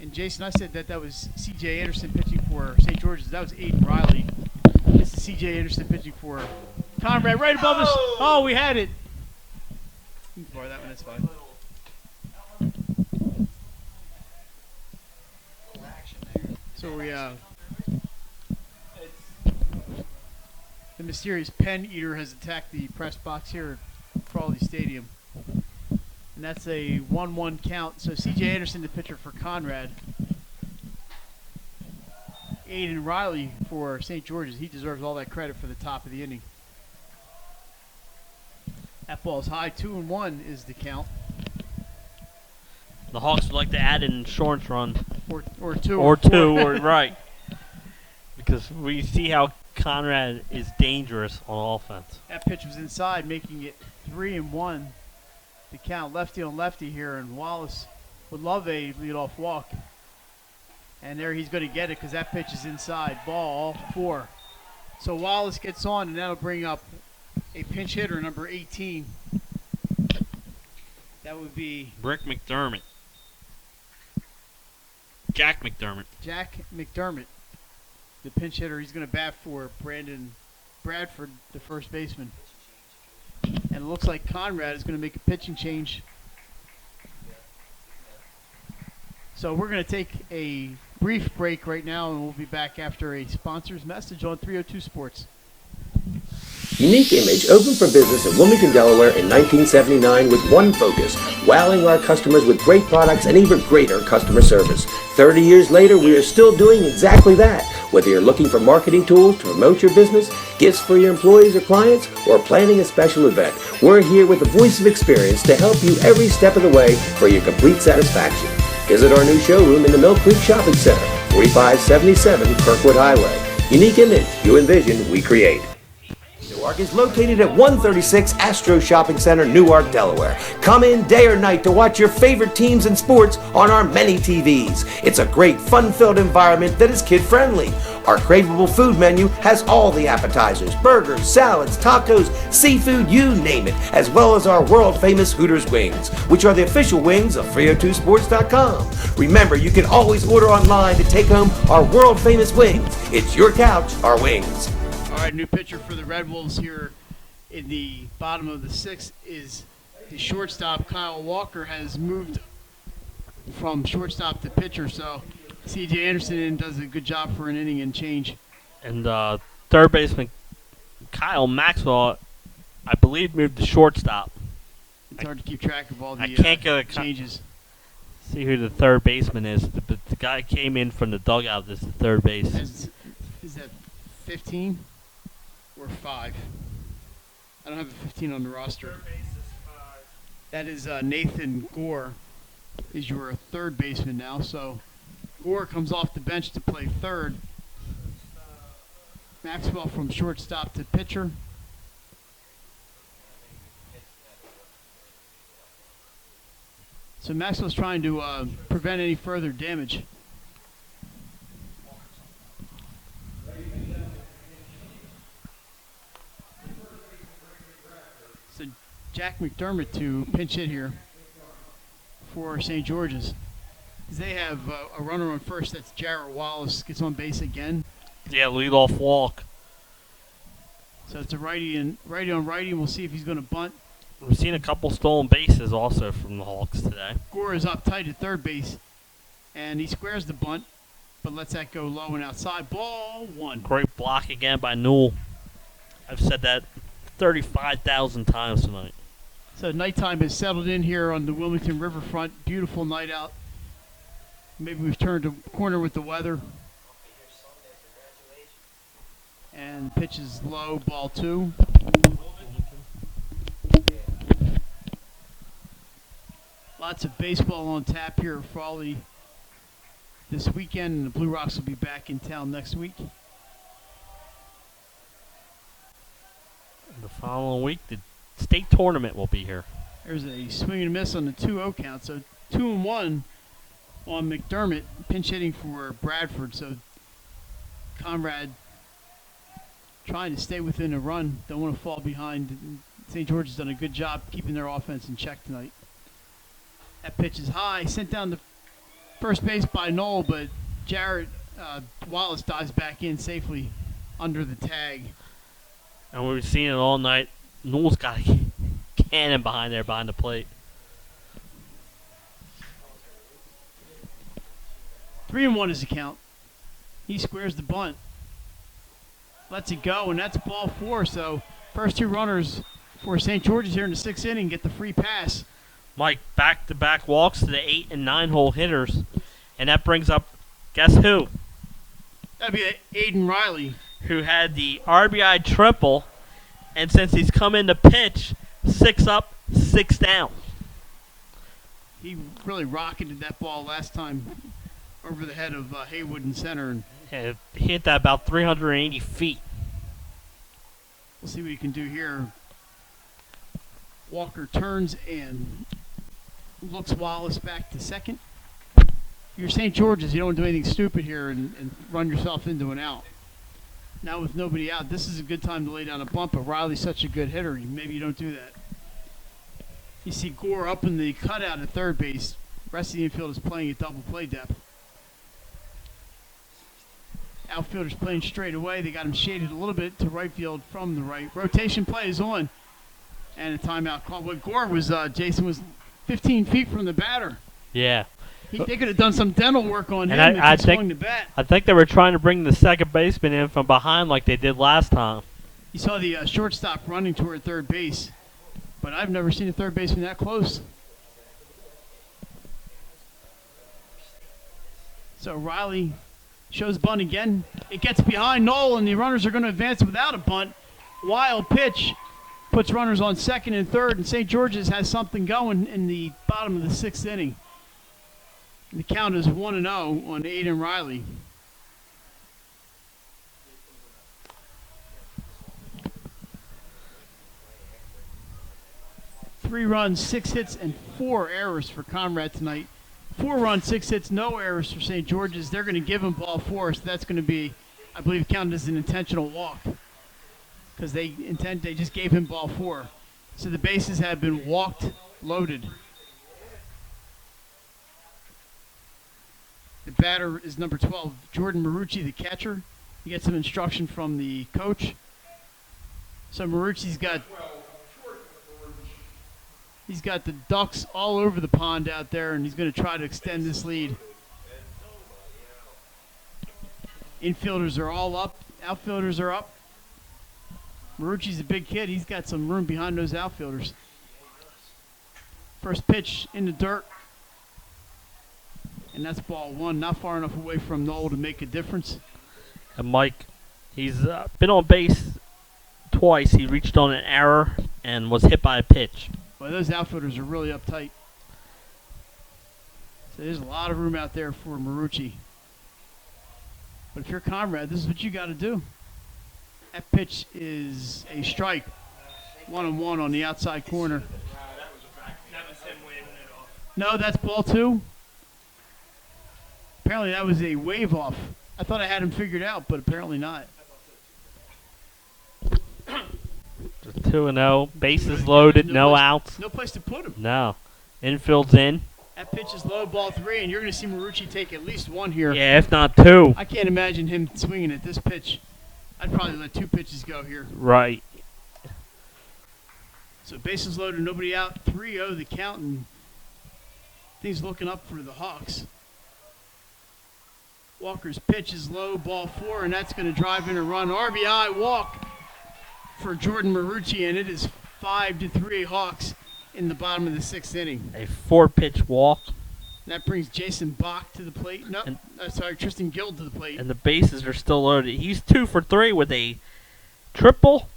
And Jason, I said that was C.J. Anderson pitching for St. George's. That was Aiden Riley. This is C.J. Anderson pitching for Conrad right above us. Oh, we had it. You can borrow that one, that's fine. So we, the mysterious pen eater has attacked the press box here at Frawley Stadium. And that's a 1-1 count. So C.J. Anderson, the pitcher for Conrad. Aiden Riley for St. George's. He deserves all that credit for the top of the inning. That ball's high. 2-1 is the count. The Hawks would like to add an insurance run. Or two. Or two, or right. Because we see how Conrad is dangerous on offense. That pitch was inside, making it 3-1. The count, lefty on lefty here, and Wallace would love a leadoff walk. And there he's going to get it because that pitch is inside. Ball, 4. So Wallace gets on, and that'll bring up a pinch hitter, number 18. That would be Rick McDermott. Jack McDermott. Jack McDermott, the pinch hitter. He's going to bat for Brandon Bradford, the first baseman. And it looks like Conrad is going to make a pitching change. So we're going to take a brief break right now, and we'll be back after a sponsor's message on 302 Sports. Unique Image opened for business in Wilmington, Delaware in 1979 with one focus, wowing our customers with great products and even greater customer service. 30 years later, we are still doing exactly that. Whether you're looking for marketing tools to promote your business, gifts for your employees or clients, or planning a special event, we're here with the voice of experience to help you every step of the way for your complete satisfaction. Visit our new showroom in the Mill Creek Shopping Center, 4577 Kirkwood Highway. Unique image you envision, we create. Newark is located at 136 Astro Shopping Center, Newark, Delaware. Come in day or night to watch your favorite teams and sports on our many TVs. It's a great, fun-filled environment that is kid-friendly. Our craveable food menu has all the appetizers, burgers, salads, tacos, seafood, you name it, as well as our world-famous Hooters wings, which are the official wings of 302sports.com. Remember, you can always order online to take home our world-famous wings. It's your couch, our wings. All right, new pitcher for the Red Wolves here in the bottom of the 6th is the shortstop. Kyle Walker has moved from shortstop to pitcher, so C.J. Anderson does a good job for an inning and change. And third baseman Kyle Maxwell, I believe, moved to shortstop. It's hard to keep track of all the I can't go changes. See who the third baseman is. But the guy came in from the dugout as the third base. Is that 15 or 5? I don't have a 15 on the roster. Third base is 5. That is Nathan Gore is your third baseman now. So Gore comes off the bench to play third. Maxwell from shortstop to pitcher. So Maxwell's trying to prevent any further damage. So Jack McDermott to pinch hit here for St. George's. They have a runner on first. That's Jarrett Wallace. Gets on base again. Yeah, leadoff walk. So it's a righty on righty. We'll see if he's going to bunt. We've seen a couple stolen bases also from the Hawks today. Gore is up tight at third base, and he squares the bunt, but lets that go low and outside. Ball one. Great block again by Newell. I've said that 35,000 times tonight. So nighttime has settled in here on the Wilmington Riverfront. Beautiful night out. Maybe we've turned a corner with the weather. And pitch is low, ball two. Lots of baseball on tap here at Frawley this weekend, and the Blue Rocks will be back in town next week. The following week, the state tournament will be here. There's a swing and a miss on the 2-0 count, so 2-1 on McDermott, pinch hitting for Bradford. So Conrad trying to stay within a run, don't want to fall behind. St. George has done a good job keeping their offense in check tonight. That pitch is high, sent down to first base by Knoll, but Jarrett Wallace dives back in safely under the tag. And we've seen it all night. Knoll's got a cannon behind the plate. 3-1 is the count. He squares the bunt. Lets it go, and that's ball four. So first two runners for St. George's here in the sixth inning get the free pass. Mike, back-to-back walks to the 8 and 9 hole hitters. And that brings up, guess who? That'd be Aiden Riley. Who had the RBI triple. And since he's come in to pitch, 6 up, 6 down. He really rocketed that ball last time over the head of Haywood in center. And Yeah, he hit that about 380 feet. we'll see what he can do here. Walker turns and looks Wallace back to second. You're St. George's. You don't do anything stupid here and run yourself into an out. Now with nobody out, this is a good time to lay down a bunt, but Riley's such a good hitter, maybe you don't do that. You see Gore up in the cutout at third base. The rest of the infield is playing at double play depth. Outfielders playing straight away. They got him shaded a little bit to right field from the right. Rotation play is on. And a timeout call. What Gore was, Jason, was 15 feet from the batter. Yeah. They could have done some dental work on him And if I he swung the bat. I think they were trying to bring the second baseman in from behind like they did last time. You saw the shortstop running toward third base. But I've never seen a third baseman that close. So Riley shows bunt again. It gets behind Knoll, and the runners are going to advance without a bunt. Wild pitch puts runners on second and third, and St. George's has something going in the bottom of the sixth inning. The count is 1-0 on Aiden Riley. Three runs, 6 hits, and 4 errors for Conrad tonight. 4 runs, 6 hits, no errors for St. George's. They're going to give him ball 4, so that's going to be, I believe, counted as an intentional walk because they just gave him ball 4. So the bases have been walked, loaded. The batter is number 12, Jordan Marucci, the catcher. He gets some instruction from the coach. So Marucci's got the ducks all over the pond out there, and he's going to try to extend this lead. Infielders are all up. Outfielders are up. Marucci's a big kid. He's got some room behind those outfielders. First pitch in the dirt. And that's ball 1, not far enough away from Knoll to make a difference. And Mike, he's been on base twice. He reached on an error and was hit by a pitch. Well, those outfielders are really uptight. So there's a lot of room out there for Marucci. But if you're Conrad, this is what you got to do. That pitch is a strike. 1-1 on the outside corner. That was him waving it off. No, that's ball 2. Apparently that was a wave off. I thought I had him figured out, but apparently not. 2-0, bases loaded, no outs. No place to put him. No. Infield's in. That pitch is low, ball 3, and you're going to see Marucci take at least one here. Yeah, if not 2. I can't imagine him swinging at this pitch. I'd probably let 2 pitches go here. Right. So bases loaded, nobody out, 3-0 the count, and things looking up for the Hawks. Walker's pitch is low, ball 4, and that's going to drive in a run. RBI walk for Jordan Marucci, and it is 5-3 Hawks in the bottom of the 6th inning. A 4-pitch walk. That brings Jason Bach to the plate. No, Tristan Guild to the plate. And the bases are still loaded. He's 2 for 3 with a triple,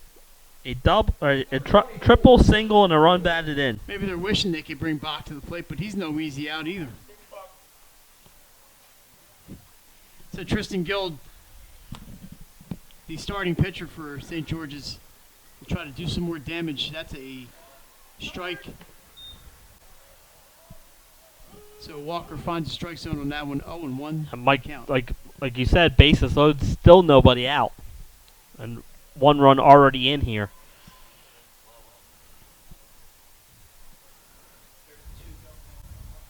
a double, or a triple, single, and a run batted in. Maybe they're wishing they could bring Bach to the plate, but he's no easy out either. So Tristan Guild, the starting pitcher for St. George's, will try to do some more damage. That's a strike. So Walker finds a strike zone on that one. 0-1 And Mike, count. like you said, bases loaded, still nobody out, and 1 run already in here.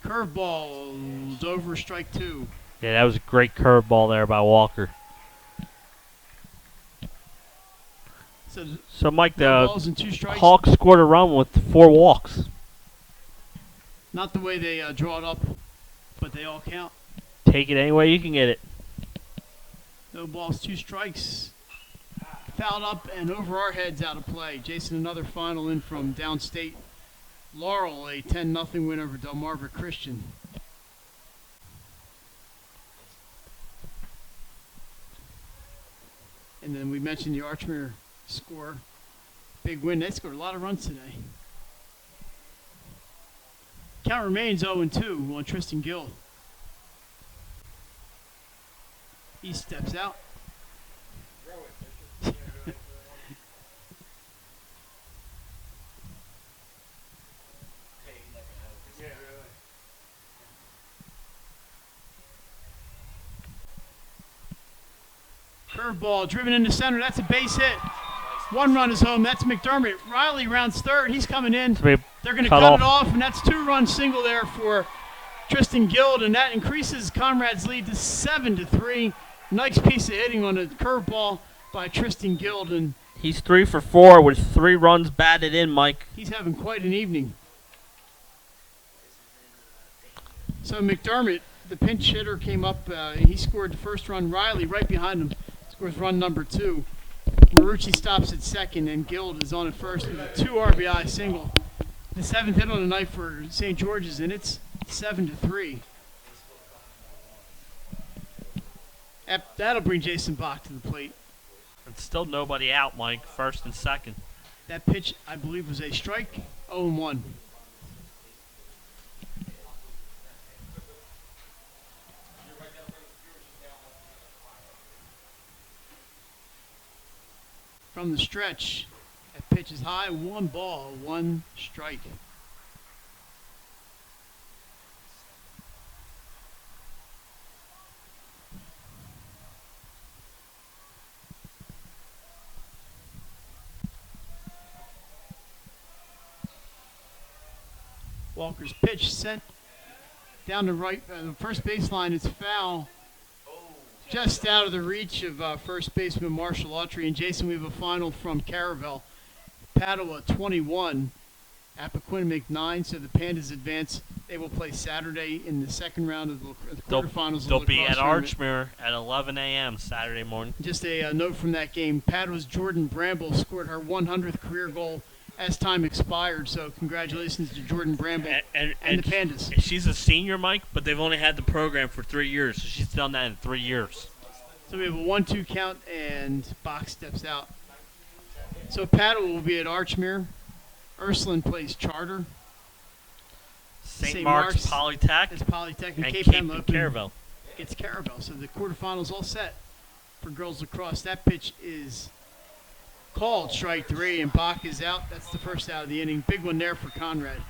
Curveball over, strike 2. Yeah, that was a great curveball there by Walker. So Mike, the balls and 2 strikes. Hawks scored a run with 4 walks. Not the way they draw it up, but they all count. Take it any way you can get it. No balls, 2 strikes. Fouled up and over our heads, out of play. Jason, another final in from downstate. Laurel, a 10-0 win over Delmarva Christian. And then we mentioned the Archmere score. Big win. They scored a lot of runs today. Count remains 0-2 on Tristan Gill. He steps out. Curveball driven into center. That's a base hit. 1 run is home. That's McDermott. Riley rounds third. He's coming in. They're going to cut it off, and that's 2-run single there for Tristan Guild, and that increases Conrad's lead to 7-3. Nice piece of hitting on a curveball by Tristan Guild, and he's 3 for 4 with 3 runs batted in, Mike. He's having quite an evening. So McDermott, the pinch hitter, came up. He scored the first run. Riley right behind him scores run number 2. Marucci stops at second, and Guild is on at first with a 2 RBI single. The 7th hit on the night for St. George's, and it's 7-3. That'll bring Jason Bach to the plate. And still nobody out, Mike. First and second. That pitch, I believe, was a strike. 0-1. From the stretch, that pitch is high. 1 ball, 1 strike. Walker's pitch sent down the right, the first baseline. It's foul. Just out of the reach of first baseman Marshall Autry. And Jason, we have a final from Caravel. Padua 21, Appoquinimink 9. So the Pandas advance. They will play Saturday in the second round of the quarterfinals. They'll be at Archmere at 11 a.m. Saturday morning. Just a note from that game. Padua's Jordan Bramble scored her 100th career goal as time expired. So congratulations to Jordan Bramble and the Pandas. She's a senior, Mike, but they've only had the program for 3 years. So she's done that in 3 years. So we have a 1-2 count, and Box steps out. So Padua will be at Archmere. Ursuline plays Charter. St. Mark's Polytech. It's Polytech, and Cape Henlopen Caravel. It's Caravel. So the quarterfinals all set for girls lacrosse. That pitch is called strike 3, and Bach is out. That's the first out of the inning. Big one there for Conrad.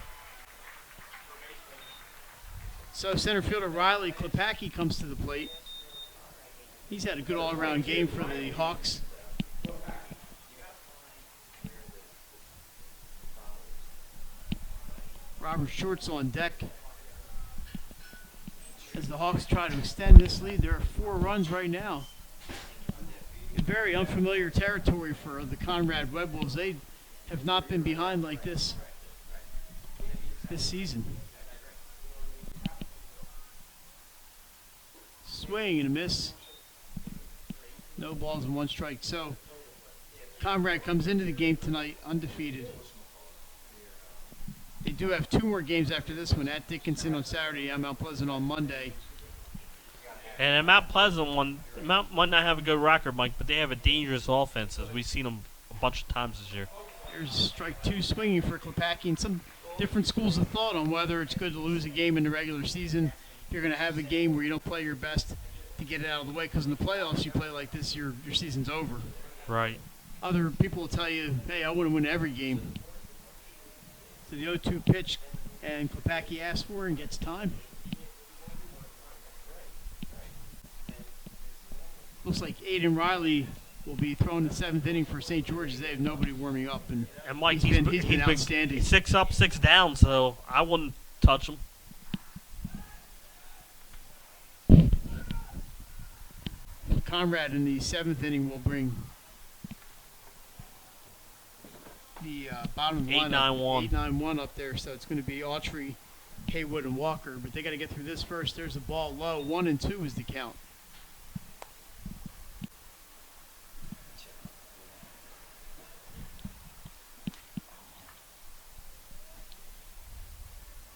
So center fielder Riley Klepacki comes to the plate. He's had a good all-around game for the Hawks. Robert Short's on deck. As the Hawks try to extend this lead, there are 4 runs right now. Very unfamiliar territory for the Conrad Red Wolves. They have not been behind like this season. Swing and a miss. No balls and 1 strike. So Conrad comes into the game tonight undefeated. They do have 2 more games after this one, at Dickinson on Saturday and Mount Pleasant on Monday. And at Mount Pleasant Mount might not have a good record, Mike, but they have a dangerous offense. As we've seen them a bunch of times this year. There's strike 2 swinging for Klepacki, and some different schools of thought on whether it's good to lose a game in the regular season. You're going to have a game where you don't play your best to get it out of the way, because in the playoffs you play like this, your season's over. Right. Other people will tell you, hey, I want to win every game. So the 0-2 pitch, and Klepacki asks for and gets time. Looks like Aiden Riley will be throwing the 7th inning for St. George's. They have nobody warming up, and Mike, he's been outstanding. 6 up, 6 down, so I wouldn't touch him. Conrad in the 7th inning will bring the bottom of the lineup, 8-9-1 up there. So it's going to be Autry, Haywood, and Walker. But they got to get through this first. There's a ball low. 1-2 is the count.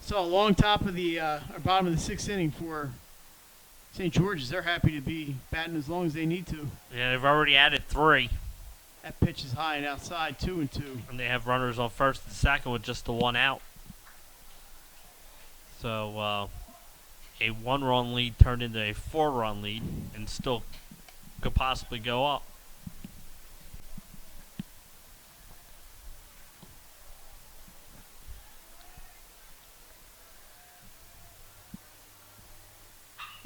So along top of the bottom of the 6th inning for St. George's. They're happy to be batting as long as they need to. Yeah, they've already added 3. That pitch is high and outside, 2-2. And they have runners on first and second with just the 1 out. So a 1-run lead turned into a 4-run lead and still could possibly go up.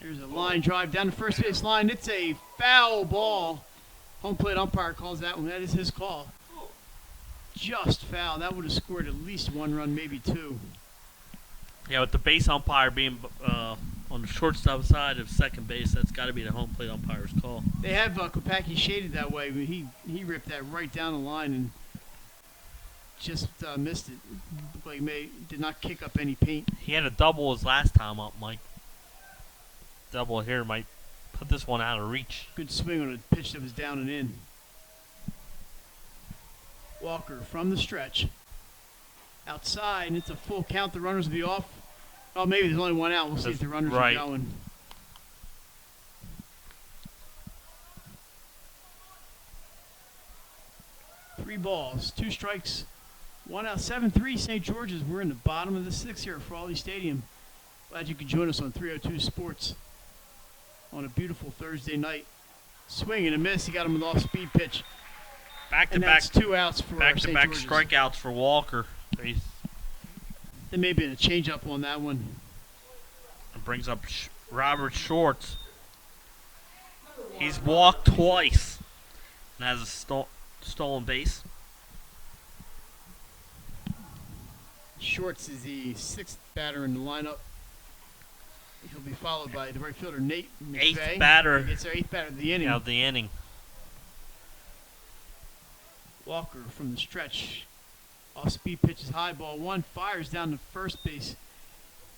There's a line drive down the first base line. It's a foul ball. Home plate umpire calls that one. That is his call. Just foul. That would have scored at least 1 run, maybe 2. Yeah, with the base umpire being on the shortstop side of second base, that's got to be the home plate umpire's call. They have Klepacki shaded that way, but he ripped that right down the line and just missed it. Looked like he did not kick up any paint. He had a double his last time up, Mike. Double here might put this one out of reach. Good swing on a pitch that was down and in. Walker from the stretch. Outside, and it's a full count. The runners will be off. Oh, maybe there's only 1 out. We'll see if the runners are going. Three balls, 2 strikes, 1 out. 7-3 St. George's. We're in the bottom of the 6th here at Frawley Stadium. Glad you could join us on 302 Sports on a beautiful Thursday night. Swing and a miss. He got him with off-speed pitch. Back-to-back 2 outs for St. George's. Strikeouts for Walker. There may be a change-up on that one. It brings up Robert Shorts. He's walked twice and has a stolen base. Shorts is the 6th batter in the lineup. He'll be followed by the right fielder, Nate McVeigh. 8th batter. It's their 8th batter of the inning. Of the inning. Walker from the stretch. Off-speed pitch is high, ball 1. Fires down to first base.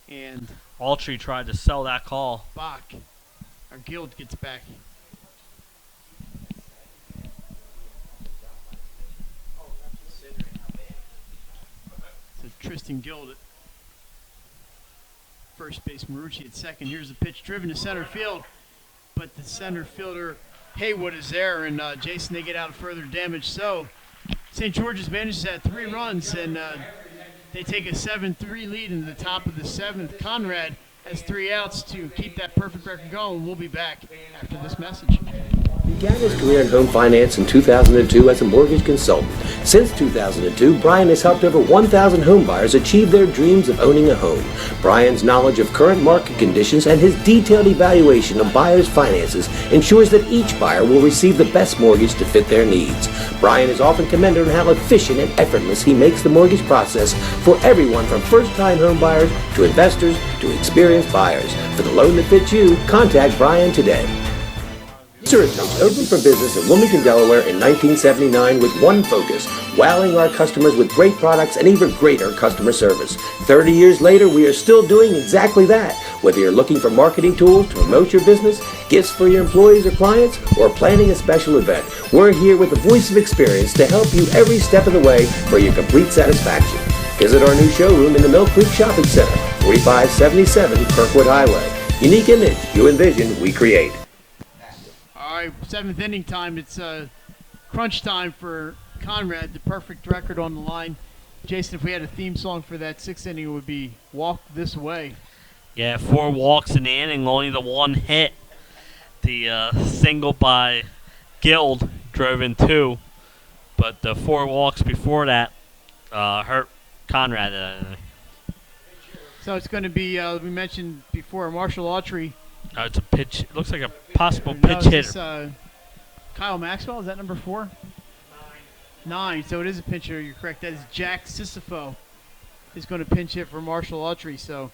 And Autry tried to sell that call. Guild gets back. So Tristan Guild at first base, Marucci at second. Here's the pitch driven to center field, but the center fielder Haywood is there, and Jason, they get out of further damage. So St. George's manages at 3 runs, and they take a 7-3 lead in the top of the 7th. Conrad has 3 outs to keep that perfect record going. We'll be back after this message. Began his career in home finance in 2002 as a mortgage consultant. Since 2002, Brian has helped over 1,000 home buyers achieve their dreams of owning a home. Brian's knowledge of current market conditions and his detailed evaluation of buyers' finances ensures that each buyer will receive the best mortgage to fit their needs. Brian is often commended on how efficient and effortless he makes the mortgage process for everyone from first-time home buyers to investors to experienced buyers. For the loan that fits you, contact Brian today. Russo opened for business in Wilmington, Delaware in 1979 with one focus, wowing our customers with great products and even greater customer service. 30 years later, we are still doing exactly that. Whether you're looking for marketing tools to promote your business, gifts for your employees or clients, or planning a special event, we're here with the voice of experience to help you every step of the way for your complete satisfaction. Visit our new showroom in the Mill Creek Shopping Center, 4577 Kirkwood Highway. Unique image, you envision, we create. All right, seventh inning time. It's crunch time for Conrad, the perfect record on the line. Jason, if we had a theme song for that sixth inning, it would be Walk This Way. Yeah, 4 walks in the inning, only the one hit. The single by Guild drove in 2, but the 4 walks before that hurt Conrad. So it's going to be, we mentioned before, Marshall Autry. It's a pitch. It looks like a possible pitch hitter. Kyle Maxwell, is that number 4? 9. So it is a pinch hitter. You're correct. That is Jack Sissifo is going to pinch hit for Marshall Autry. So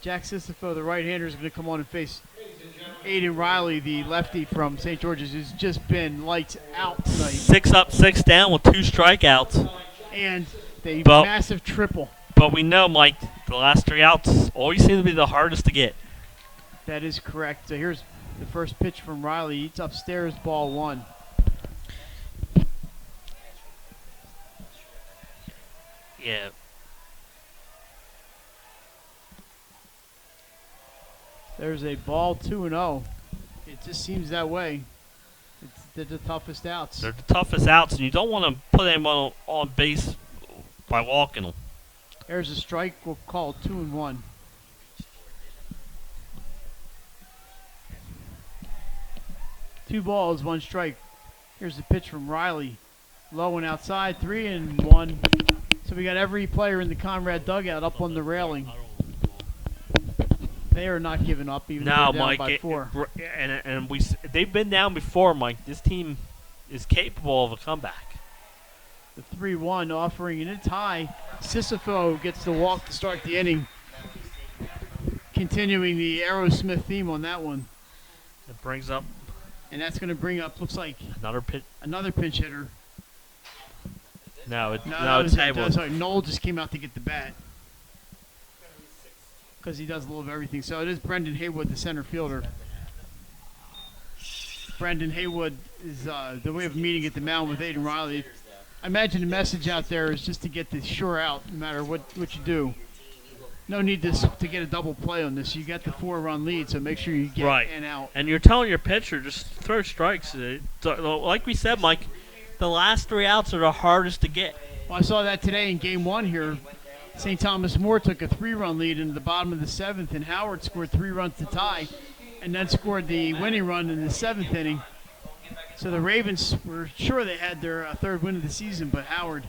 Jack Sissifo, the right-hander, is going to come on and face Aiden Riley, the lefty from St. George's, who's just been lights out tonight. 6 up, 6 down with 2 strikeouts. And a massive triple. But we know, Mike, the last 3 outs always seem to be the hardest to get. That is correct. So here's the first pitch from Riley. It's upstairs, ball 1. Yeah. There's a ball 2-0. It just seems that way. They're the toughest outs. They're the toughest outs, and you don't want to put anyone on base by walking them. There's a strike. We'll call 2-1. Two balls, 1 strike. Here's the pitch from Riley. Low and outside, 3-1. So we got every player in the Conrad dugout up on the railing. They are not giving up, even though they're down Mike, by 4. They've been down before, Mike. This team is capable of a comeback. The 3-1 offering, and it's high. Sissifo gets the walk to start the inning. Continuing the Aerosmith theme on that one. It brings up. And that's going to bring up, looks like, another pinch hitter. No, it's Haywood. Sorry, Noel just came out to get the bat. Because he does a little of everything. So it is Brendan Haywood, the center fielder. Brendan Haywood is the way of meeting at the mound with Aiden Riley. I imagine the message out there is just to get this sure out, no matter what you do. No need to get a double play on this. You got the 4-run lead, so make sure you get an out. And you're telling your pitcher, just throw strikes. Like we said, Mike, the last 3 outs are the hardest to get. Well, I saw that today in Game 1 here. St. Thomas More took a 3-run lead into the bottom of the 7th, and Howard scored 3 runs to tie, and then scored the winning run in the 7th inning. So the Ravens were sure they had their 3rd win of the season, but Howard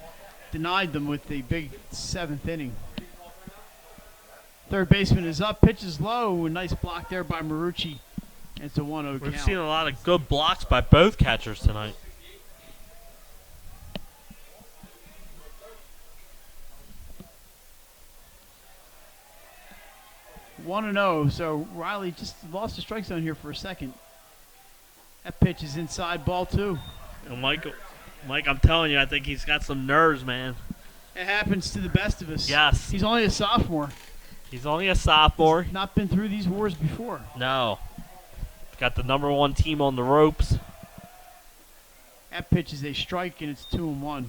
denied them with the big 7th inning. Third baseman is up, pitches low, a nice block there by Marucci. It's a 1-0 count. We've seen a lot of good blocks by both catchers tonight. One and 0, so Riley just lost the strike zone here for a second. That pitch is inside, ball 2. And Mike, I'm telling you, I think he's got some nerves, man. It happens to the best of us. Yes. He's only a sophomore. He's only a sophomore. He's not been through these wars before. No. Got the number 1 team on the ropes. That pitch is a strike, and it's 2-1.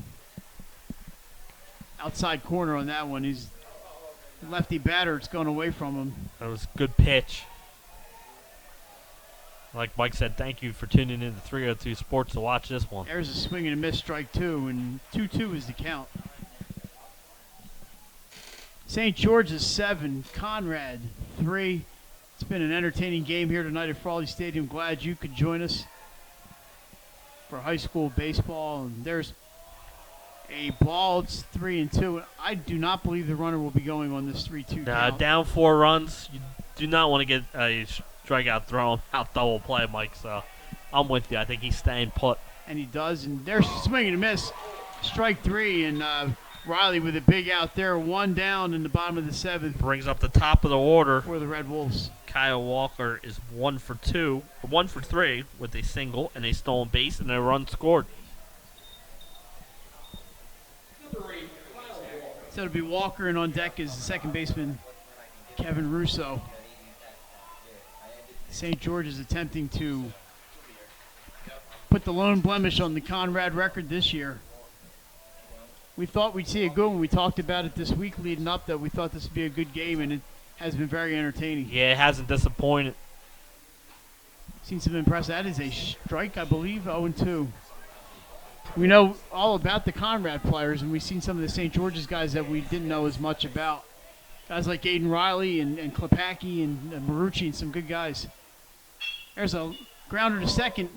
Outside corner on that one. He's lefty batter. It's going away from him. That was a good pitch. Like Mike said, thank you for tuning in to 302 Sports to watch this one. There's a swing and a miss, strike 2, and 2-2 is the count. St. George's 7, Conrad 3. It's been an entertaining game here tonight at Frawley Stadium. Glad you could join us. for high school baseball. And there's a ball. It's 3-2. I do not believe the runner will be going on this 3-2 count. Down 4 runs. You do not want to get a strikeout thrown out double play, Mike. So I'm with you. I think he's staying put. And he does. And there's swing and a miss. Strike 3. And Riley with a big out there. 1 down in the bottom of the 7th. Brings up the top of the order. For the Red Wolves. Kyle Walker is 1 for 3 with a single and a stolen base and a run scored. So it'll be Walker, and on deck is the second baseman, Kevin Russo. St. George is attempting to put the lone blemish on the Conrad record this year. We thought we'd see a good one. We talked about it this week leading up that we thought this would be a good game, and it has been very entertaining. Yeah, it hasn't disappointed. Seen some impressive. That is a strike, I believe, 0-2. We know all about the Conrad players, and we've seen some of the St. George's guys that we didn't know as much about. Guys like Aiden Riley and Klepacki and Marucci and some good guys. There's a grounder to second.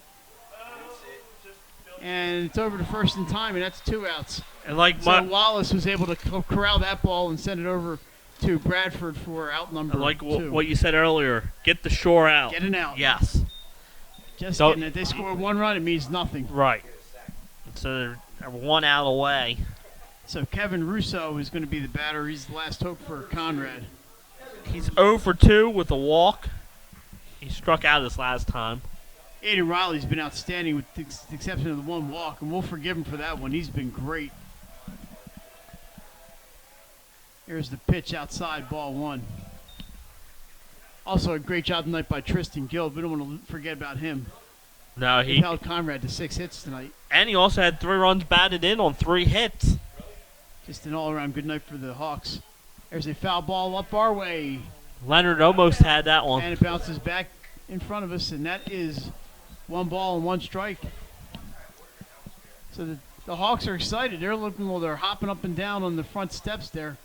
And it's over to first in time, and that's 2 outs. And like so Wallace was able to corral that ball and send it over to Bradford for out number 2. What you said earlier, get the shore out. Get an out. Yes. Just getting it. They score 1 run, it means nothing. Right. So they're 1 out away. So Kevin Russo is going to be the batter. He's the last hope for Conrad. He's 0 for 2 with a walk. He struck out his last time. Aiden Riley's been outstanding with the exception of the 1 walk, and we'll forgive him for that one. He's been great. Here's the pitch outside, ball 1. Also a great job tonight by Tristan Guild. We don't want to forget about him. No, he held Conrad to 6 hits tonight. And he also had 3 runs batted in on 3 hits. Just an all-around good night for the Hawks. There's a foul ball up our way. Leonard almost had that one. And it bounces back in front of us, and that is 1 ball and 1 strike. So the Hawks are excited. They're looking, well, they're hopping up and down on the front steps there.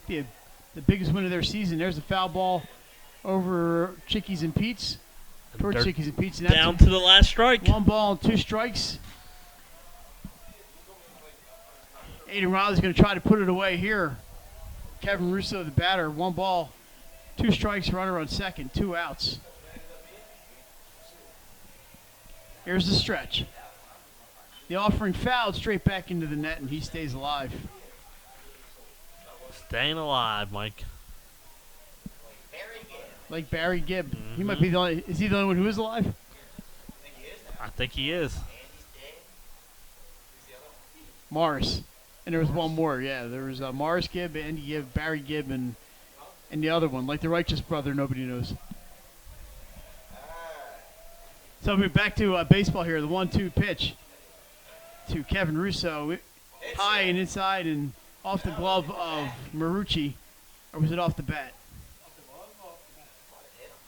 Be the biggest win of their season. There's a foul ball over Chickies and Pete's. Towards Chickies and Pete's. And down to the last strike. 1 ball and 2 strikes. Aiden Riley's going to try to put it away here. Kevin Russo, the batter. 1 ball, 2 strikes, runner on second, 2 outs. Here's the stretch. The offering fouled straight back into the net, and he stays alive. Staying alive, Mike. Like Barry Gibb. He might be the only. Is he the only one who is alive? I think he is. Morris. And there was 1 more, yeah. There was Morris Gibb, Andy Gibb, Barry Gibb, and the other one. Like the righteous brother, nobody knows. So we're back to baseball here. The 1-2 pitch to Kevin Russo. High and inside and off the glove of Marucci. Or was it off the bat?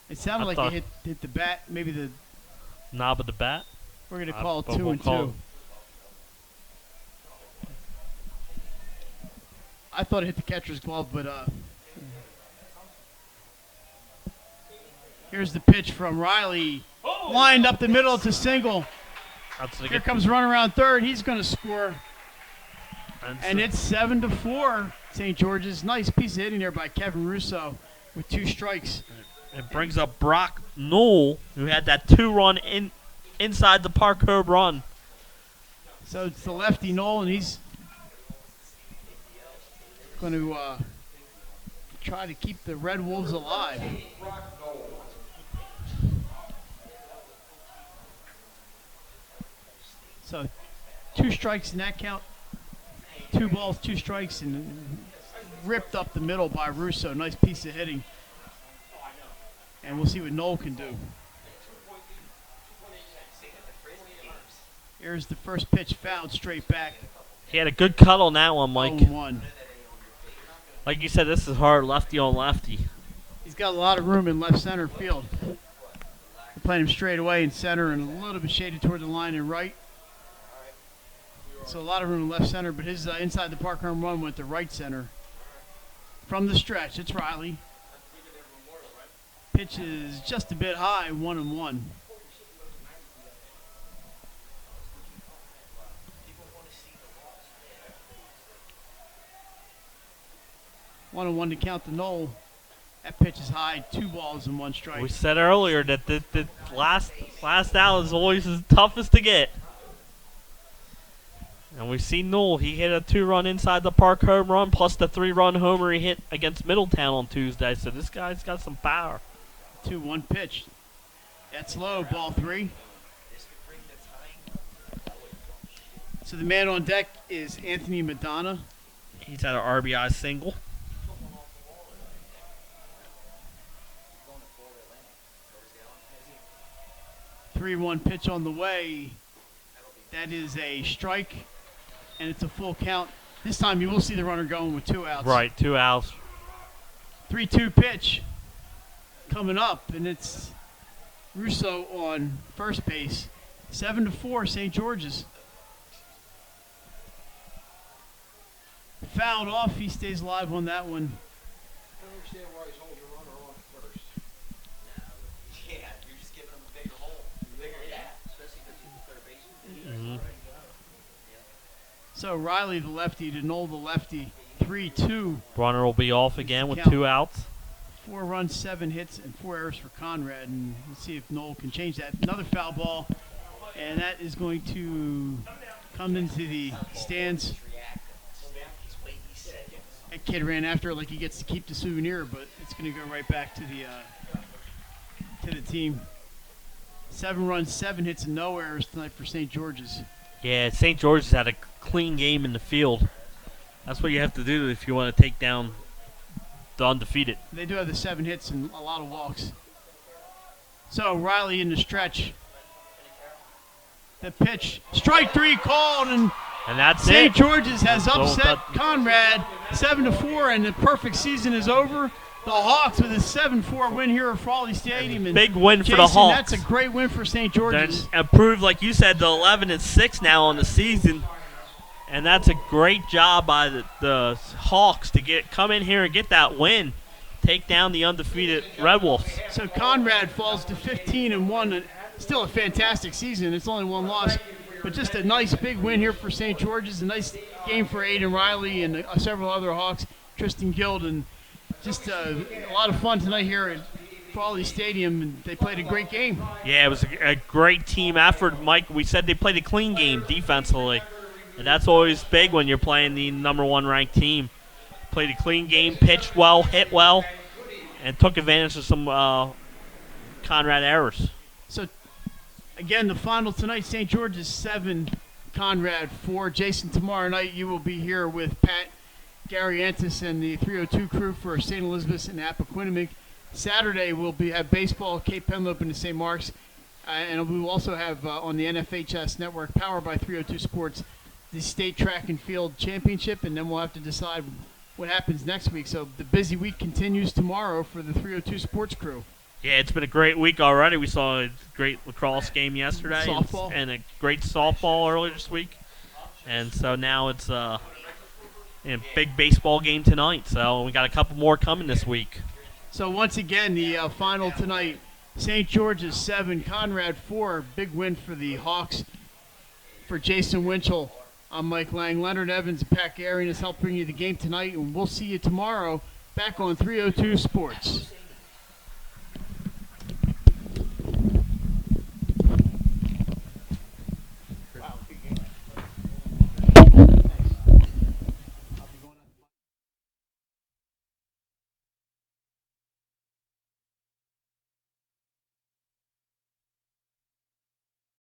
It sounded like it hit the bat, maybe the knob of the bat. We're going to call it 2-2. I thought it hit the catcher's glove, but here's the pitch from Riley. Lined up the middle to single. Here comes run around third. He's going to score. And it's 7-4. St. George's. Nice piece of hitting there by Kevin Russo with 2 strikes. It brings up Brock Newell, who had that 2-run inside the park home run. So it's the lefty Newell, and he's going to try to keep the Red Wolves alive. So 2 strikes in that count. 2 balls, 2 strikes, and ripped up the middle by Russo. Nice piece of hitting. And we'll see what Noel can do. Here's the first pitch, fouled straight back. He had a good cut on that one, Mike. 0-1. Like you said, this is hard lefty on lefty. He's got a lot of room in left center field. We're playing him straight away in center and a little bit shaded toward the line in right. So a lot of room in left center, but his inside the park home run went to right center. From the stretch, it's Riley. Pitch is just a bit high, 1-1. One and one to count the Knoll. That pitch is high, 2 balls and 1 strike. We said earlier that the last out is always the toughest to get. And we've seen Knoll. He hit a 2-run inside the park home run plus the 3-run homer he hit against Middletown on Tuesday. So this guy's got some power. 2-1 pitch. That's low, ball 3. So the man on deck is Anthony Madonna. He's had an RBI single. Three-one pitch on the way. That is a strike, and it's a full count. This time you will see the runner going with 2 outs. Right, 2 outs. 3-2 pitch coming up, and it's Russo on first base. 7-4, St. George's. Fouled off. He stays alive on that one. I don't understand why he's holding your runner on first. Yeah, you're just giving him a bigger hole. Bigger, yeah. Especially because he's the third baseman. So Riley, the lefty, to Knoll, the lefty. 3-2. Runner will be off again with Count. 2 outs. 4 runs, 7 hits, and 4 errors for Conrad. And let's see if Knoll can change that. Another foul ball, and that is going to come into the stands. That kid ran after it like he gets to keep the souvenir, but it's going to go right back to the team. 7 runs, 7 hits, and no errors tonight for St. George's. Yeah, St. George's had a clean game in the field. That's what you have to do if you want to take down the undefeated. They do have the 7 hits and a lot of walks. So Riley in the stretch. The pitch, strike 3 called, and that's St. it. George's has So upset Conrad 7-4, and the perfect season is over. The Hawks with a 7-4 win here at Frawley Stadium. And Big win for Jason, the Hawks. That's a great win for St. George's. Then improved, like you said, to 11-6 now on the season, and that's a great job by the Hawks to come in here and get that win, take down the undefeated Red Wolves. So Conrad falls to 15-1. Still a fantastic season. It's only 1 loss. But just a nice big win here for St. George's. A nice game for Aiden Riley and several other Hawks, Tristan Guild, and just a lot of fun tonight here at Frawley Stadium. And they played a great game. Yeah, it was a great team effort, Mike. We said they played a clean game defensively, and that's always big when you're playing the #1 ranked team. Played a clean game, pitched well, hit well, and took advantage of some Conrad errors. So, again, the final tonight, St. George's 7, Conrad 4. Jason, tomorrow night you will be here with Pat, Gary Antis, and the 302 crew for St. Elizabeth's and Appoquinimink. Saturday we'll have baseball, Cape Henlopen and St. Mark's. And we will also have on the NFHS network, powered by 302 Sports, the State Track and Field Championship. And then we'll have to decide what happens next week. So the busy week continues tomorrow for the 302 Sports crew. Yeah, it's been a great week already. We saw a great lacrosse game yesterday. Softball. And a great softball earlier this week. And so now it's a big baseball game tonight. So we got a couple more coming this week. So once again, the final tonight, St. George's 7, Conrad 4. Big win for the Hawks. For Jason Winchell, I'm Mike Lang. Leonard Evans and Pat Garian has helped bring you the game tonight. And we'll see you tomorrow back on 302 Sports.